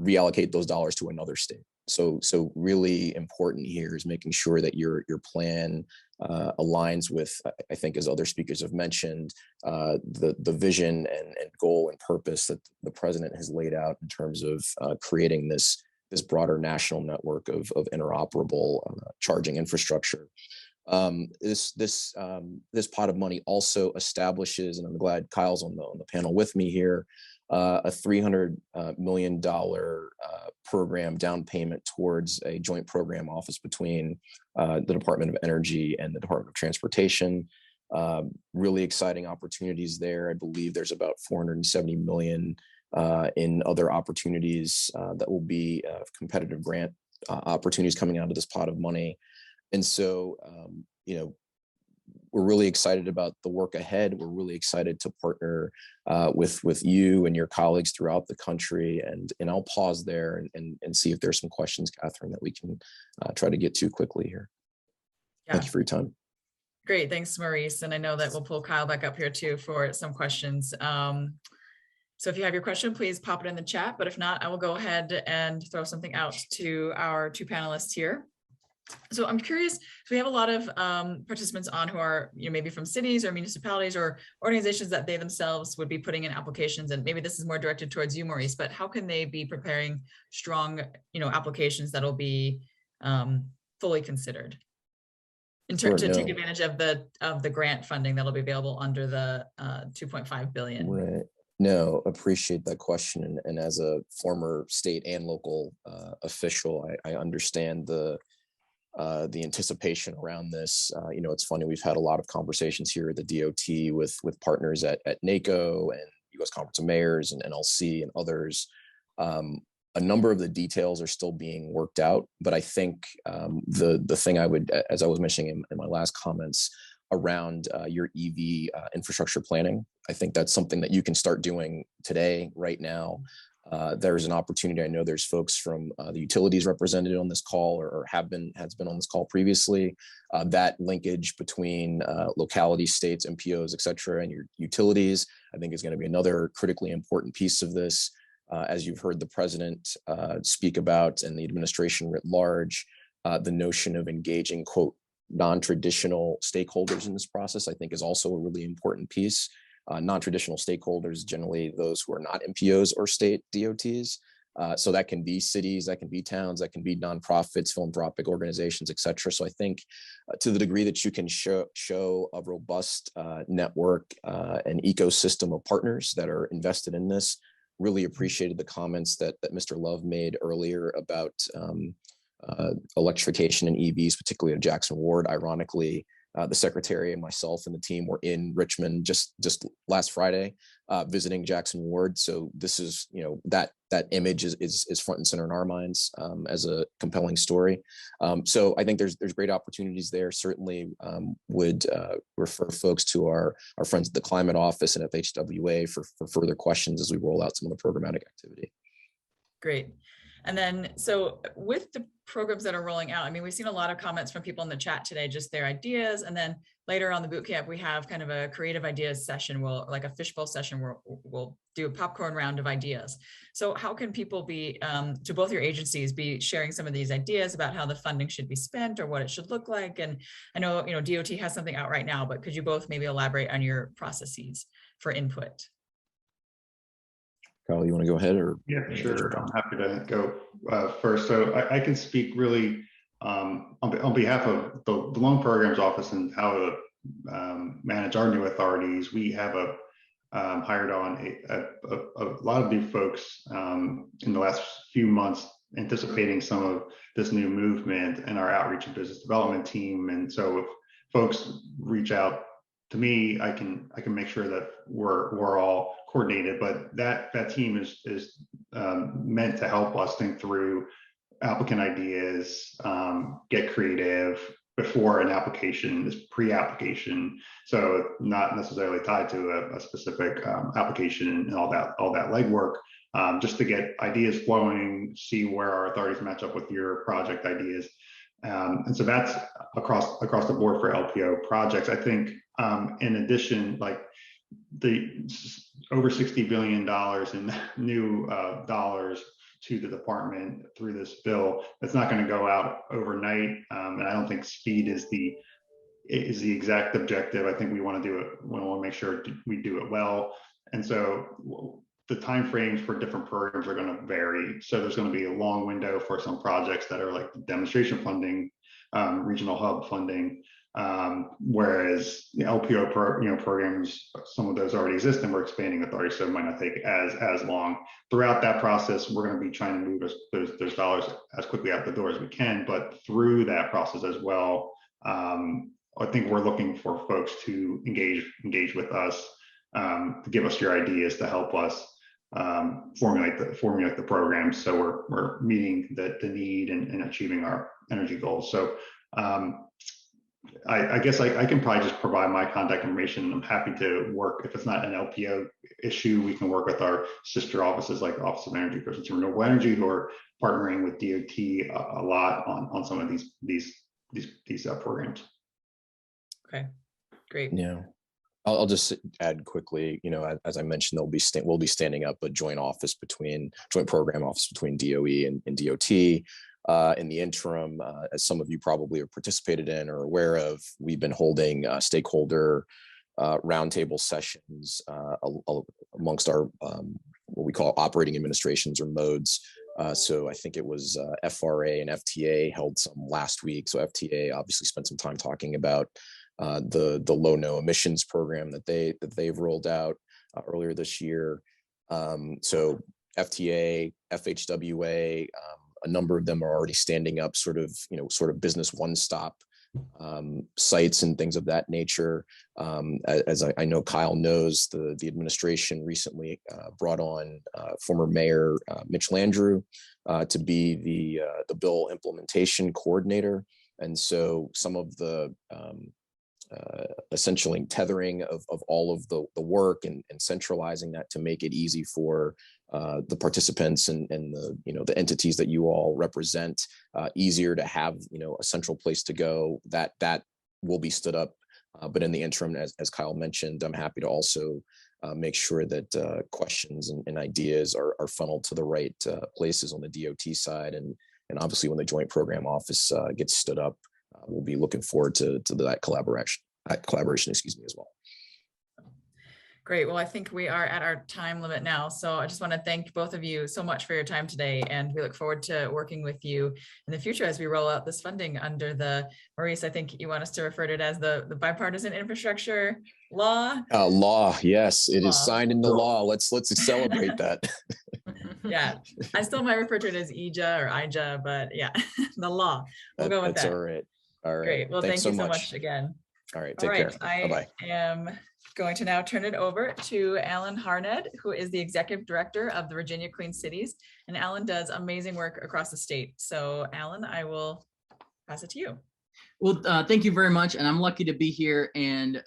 reallocate those dollars to another state. So really important here is making sure that your plan aligns with, I think, as other speakers have mentioned, the vision and goal and purpose that the president has laid out in terms of creating this broader national network of interoperable charging infrastructure. This pot of money also establishes, and I'm glad Kyle's on the panel with me here, a $300 million program down payment towards a joint program office between the Department of Energy and the Department of Transportation. Really exciting opportunities there. I believe there's about $470 million in other opportunities that will be competitive grant opportunities coming out of this pot of money. And so, we're really excited about the work ahead. We're really excited to partner with you and your colleagues throughout the country. And I'll pause there and see if there's some questions, Catherine, that we can try to get to quickly here. Yeah. Thank you for your time. Great, thanks, Maurice. And I know that we'll pull Kyle back up here too for some questions. So if you have your question, please pop it in the chat. But if not, I will go ahead and throw something out to our two panelists here. So I'm curious, so we have a lot of participants on who are, maybe from cities or municipalities or organizations that they themselves would be putting in applications. And maybe this is more directed towards you, Maurice, but how can they be preparing strong, applications that'll be fully considered in terms to take advantage of the grant funding that'll be available under the 2.5 billion? Right. No, appreciate that question. And as a former state and local official, I understand the anticipation around this. It's funny, we've had a lot of conversations here at the DOT with partners at NACO and U.S. Conference of Mayors and NLC and others. A number of the details are still being worked out, but I think the thing I would, as I was mentioning in my last comments, around your EV infrastructure planning, I think that's something that you can start doing today, right now. There's an opportunity. I know there's folks from the utilities represented on this call or has been on this call previously. That linkage between localities, states, MPOs, et cetera, and your utilities, I think is going to be another critically important piece of this. As you've heard the president speak about and the administration writ large, the notion of engaging, quote, non-traditional stakeholders in this process, I think is also a really important piece. Non-traditional stakeholders, generally those who are not MPOs or state DOTs. So that can be cities, that can be towns, that can be nonprofits, philanthropic organizations, et cetera. So I think to the degree that you can show a robust network and ecosystem of partners that are invested in this, really appreciated the comments that Mr. Love made earlier about electrification and EVs, particularly of Jackson Ward. Ironically, the secretary and myself and the team were in Richmond just last Friday, visiting Jackson Ward. So this is, that image is front and center in our minds as a compelling story. So I think there's great opportunities there. Certainly would refer folks to our friends at the Climate Office and FHWA for further questions as we roll out some of the programmatic activity. Great. And then, so with the programs that are rolling out, I mean, we've seen a lot of comments from people in the chat today, just their ideas. And then later on the boot camp, we have kind of a creative ideas session, like a fishbowl session where we'll do a popcorn round of ideas. So how can people be, to both your agencies, be sharing some of these ideas about how the funding should be spent or what it should look like? And I know, DOT has something out right now, but could you both maybe elaborate on your processes for input? Kyle, you want to go ahead or? Yeah, sure. I'm happy to go first. So I can speak really on behalf of the loan programs office and how to manage our new authorities. We have hired on a lot of new folks in the last few months, anticipating some of this new movement in our outreach and business development team. And so if folks reach out to me, I can make sure that we're all coordinated, but that team is meant to help us think through applicant ideas, get creative, before an application is pre-application, so not necessarily tied to a specific application and all that legwork, just to get ideas flowing, see where our authorities match up with your project ideas. And so that's across the board for LPO projects. I think in addition, like the over $60 billion in new dollars to the department through this bill, that's not going to go out overnight. And I don't think speed is the exact objective. I think we want to do it. We want to make sure we do it well. And so the timeframes for different programs are going to vary. So there's going to be a long window for some projects that are like demonstration funding, regional hub funding, whereas the LPO programs, some of those already exist and we're expanding authority, so it might not take as long. Throughout that process, we're going to be trying to move those dollars as quickly out the door as we can, but through that process as well, I think we're looking for folks to engage with us, to give us your ideas, to help us formulate the program, so we're meeting the need and achieving our energy goals. So I guess I can probably just provide my contact information. I'm happy to work. If it's not an LPO issue, we can work with our sister offices like the Office of Energy Efficiency and Renewable Energy, who are partnering with DOT a lot on some of these programs. Okay, great. Yeah. I'll just add quickly, as I mentioned, we'll be standing up a joint program office between DOE and DOT. In the interim, as some of you probably have participated in or aware of, we've been holding stakeholder roundtable sessions amongst our what we call operating administrations or modes. So I think it was FRA and FTA held some last week. So FTA obviously spent some time talking about the low no emissions program that they've rolled out earlier this year. So FTA, FHWA, a number of them are already standing up sort of business one-stop sites and things of that nature. As I know Kyle knows, the administration recently brought on former Mayor Mitch Landrieu to be the bill implementation coordinator. And so some of the essentially tethering of all of the work and centralizing that to make it easy for the participants and the entities that you all represent, easier to have a central place to go, that will be stood up. But in the interim, as Kyle mentioned, I'm happy to also make sure that questions and ideas are funneled to the right places on the DOT side, and obviously when the Joint Program Office gets stood up, we'll be looking forward to that collaboration, as well. Great. Well, I think we are at our time limit now. So I just want to thank both of you so much for your time today. And we look forward to working with you in the future as we roll out this funding under the, Maurice, I think you want us to refer to it as the bipartisan infrastructure law. Law. Yes, it is signed into law. Let's celebrate that. Yeah, I still might refer to it as EJA or IJA, but yeah, the law. We'll go with that. That's all right. All right. Great. Well, thank you so much again. All right. Take care. Bye-bye. I am going to now turn it over to Alan Harned, who is the Executive Director of the Virginia Clean Cities. And Alan does amazing work across the state. So Alan, I will pass it to you. Well, thank you very much. And I'm lucky to be here and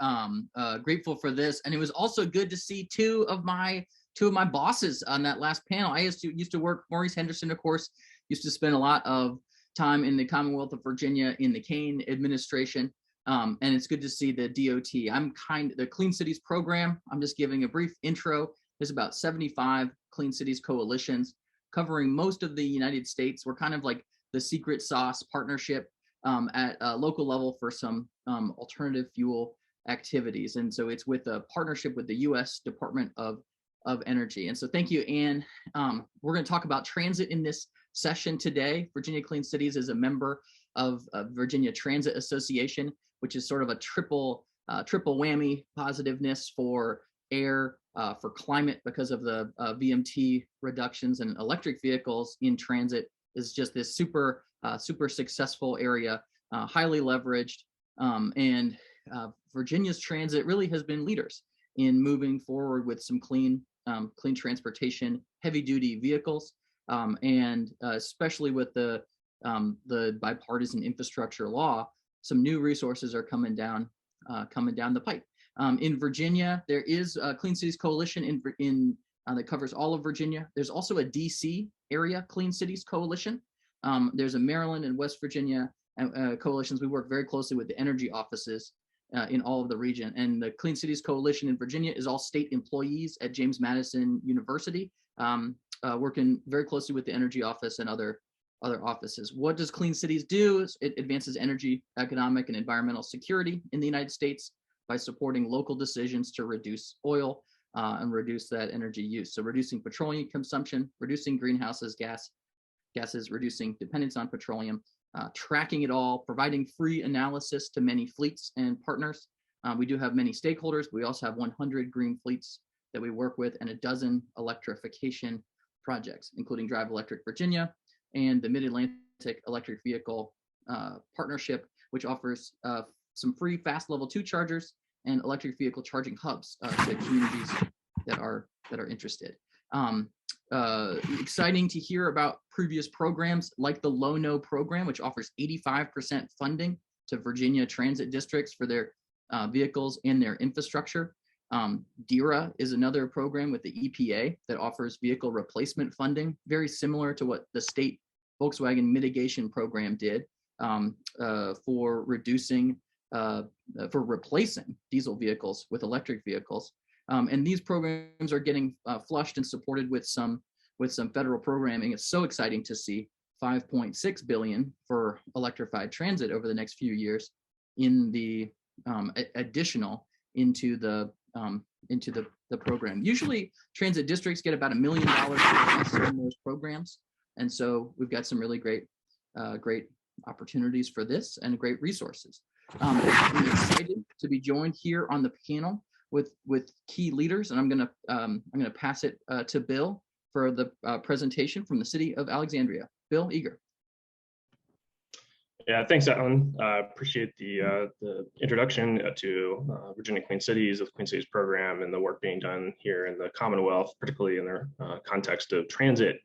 grateful for this. And it was also good to see two of my bosses on that last panel. I used to work, Maurice Henderson, of course, used to spend a lot of time in the Commonwealth of Virginia in the Kane administration. And it's good to see the DOT. The Clean Cities program, I'm just giving a brief intro. There's about 75 Clean Cities coalitions covering most of the United States. We're kind of like the secret sauce partnership at a local level for some alternative fuel activities. And so it's with a partnership with the U.S. Department of Energy. And so thank you, Anne. We're going to talk about transit in this session today. Virginia Clean Cities is a member of Virginia Transit Association, which is sort of a triple whammy positiveness for air, for climate because of the VMT reductions, and electric vehicles in transit is just this super successful area, highly leveraged, and Virginia's transit really has been leaders in moving forward with some clean transportation, heavy duty vehicles, and especially with the bipartisan infrastructure law, some new resources are coming down the pipe. In Virginia, there is a Clean Cities Coalition that covers all of Virginia. There's also a DC area Clean Cities Coalition. There's a Maryland and West Virginia coalitions. We work very closely with the energy offices in all of the region. And the Clean Cities Coalition in Virginia is all state employees at James Madison University, working very closely with the energy office and other offices. What does Clean Cities do? It advances energy, economic, and environmental security in the United States by supporting local decisions to reduce oil and reduce that energy use. So reducing petroleum consumption, reducing greenhouse gases, reducing dependence on petroleum, tracking it all, providing free analysis to many fleets and partners. We do have many stakeholders. But we also have 100 green fleets that we work with and a dozen electrification projects, including Drive Electric Virginia and the Mid-Atlantic Electric Vehicle Partnership, which offers some free fast level 2 chargers and electric vehicle charging hubs to communities that are interested. Exciting to hear about previous programs like the Low No program, which offers 85% funding to Virginia transit districts for their vehicles and their infrastructure. DERA is another program with the EPA that offers vehicle replacement funding, very similar to what the state Volkswagen mitigation program did for replacing diesel vehicles with electric vehicles. And these programs are getting flushed and supported with some federal programming. It's so exciting to see $5.6 billion for electrified transit over the next few years in the additional into the program. Usually transit districts get about $1 million in those programs. And so we've got some really great opportunities for this and great resources. I'm excited to be joined here on the panel with key leaders, and I'm gonna pass it to Bill for the presentation from the City of Alexandria. Bill Eager. Yeah, thanks, Alan. Appreciate the introduction to Virginia Clean Cities, the Clean Cities program, and the work being done here in the Commonwealth, particularly in their context of transit.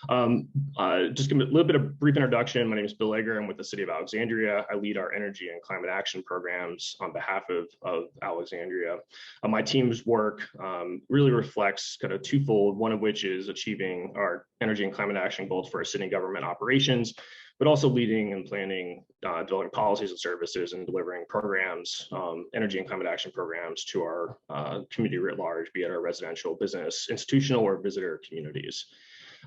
Just give a little bit of brief introduction. My name is Bill Egger. I'm with the City of Alexandria. I lead our energy and climate action programs on behalf of Alexandria. My team's work really reflects kind of twofold, one of which is achieving our energy and climate action goals for our city government operations, but also leading and planning, developing policies and services and delivering programs, energy and climate action programs to our community writ large, be it our residential, business, institutional, or visitor communities.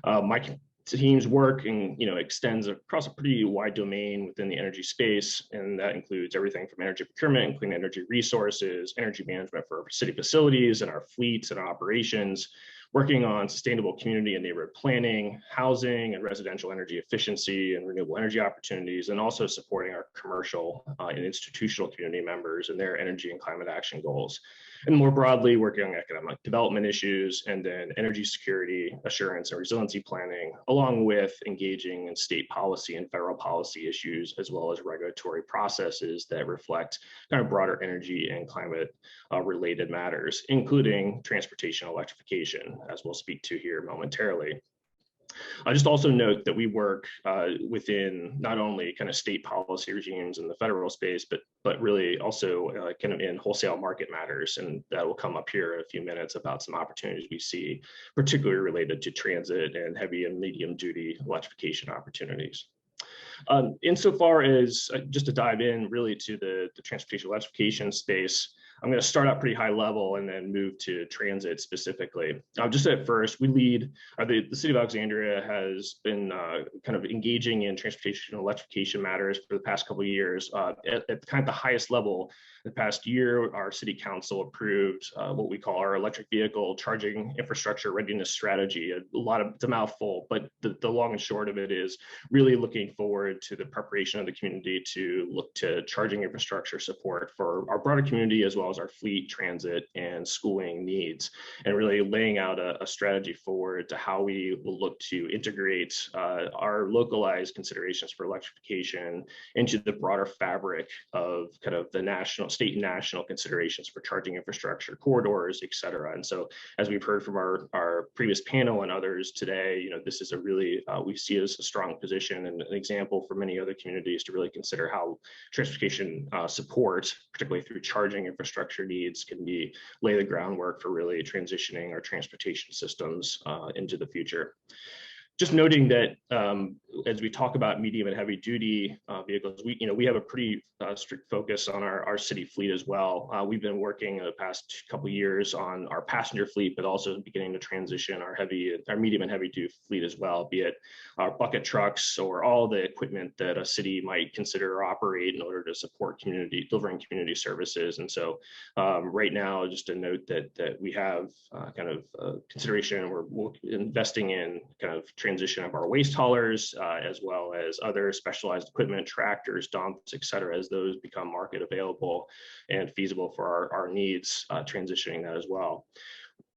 My team's work extends across a pretty wide domain within the energy space, and that includes everything from energy procurement and clean energy resources, energy management for city facilities and our fleets and our operations, working on sustainable community and neighborhood planning, housing and residential energy efficiency and renewable energy opportunities, and also supporting our commercial and institutional community members and their energy and climate action goals. And more broadly, working on economic development issues, and then energy security, assurance, and resiliency planning, along with engaging in state policy and federal policy issues, as well as regulatory processes that reflect kind of broader energy and climate related matters, including transportation electrification, as we'll speak to here momentarily. I just also note that we work within not only kind of state policy regimes in the federal space, but really also kind of in wholesale market matters, and that will come up here in a few minutes about some opportunities we see, particularly related to transit and heavy and medium duty electrification opportunities. Insofar as just to dive in really to the transportation electrification space, I'm going to start out pretty high level and then move to transit specifically. Just at first, we lead, the City of Alexandria has been kind of engaging in transportation electrification matters for the past couple of years. At kind of the highest level, the past year, our City Council approved what we call our electric vehicle charging infrastructure readiness strategy. It's a mouthful, but the long and short of it is really looking forward to the preparation of the community to look to charging infrastructure support for our broader community, as well well as our fleet, transit, and schooling needs, and really laying out a strategy forward to how we will look to integrate our localized considerations for electrification into the broader fabric of kind of the national, state and national considerations for charging infrastructure, corridors, et cetera. And so, as we've heard from our previous panel and others today, you know, this is a really, we see it as a strong position and an example for many other communities to really consider how transportation support, particularly through charging infrastructure needs, can lay the groundwork for really transitioning our transportation systems into the future. Just noting that as we talk about medium and heavy duty vehicles, we have a pretty strict focus on our city fleet as well. We've been working the past couple of years on our passenger fleet, but also beginning to transition our medium and heavy duty fleet as well, be it our bucket trucks or all the equipment that a city might consider or operate in order to support delivering community services. And so right now, just to note that we have kind of consideration, we're investing in kind of transition of our waste haulers, as well as other specialized equipment, tractors, dumps, et cetera, as those become market available and feasible for our needs, transitioning that as well.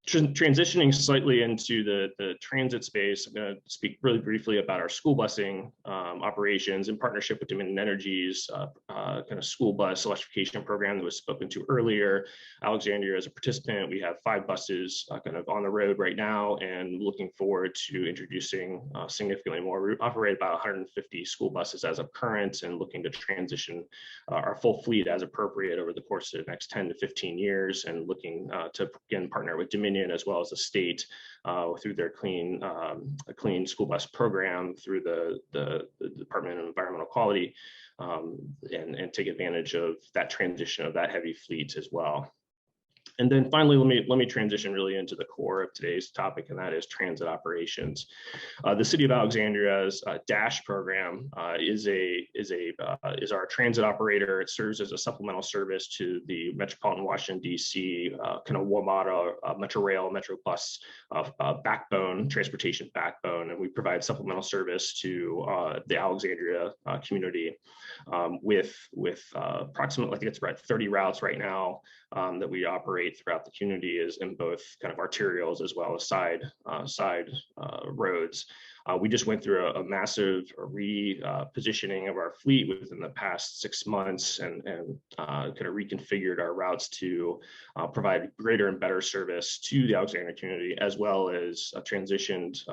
Transitioning slightly into the transit space, I'm going to speak really briefly about our school busing operations in partnership with Dominion Energy's kind of school bus electrification program that was spoken to earlier. Alexandria as a participant, we have 5 buses kind of on the road right now, and looking forward to introducing significantly more. We operate about 150 school buses as of current, and looking to transition our full fleet as appropriate over the course of the next 10 to 15 years, and looking to again partner with Dominion as well as the state through their clean school bus program through the Department of Environmental Quality, and take advantage of that transition of that heavy fleet as well. And then finally, let me transition really into the core of today's topic, and that is transit operations. The City of Alexandria's DASH program is our transit operator. It serves as a supplemental service to the Metropolitan Washington, D.C. Kind of WMATA, Metro Rail, Metro Plus backbone, transportation backbone, and we provide supplemental service to the Alexandria community with approximately, I think it's about 30 routes right now that we operate throughout the community, is in both kind of arterials as well as side roads. We just went through a massive repositioning of our fleet within the past 6 months, and kind of reconfigured our routes to provide greater and better service to the Alexandria community, as well as transitioned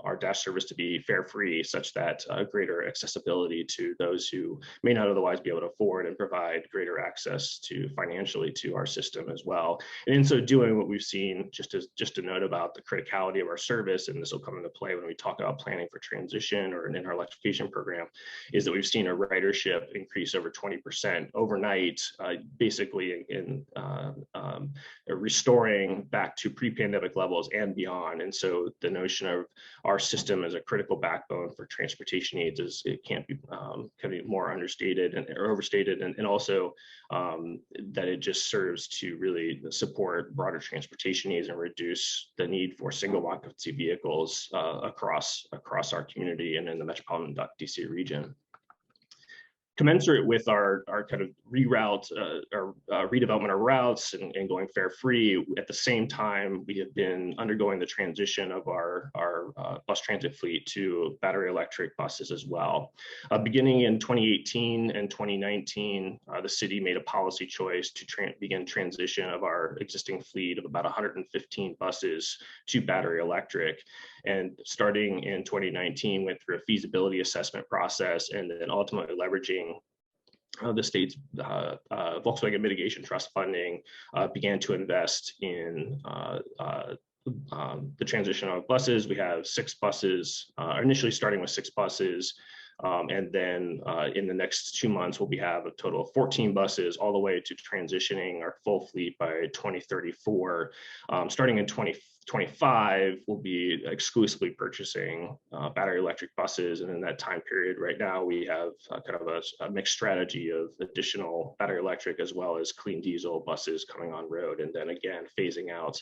our DASH service to be fare-free, such that greater accessibility to those who may not otherwise be able to afford, and provide greater access financially to our system as well. And in so doing, what we've seen, just to note about the criticality of our service, and this will come into play when we talk about planning for transition or in our electrification program, is that we've seen a ridership increase over 20% overnight, basically in restoring back to pre-pandemic levels and beyond. And so the notion of our system as a critical backbone for transportation needs it can't be more understated or overstated, and also that it just serves to really support broader transportation needs and reduce the need for single occupancy vehicles across our community and in the metropolitan DC region. Commensurate with our kind of reroute or redevelopment of routes and going fare free, at the same time, we have been undergoing the transition of our bus transit fleet to battery electric buses as well. Beginning in 2018 and 2019, the city made a policy choice to begin transition of our existing fleet of about 115 buses to battery electric. And starting in 2019, went through a feasibility assessment process, and then ultimately leveraging the state's Volkswagen Mitigation Trust funding, began to invest in the transition of buses. We have 6 buses, initially starting with 6 buses. And then in the next 2 months, we'll have a total of 14 buses, all the way to transitioning our full fleet by 2034. Starting in 2025, we'll be exclusively purchasing battery electric buses. And in that time period right now, we have kind of a mixed strategy of additional battery electric as well as clean diesel buses coming on road. And then again, phasing out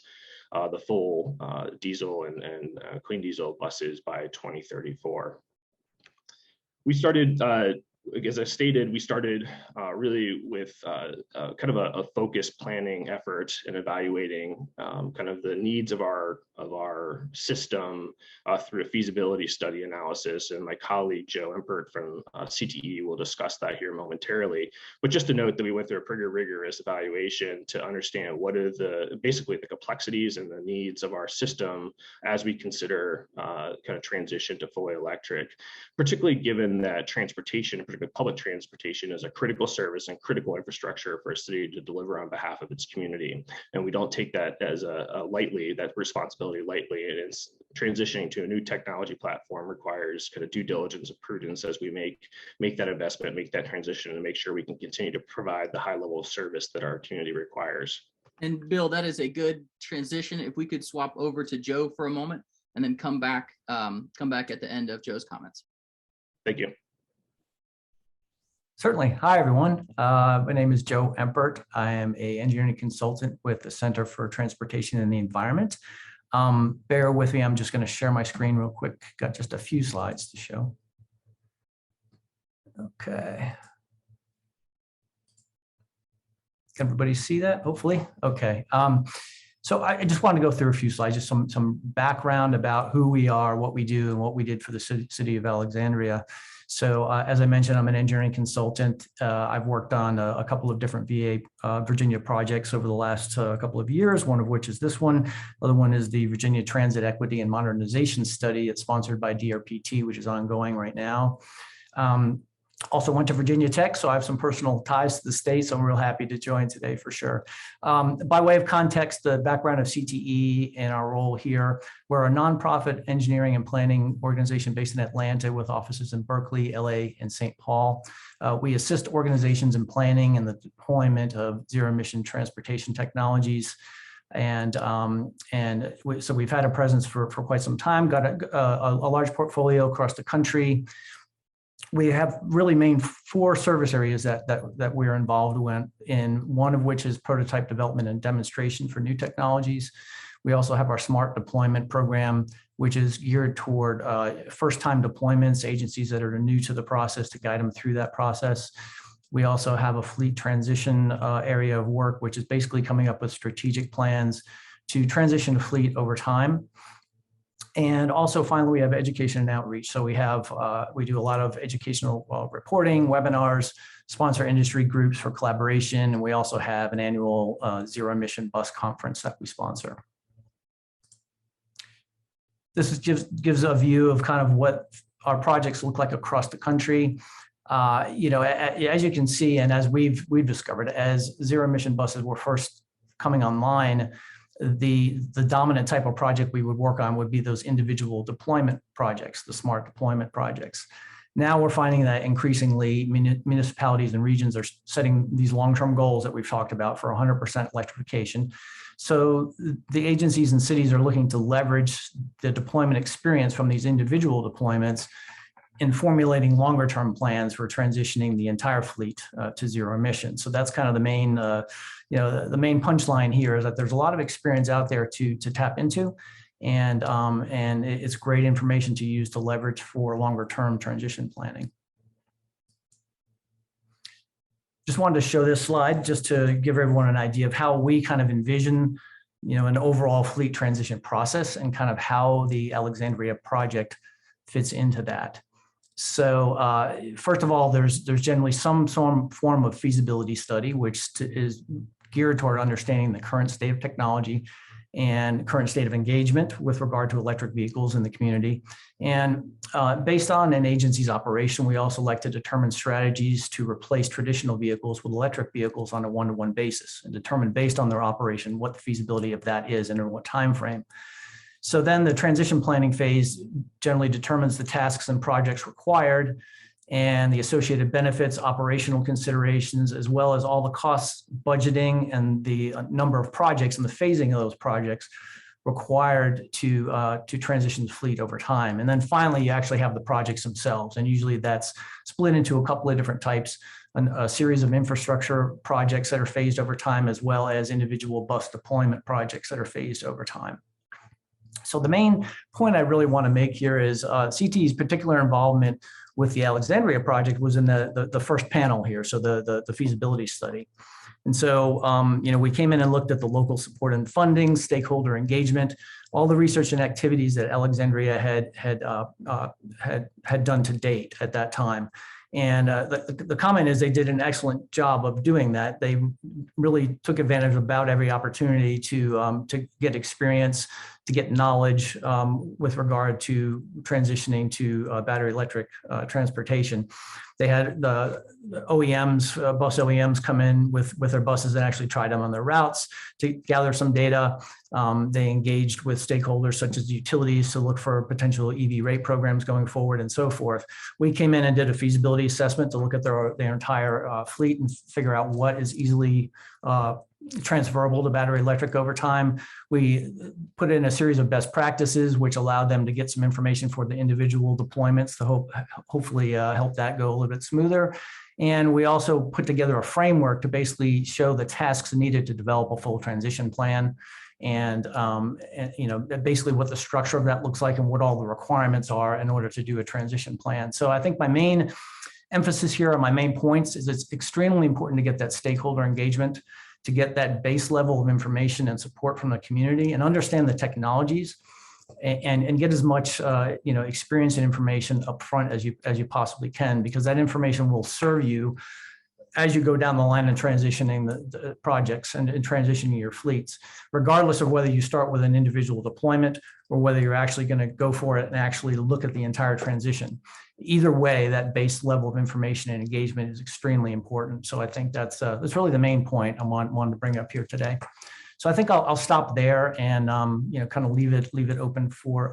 the full diesel and clean diesel buses by 2034. We started as I stated, we started really with kind of a focused planning effort and evaluating kind of the needs of our system through a feasibility study analysis. And my colleague Joe Empert from CTE will discuss that here momentarily. But just to note that we went through a pretty rigorous evaluation to understand what are basically the complexities and the needs of our system as we consider kind of transition to fully electric, particularly given that transportation, particularly public transportation, is a critical service and critical infrastructure for a city to deliver on behalf of its community. And we don't take that as that responsibility lightly. And it's transitioning to a new technology platform requires kind of due diligence and prudence as we make that investment, make that transition, and make sure we can continue to provide the high level of service that our community requires. And Bill, that is a good transition. If we could swap over to Joe for a moment and then come back at the end of Joe's comments. Thank you. Certainly. Hi, everyone. My name is Joe Empert. I am an engineering consultant with the Center for Transportation and the Environment. Bear with me. I'm just going to share my screen real quick. Got just a few slides to show. Okay. Can everybody see that? Hopefully. Okay. So I just want to go through a few slides, just some background about who we are, what we do, and what we did for the city of Alexandria. So as I mentioned, I'm an engineering consultant. I've worked on a couple of different VA Virginia projects over the last couple of years, one of which is this one. The other one is the Virginia Transit Equity and Modernization Study. It's sponsored by DRPT, which is ongoing right now. Also went to Virginia Tech, so I have some personal ties to the state, so I'm real happy to join today for sure. By way of context, the background of CTE and our role here, we're a nonprofit engineering and planning organization based in Atlanta with offices in Berkeley, LA, and St. Paul. We assist organizations in planning and the deployment of zero-emission transportation technologies. So we've had a presence for quite some time, got a large portfolio across the country. We have really main 4 service areas that we're involved in, one of which is prototype development and demonstration for new technologies. We also have our smart deployment program, which is geared toward first-time deployments, agencies that are new to the process to guide them through that process. We also have a fleet transition area of work, which is basically coming up with strategic plans to transition to fleet over time. And also, finally, we have education and outreach. So we do a lot of educational reporting, webinars, sponsor industry groups for collaboration, and we also have an annual zero-emission bus conference that we sponsor. This gives a view of kind of what our projects look like across the country. As you can see, and as we've discovered, as zero-emission buses were first coming online, the dominant type of project we would work on would be those individual deployment projects, the smart deployment projects. Now we're finding that increasingly municipalities and regions are setting these long-term goals that we've talked about for 100% electrification. So the agencies and cities are looking to leverage the deployment experience from these individual deployments in formulating longer-term plans for transitioning the entire fleet to zero emissions. So that's kind of the main, the main punchline here is that there's a lot of experience out there to tap into, and it's great information to use to leverage for longer-term transition planning. Just wanted to show this slide just to give everyone an idea of how we kind of envision, an overall fleet transition process and kind of how the Alexandria project fits into that. So first of all, there's generally some form of feasibility study, which is geared toward understanding the current state of technology and current state of engagement with regard to electric vehicles in the community. And based on an agency's operation, we also like to determine strategies to replace traditional vehicles with electric vehicles on a one-to-one basis and determine based on their operation what the feasibility of that is and in what time frame. So then the transition planning phase generally determines the tasks and projects required and the associated benefits, operational considerations, as well as all the costs, budgeting, and the number of projects and the phasing of those projects required to transition the fleet over time. And then finally, you actually have the projects themselves. And usually that's split into a couple of different types, a series of infrastructure projects that are phased over time, as well as individual bus deployment projects that are phased over time. So the main point I really want to make here is CTE's particular involvement with the Alexandria project was in the first panel here, so the feasibility study. And so, we came in and looked at the local support and funding, stakeholder engagement, all the research and activities that Alexandria had done to date at that time. And the comment is they did an excellent job of doing that. They really took advantage of about every opportunity to get experience, to get knowledge with regard to transitioning to battery electric transportation. They had the OEMs, bus OEMs come in with their buses and actually try them on their routes to gather some data. They engaged with stakeholders such as utilities to look for potential EV rate programs going forward and so forth. We came in and did a feasibility assessment to look at their entire fleet and figure out what is easily transferable to battery electric over time. We put in a series of best practices, which allowed them to get some information for the individual deployments to hopefully help that go a little bit smoother. And we also put together a framework to basically show the tasks needed to develop a full transition plan. And basically what the structure of that looks like and what all the requirements are in order to do a transition plan. So I think my main emphasis here on my main points is it's extremely important to get that stakeholder engagement, to get that base level of information and support from the community and understand the technologies and get as much experience and information up front as you possibly can, because that information will serve you as you go down the line and transitioning the projects and transitioning your fleets, regardless of whether you start with an individual deployment or whether you're actually going to go for it and actually look at the entire transition. Either way, that base level of information and engagement is extremely important. So I think that's really the main point I wanted to bring up here today. So I think I'll stop there and kind of leave it open for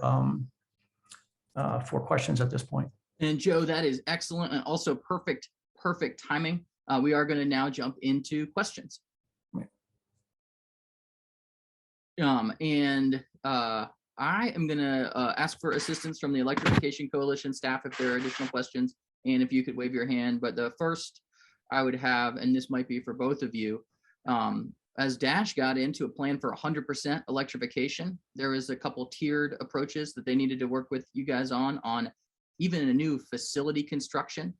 questions at this point. And Joe, that is excellent and also perfect timing. We are going to now jump into questions. I am going to ask for assistance from the Electrification Coalition staff if there are additional questions, and if you could wave your hand. But the first I would have, and this might be for both of you, as Dash got into a plan for 100% electrification, there was a couple tiered approaches that they needed to work with you guys on even a new facility construction,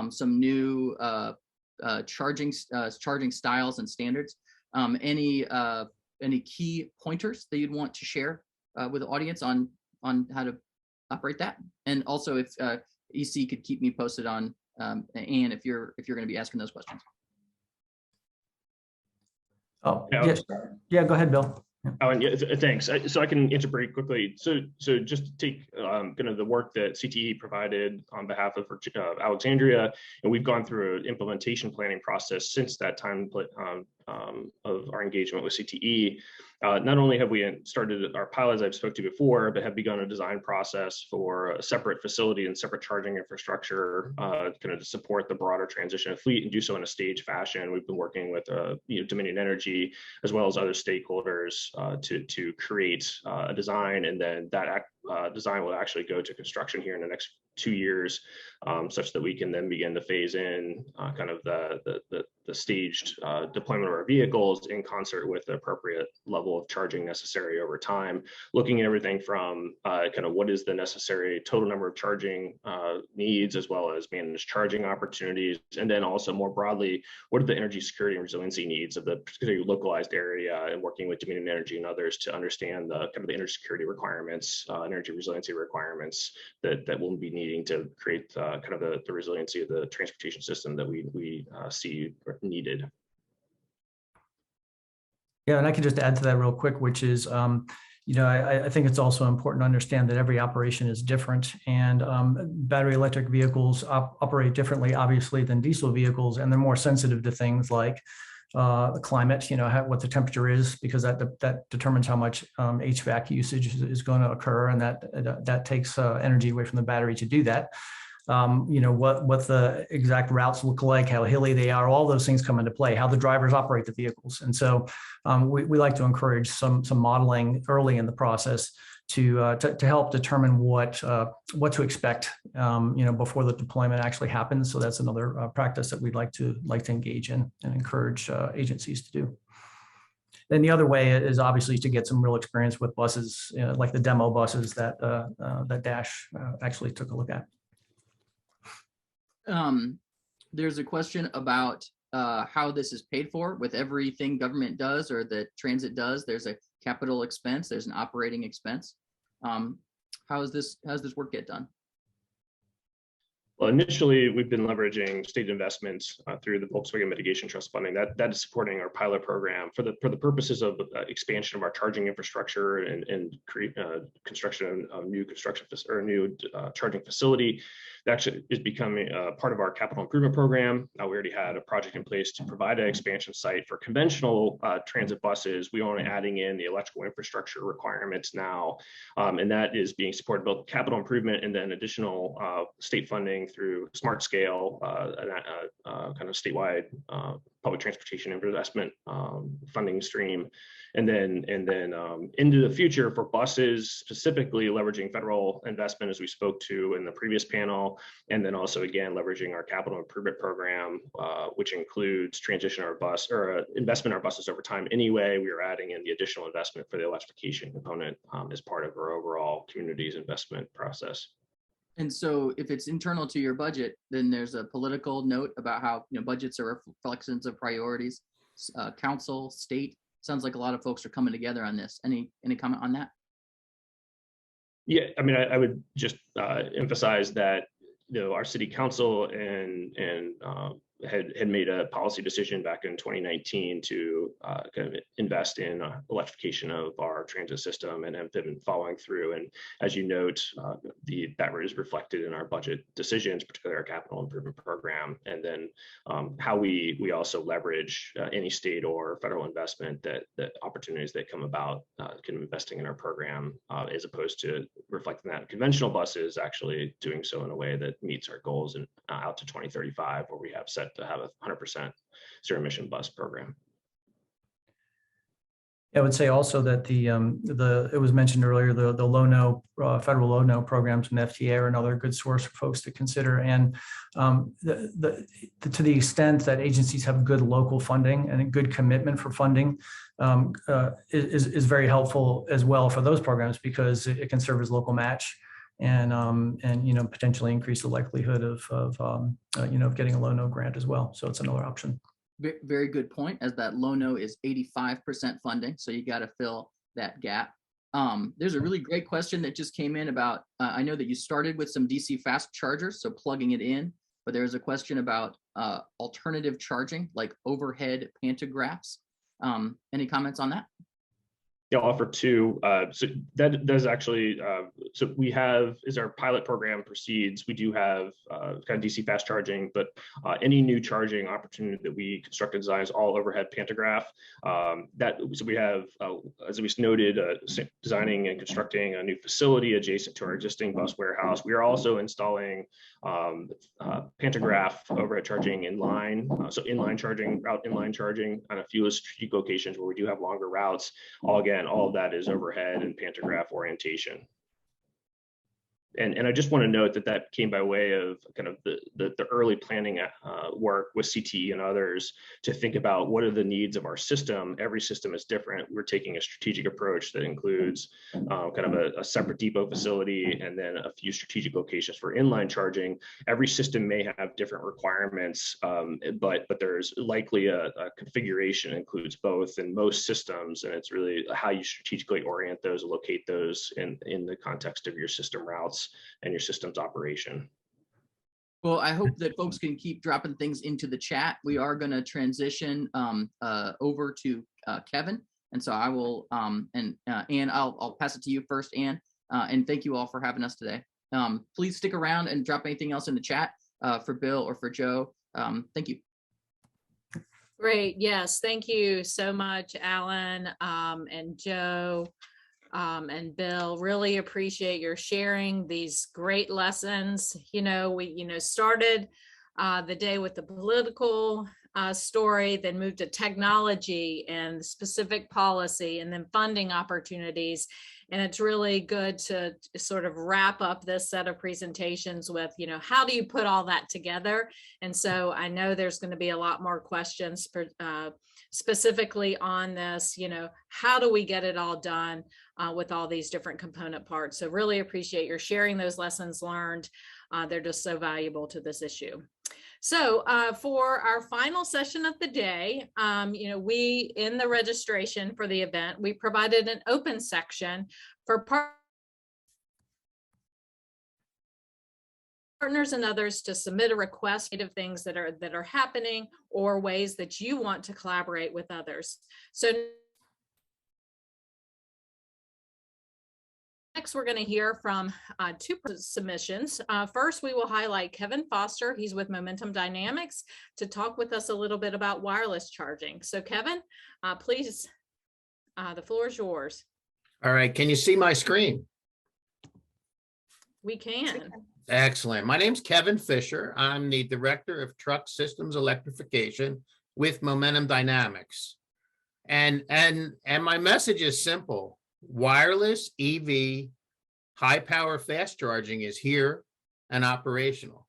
some new charging styles and standards. Any key pointers that you'd want to share with the audience on how to operate that? And also if EC could keep me posted on Anne, if you're going to be asking those questions. Oh, yes. Yeah, go ahead, Bill. Oh, and yeah, thanks. So I can answer pretty quickly. So just to take kind of the work that CTE provided on behalf of Alexandria, and we've gone through an implementation planning process since that time of our engagement with CTE. Not only have we started our pilots I've spoke to before, but have begun a design process for a separate facility and separate charging infrastructure kind of to support the broader transition of fleet and do so in a staged fashion. We've been working with Dominion Energy as well as other stakeholders to create a design, and then that design will actually go to construction here in the next 2 years, such that we can then begin to phase in kind of the staged deployment of our vehicles in concert with the appropriate level of charging necessary over time, looking at everything from kind of what is the necessary total number of charging needs, as well as managed charging opportunities, and then also more broadly, what are the energy security and resiliency needs of the particularly localized area, and working with Dominion Energy and others to understand the kind of the energy security requirements, energy resiliency requirements that we'll be needing to create kind of the resiliency of the transportation system that we see needed. Yeah, and I can just add to that real quick, which is, I think it's also important to understand that every operation is different, and battery electric vehicles operate differently, obviously, than diesel vehicles, and they're more sensitive to things like the climate, what the temperature is, because that determines how much HVAC usage is going to occur, and that takes energy away from the battery to do that. What the exact routes look like, how hilly they are, all those things come into play, how the drivers operate the vehicles. And so we like to encourage some modeling early in the process to help determine what to expect, before the deployment actually happens. So that's another practice that we'd like to engage in and encourage agencies to do. Then the other way is obviously to get some real experience with buses, like the demo buses that Dash actually took a look at. there's a question about how this is paid for. With everything government does or that transit does, there's a capital expense, there's an operating expense. How's this work get done? Well, initially, we've been leveraging state investments through the Volkswagen Mitigation Trust funding. That is supporting our pilot program for the purposes of expansion of our charging infrastructure and construction of new charging facility. That actually is becoming part of our capital improvement program. We already had a project in place to provide an expansion site for conventional transit buses. We are adding in the electrical infrastructure requirements now, and that is being supported both capital improvement and then additional state funding through smart scale, kind of statewide public transportation investment funding stream, and then into the future for buses, specifically leveraging federal investment as we spoke to in the previous panel, and then also again leveraging our capital improvement program, which includes transition our bus or investment in our buses over time. Anyway, we are adding in the additional investment for the electrification component as part of our overall communities investment process. And so if it's internal to your budget, then there's a political note about how budgets are reflections of priorities. Council, state, sounds like a lot of folks are coming together on this. Any comment on that? Yeah, I mean, I would just emphasize that our city council had made a policy decision back in 2019 to kind of invest in electrification of our transit system and have been following through. And as you note, that is reflected in our budget decisions, particularly our capital improvement program, and then how we also leverage any state or federal investment that opportunities that come about investing in our program, as opposed to reflecting that conventional buses, actually doing so in a way that meets our goals and out to 2035, where we have set to have a 100% zero emission bus program. I would say also that it was mentioned earlier, the low-no federal low-no programs from the FTA are another good source for folks to consider. And to the extent that agencies have good local funding and a good commitment for funding is very helpful as well for those programs, because it can serve as local match and potentially increase the likelihood of getting a low-no grant as well. So it's another option. Very good point, as that low-no is 85% funding, so you got to fill that gap. There's a really great question that just came in about, I know that you started with some DC fast chargers, so plugging it in, but there's a question about alternative charging, like overhead pantographs. Any comments on that? Yeah, I'll offer two. So that does actually, so we have, as our pilot program proceeds, we do have kind of DC fast charging, but any new charging opportunity that we construct and design is all overhead pantograph. So we have, as we noted, designing and constructing a new facility adjacent to our existing bus warehouse. We are also installing pantograph overhead charging inline, so inline charging on a few strategic locations where we do have longer routes. All of that is overhead and pantograph orientation. And I just want to note that came by way of kind of the early planning work with CTE and others to think about what are the needs of our system. Every system is different. We're taking a strategic approach that includes kind of a separate depot facility and then a few strategic locations for inline charging. Every system may have different requirements, but there's likely a configuration that includes both in most systems, and it's really how you strategically orient those, locate those in the context of your system routes and your system's operation. Well, I hope that folks can keep dropping things into the chat. We are going to transition over to Kevin, and so I will Ann, I'll pass it to you first, Ann, and thank you all for having us today. Please stick around and drop anything else in the chat for Bill or for Joe. Thank you. Great. Yes. Thank you so much, Alan and Joe. And Bill, really appreciate your sharing these great lessons. We started the day with the political story, then moved to technology and specific policy, and then funding opportunities. And it's really good to sort of wrap up this set of presentations with, how do you put all that together? And so I know there's going to be a lot more questions specifically on this, how do we get it all done with all these different component parts? So really appreciate your sharing those lessons learned. They're just so valuable to this issue. So for our final session of the day, we, in the registration for the event, we provided an open section for partners and others to submit a request of things that are happening or ways that you want to collaborate with others. So next, we're going to hear from two submissions. First, we will highlight Kevin Foster. He's with Momentum Dynamics to talk with us a little bit about wireless charging. So Kevin, please, the floor is yours. All right. Can you see my screen? We can. Excellent. My name's Kevin Fisher. I'm the Director of Truck Systems Electrification with Momentum Dynamics. And my message is simple. Wireless EV high power fast charging is here and operational.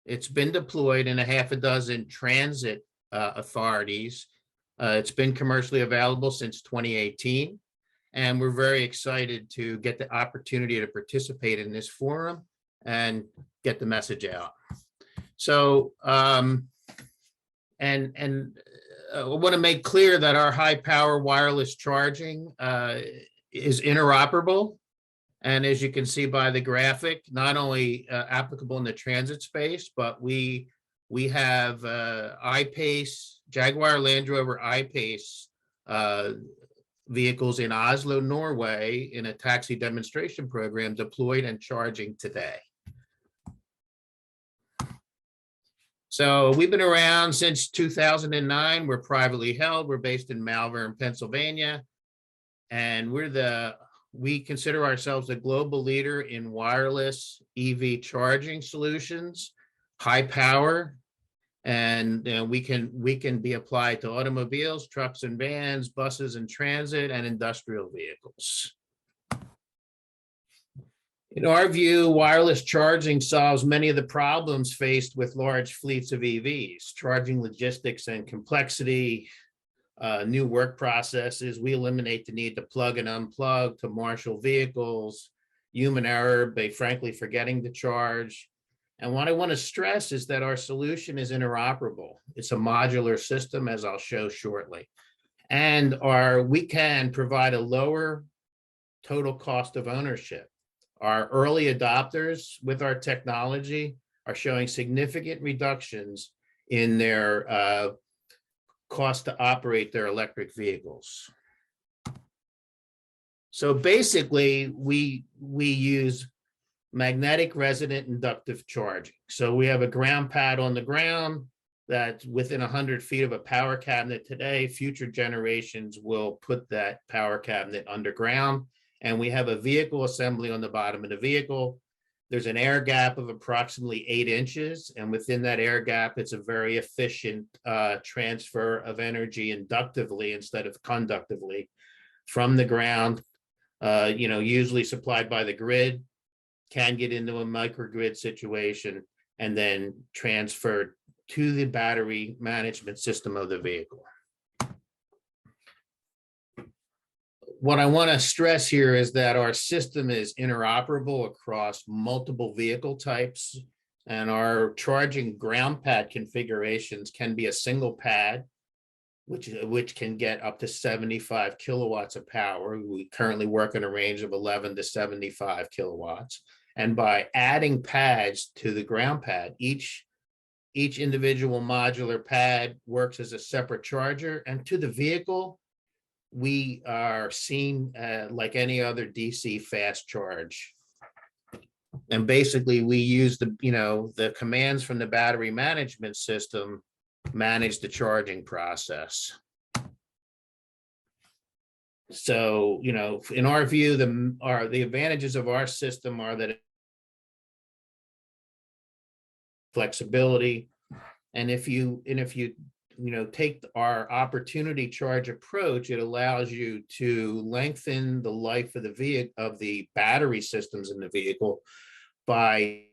It's been deployed in a half a dozen transit authorities. It's been commercially available since 2018. And we're very excited to get the opportunity to participate in this forum and get the message out. So, I want to make clear that our high power wireless charging is interoperable. And as you can see by the graphic, not only applicable in the transit space, but we have I-PACE, Jaguar Land Rover I-PACE vehicles in Oslo, Norway, in a taxi demonstration program deployed and charging today. So we've been around since 2009. We're privately held. We're based in Malvern, Pennsylvania. And we consider ourselves a global leader in wireless EV charging solutions, high power, and we can be applied to automobiles, trucks and vans, buses and transit, and industrial vehicles. In our view, wireless charging solves many of the problems faced with large fleets of EVs, charging logistics and complexity, new work processes. We eliminate the need to plug and unplug, to marshal vehicles, human error by frankly forgetting to charge. And what I want to stress is that our solution is interoperable. It's a modular system, as I'll show shortly. And we can provide a lower total cost of ownership. Our early adopters with our technology are showing significant reductions in their cost to operate their electric vehicles. So basically, we use magnetic resonant inductive charging. So we have a ground pad on the ground that's within 100 feet of a power cabinet today. Future generations will put that power cabinet underground. And we have a vehicle assembly on the bottom of the vehicle. There's an air gap of approximately 8 inches. And within that air gap, it's a very efficient transfer of energy inductively instead of conductively from the ground, usually supplied by the grid, can get into a microgrid situation, and then transferred to the battery management system of the vehicle. What I want to stress here is that our system is interoperable across multiple vehicle types, and our charging ground pad configurations can be a single pad, which can get up to 75 kilowatts of power. We currently work in a range of 11 to 75 kilowatts. And by adding pads to the ground pad, each individual modular pad works as a separate charger, and to the vehicle, we are seen like any other DC fast charge. And basically we use the commands from the battery management system manage the charging process. So, in our view, the advantages of our system are that flexibility, and if you take our opportunity charge approach, it allows you to lengthen the life of the battery systems in the vehicle by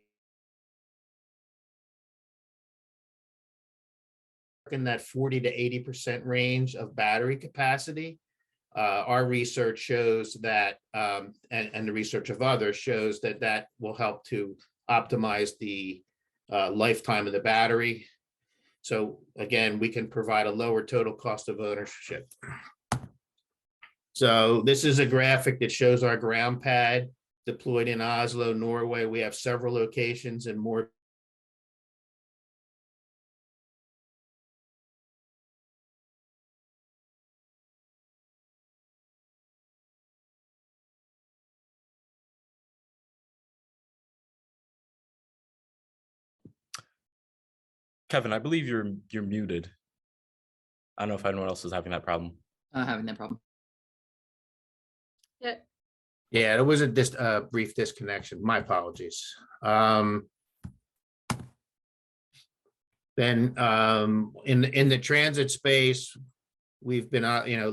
in that 40 to 80% range of battery capacity. Our research shows that, and the research of others shows that will help to optimize the lifetime of the battery. So again, we can provide a lower total cost of ownership. So this is a graphic that shows our ground pad deployed in Oslo, Norway. We have several locations and more. Kevin, I believe you're muted. I don't know if anyone else is having that problem. Having that problem. Yeah. Yeah, there was a brief disconnection. My apologies. Then in the transit space, we've been,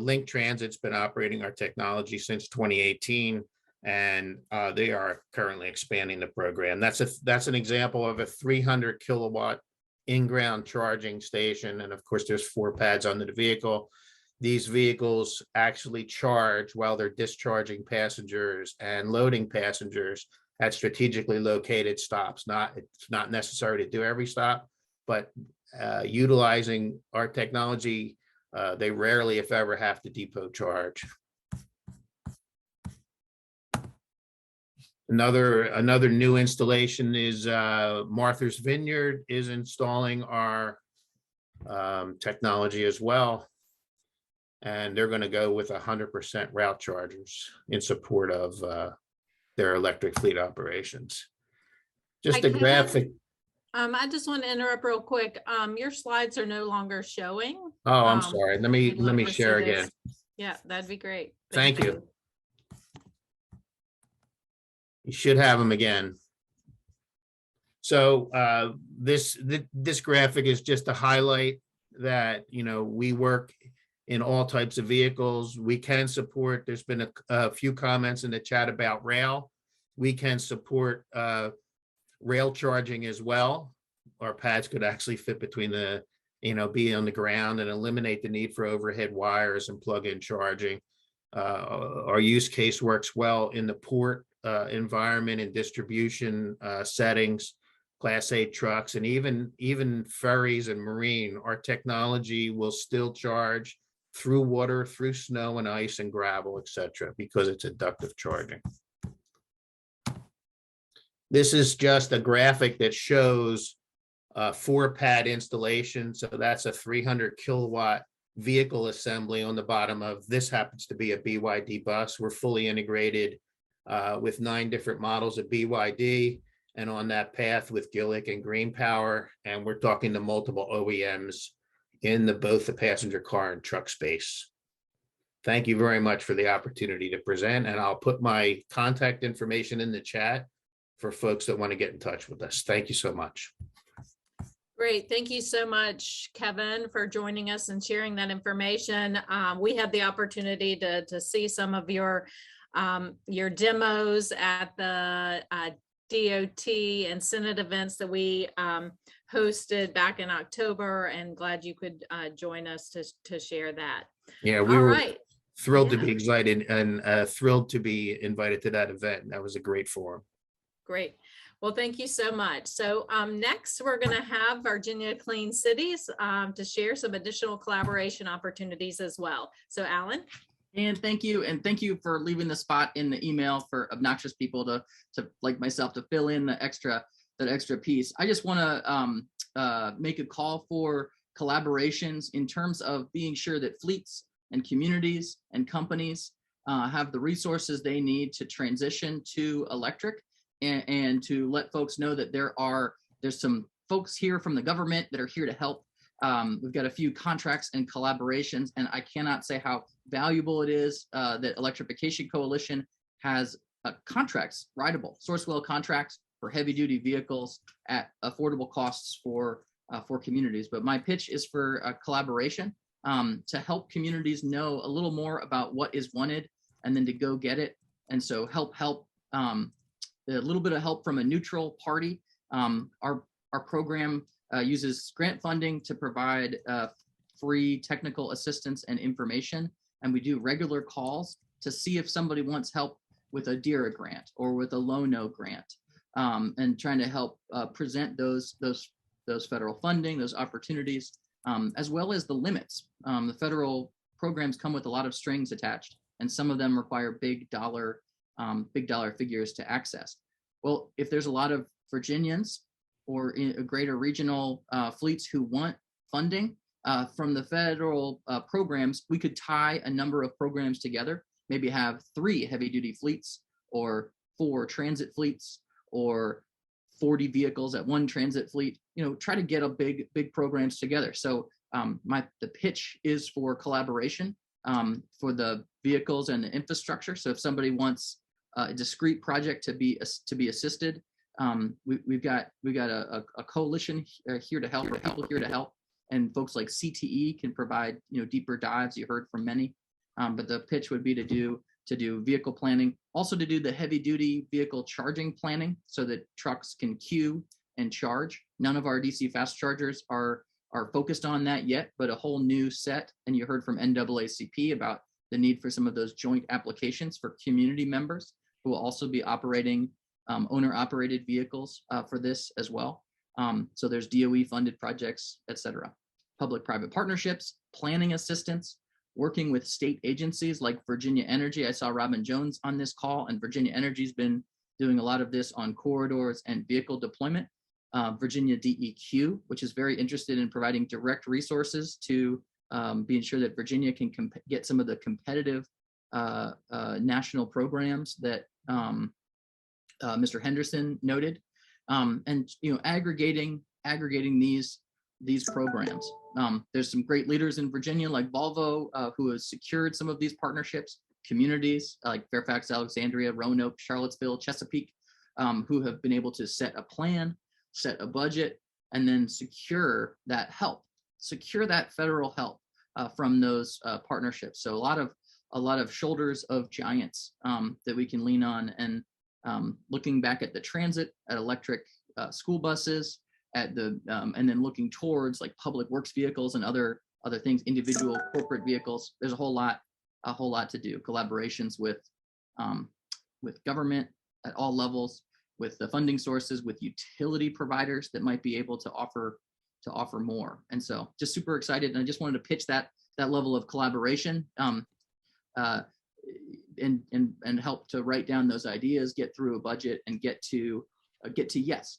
Link Transit's been operating our technology since 2018, and they are currently expanding the program. That's an example of a 300 kilowatt in-ground charging station, and of course, there's 4 pads under the vehicle. These vehicles actually charge while they're discharging passengers and loading passengers at strategically located stops. It's not necessary to do every stop, but utilizing our technology, they rarely, if ever, have to depot charge. Another new installation is Martha's Vineyard is installing our technology as well. And they're going to go with 100% route chargers in support of their electric fleet operations. Just a graphic. I just want to interrupt real quick. Your slides are no longer showing. Oh, I'm sorry. Let me share again. Yeah, that'd be great. Thank you. You should have them again. So this graphic is just to highlight that, we work in all types of vehicles. We can support, there's been a few comments in the chat about rail. We can support rail charging as well. Our pads could actually fit between the, be on the ground and eliminate the need for overhead wires and plug-in charging. Our use case works well in the port environment and distribution settings, Class 8 trucks, and even ferries and marine. Our technology will still charge through water, through snow and ice and gravel, etc., because it's inductive charging. This is just a graphic that shows 4-pad installation. So that's a 300 kilowatt vehicle assembly on the bottom of this. Happens to be a BYD bus. We're fully integrated with 9 different models of BYD, and on that path with Gillick and Green Power. And we're talking to multiple OEMs in both the passenger car and truck space. Thank you very much for the opportunity to present, and I'll put my contact information in the chat for folks that want to get in touch with us. Thank you so much. Great. Thank you so much, Kevin, for joining us and sharing that information. We had the opportunity to see some of your demos at the DOT and Senate events that we hosted back in October, and glad you could join us to share that. Yeah, we were thrilled to be excited and thrilled to be invited to that event. That was a great forum. Great. Well, thank you so much. So next, we're going to have Virginia Clean Cities to share some additional collaboration opportunities as well. So Alan. And thank you for leaving the spot in the email for obnoxious people to like myself to fill in that extra piece. I just want to make a call for collaborations in terms of being sure that fleets and communities and companies have the resources they need to transition to electric, and to let folks know that there's some folks here from the government that are here to help. We've got a few contracts and collaborations, and I cannot say how valuable it is that Electrification Coalition has contracts, rideable Sourcewell contracts for heavy duty vehicles at affordable costs for communities. But my pitch is for a collaboration to help communities know a little more about what is wanted and then to go get it. And so help a little bit of help from a neutral party. Our program uses grant funding to provide free technical assistance and information. And we do regular calls to see if somebody wants help with a DERA grant or with a Low-No grant and trying to help present those federal funding, those opportunities, as well as the limits. The federal programs come with a lot of strings attached, and some of them require big dollar figures to access. Well, if there's a lot of Virginians or in greater regional fleets who want funding from the federal programs, we could tie a number of programs together, maybe have 3 heavy-duty fleets or 4 transit fleets or 40 vehicles at 1 transit fleet, try to get a big programs together. So the pitch is for collaboration for the vehicles and the infrastructure. So if somebody wants a discrete project to be assisted, we've got a coalition here to help, people here to help, and folks like CTE can provide deeper dives. You heard from many, but the pitch would be to do vehicle planning, also to do the heavy duty vehicle charging planning so that trucks can queue and charge. None of our DC fast chargers are focused on that yet, but a whole new set. And you heard from NAACP about the need for some of those joint applications for community members who will also be operating owner-operated vehicles for this as well. So there's DOE-funded projects, et cetera. Public-private partnerships, planning assistance, working with state agencies like Virginia Energy. I saw Robin Jones on this call, and Virginia Energy's been doing a lot of this on corridors and vehicle deployment. Virginia DEQ, which is very interested in providing direct resources to be sure that Virginia can get some of the competitive national programs that Mr. Henderson noted, and aggregating these programs. There's some great leaders in Virginia like Volvo who has secured some of these partnerships, communities like Fairfax, Alexandria, Roanoke, Charlottesville, Chesapeake, who have been able to set a plan, set a budget, and then secure that help, secure that federal help from those partnerships. So a lot of shoulders of giants that we can lean on. And looking back at the transit, at electric school buses, at the and then looking towards like public works vehicles and other things, individual corporate vehicles. There's a whole lot to do. Collaborations with government at all levels, with the funding sources, with utility providers that might be able to offer more. And so just super excited. And I just wanted to pitch that level of collaboration and help to write down those ideas, get through a budget, and get to yes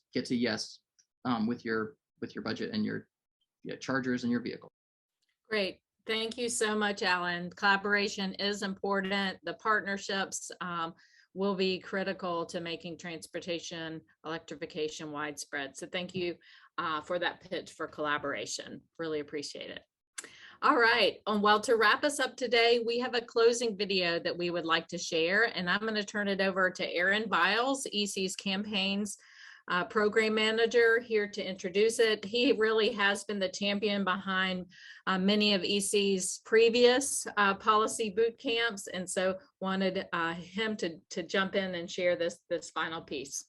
with your budget and your chargers and your vehicle. Great. Thank you so much, Alan. Collaboration is important. The partnerships will be critical to making transportation electrification widespread. So thank you for that pitch for collaboration. Really appreciate it. All right. Well, to wrap us up today, we have a closing video that we would like to share, and I'm going to turn it over to Aaron Biles, EC's campaigns program manager, here to introduce it. He really has been the champion behind many of EC's previous policy boot camps, and so wanted him to jump in and share this final piece.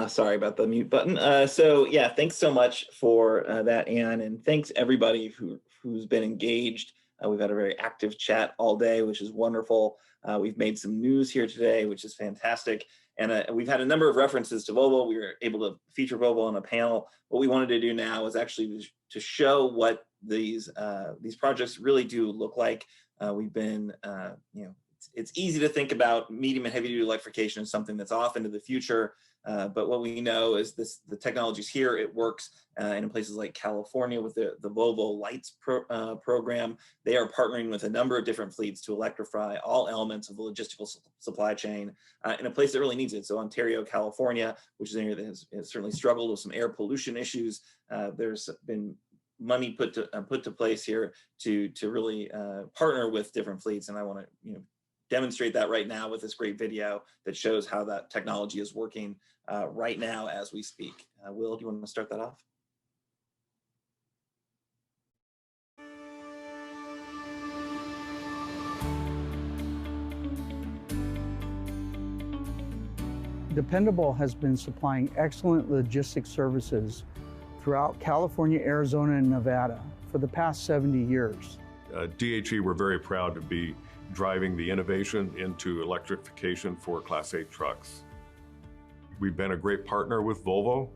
Sorry about the mute button. So yeah, thanks so much for that, Anne, and thanks everybody who's been engaged. We've had a very active chat all day, which is wonderful. We've made some news here today, which is fantastic. And we've had a number of references to Volvo. We were able to feature Volvo on a panel. What we wanted to do now is actually to show what these projects really do look like. We've been, it's easy to think about medium and heavy duty electrification as something that's off into the future. But what we know is the technology's here, it works, and in places like California with the Volvo Lights program, they are partnering with a number of different fleets to electrify all elements of the logistical supply chain in a place that really needs it. So Ontario, California, which is an area that has certainly struggled with some air pollution issues. There's been money put to place here to really partner with different fleets, and I want to demonstrate that right now with this great video that shows how that technology is working right now as we speak. Will, do you want to start that off? Dependable has been supplying excellent logistics services throughout California, Arizona, and Nevada for the past 70 years. DHE, we're very proud to be driving the innovation into electrification for Class 8 trucks. We've been a great partner with Volvo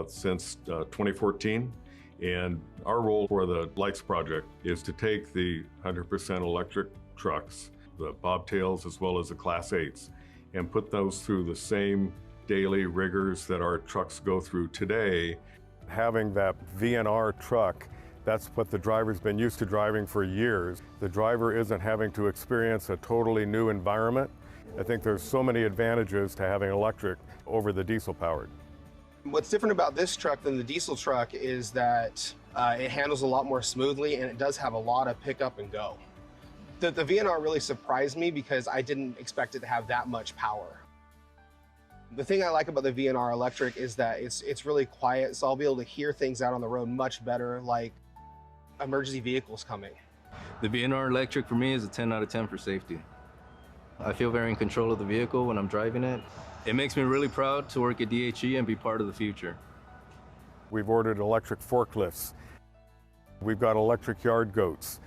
since 2014, and our role for the Lights project is to take the 100% electric trucks, the bobtails as well as the Class 8s, and put those through the same daily rigors that our trucks go through today. Having that VNR truck, that's what the driver's been used to driving for years. The driver isn't having to experience a totally new environment. I think there's so many advantages to having electric over the diesel powered. What's different about this truck than the diesel truck is that it handles a lot more smoothly, and it does have a lot of pick up and go. The VNR really surprised me because I didn't expect it to have that much power. The thing I like about the VNR electric is that it's really quiet, so I'll be able to hear things out on the road much better, like emergency vehicles coming. The VNR electric for me is a 10 out of 10 for safety. I feel very in control of the vehicle when I'm driving it. It makes me really proud to work at DHE and be part of the future. We've ordered electric forklifts. We've got electric yard goats.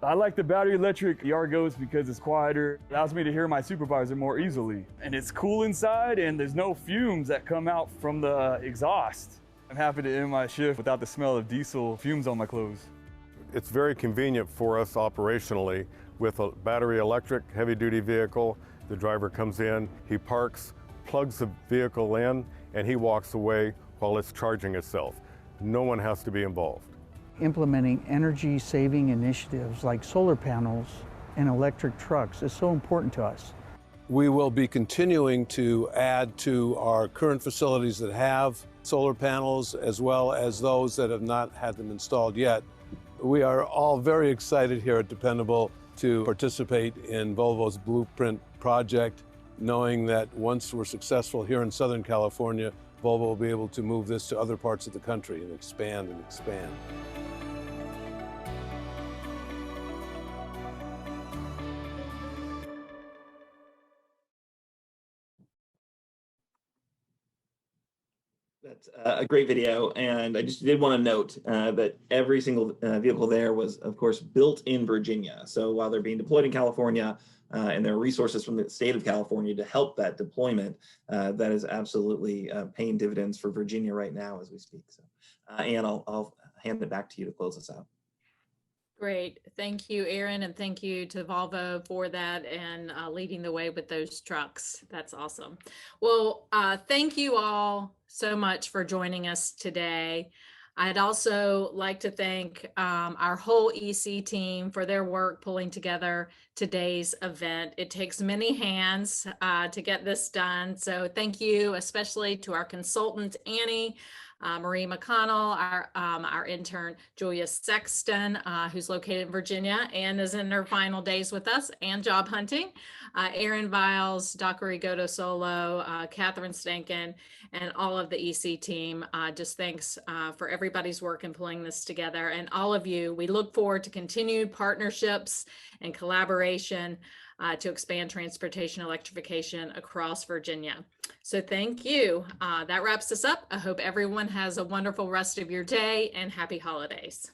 I like the battery electric yard goats because it's quieter. It allows me to hear my supervisor more easily. And it's cool inside, and there's no fumes that come out from the exhaust. I'm happy to end my shift without the smell of diesel fumes on my clothes. It's very convenient for us operationally with a battery electric heavy-duty vehicle. The driver comes in, he parks, plugs the vehicle in, and he walks away while it's charging itself. No one has to be involved. Implementing energy-saving initiatives like solar panels and electric trucks is so important to us. We will be continuing to add to our current facilities that have solar panels, as well as those that have not had them installed yet. We are all very excited here at Dependable to participate in Volvo's Blueprint project, knowing that once we're successful here in Southern California, Volvo will be able to move this to other parts of the country and expand and expand. That's a great video, and I just did want to note that every single vehicle there was, of course, built in Virginia. So while they're being deployed in California, and there are resources from the state of California to help that deployment, that is absolutely paying dividends for Virginia right now as we speak. So, Ann, I'll hand it back to you to close us out. Great. Thank you, Aaron, and thank you to Volvo for that and leading the way with those trucks. That's awesome. Well, thank you all so much for joining us today. I'd also like to thank our whole EC team for their work pulling together today's event. It takes many hands to get this done. So thank you, especially to our consultant, Annie, Marie McConnell, our intern, Julia Sexton, who's located in Virginia and is in her final days with us and job hunting, Aaron Viles, Dr. Rigoto Solo, Catherine Stankin, and all of the EC team. Just thanks for everybody's work in pulling this together. And all of you, we look forward to continued partnerships and collaboration to expand transportation electrification across Virginia. So thank you. That wraps us up. I hope everyone has a wonderful rest of your day and happy holidays.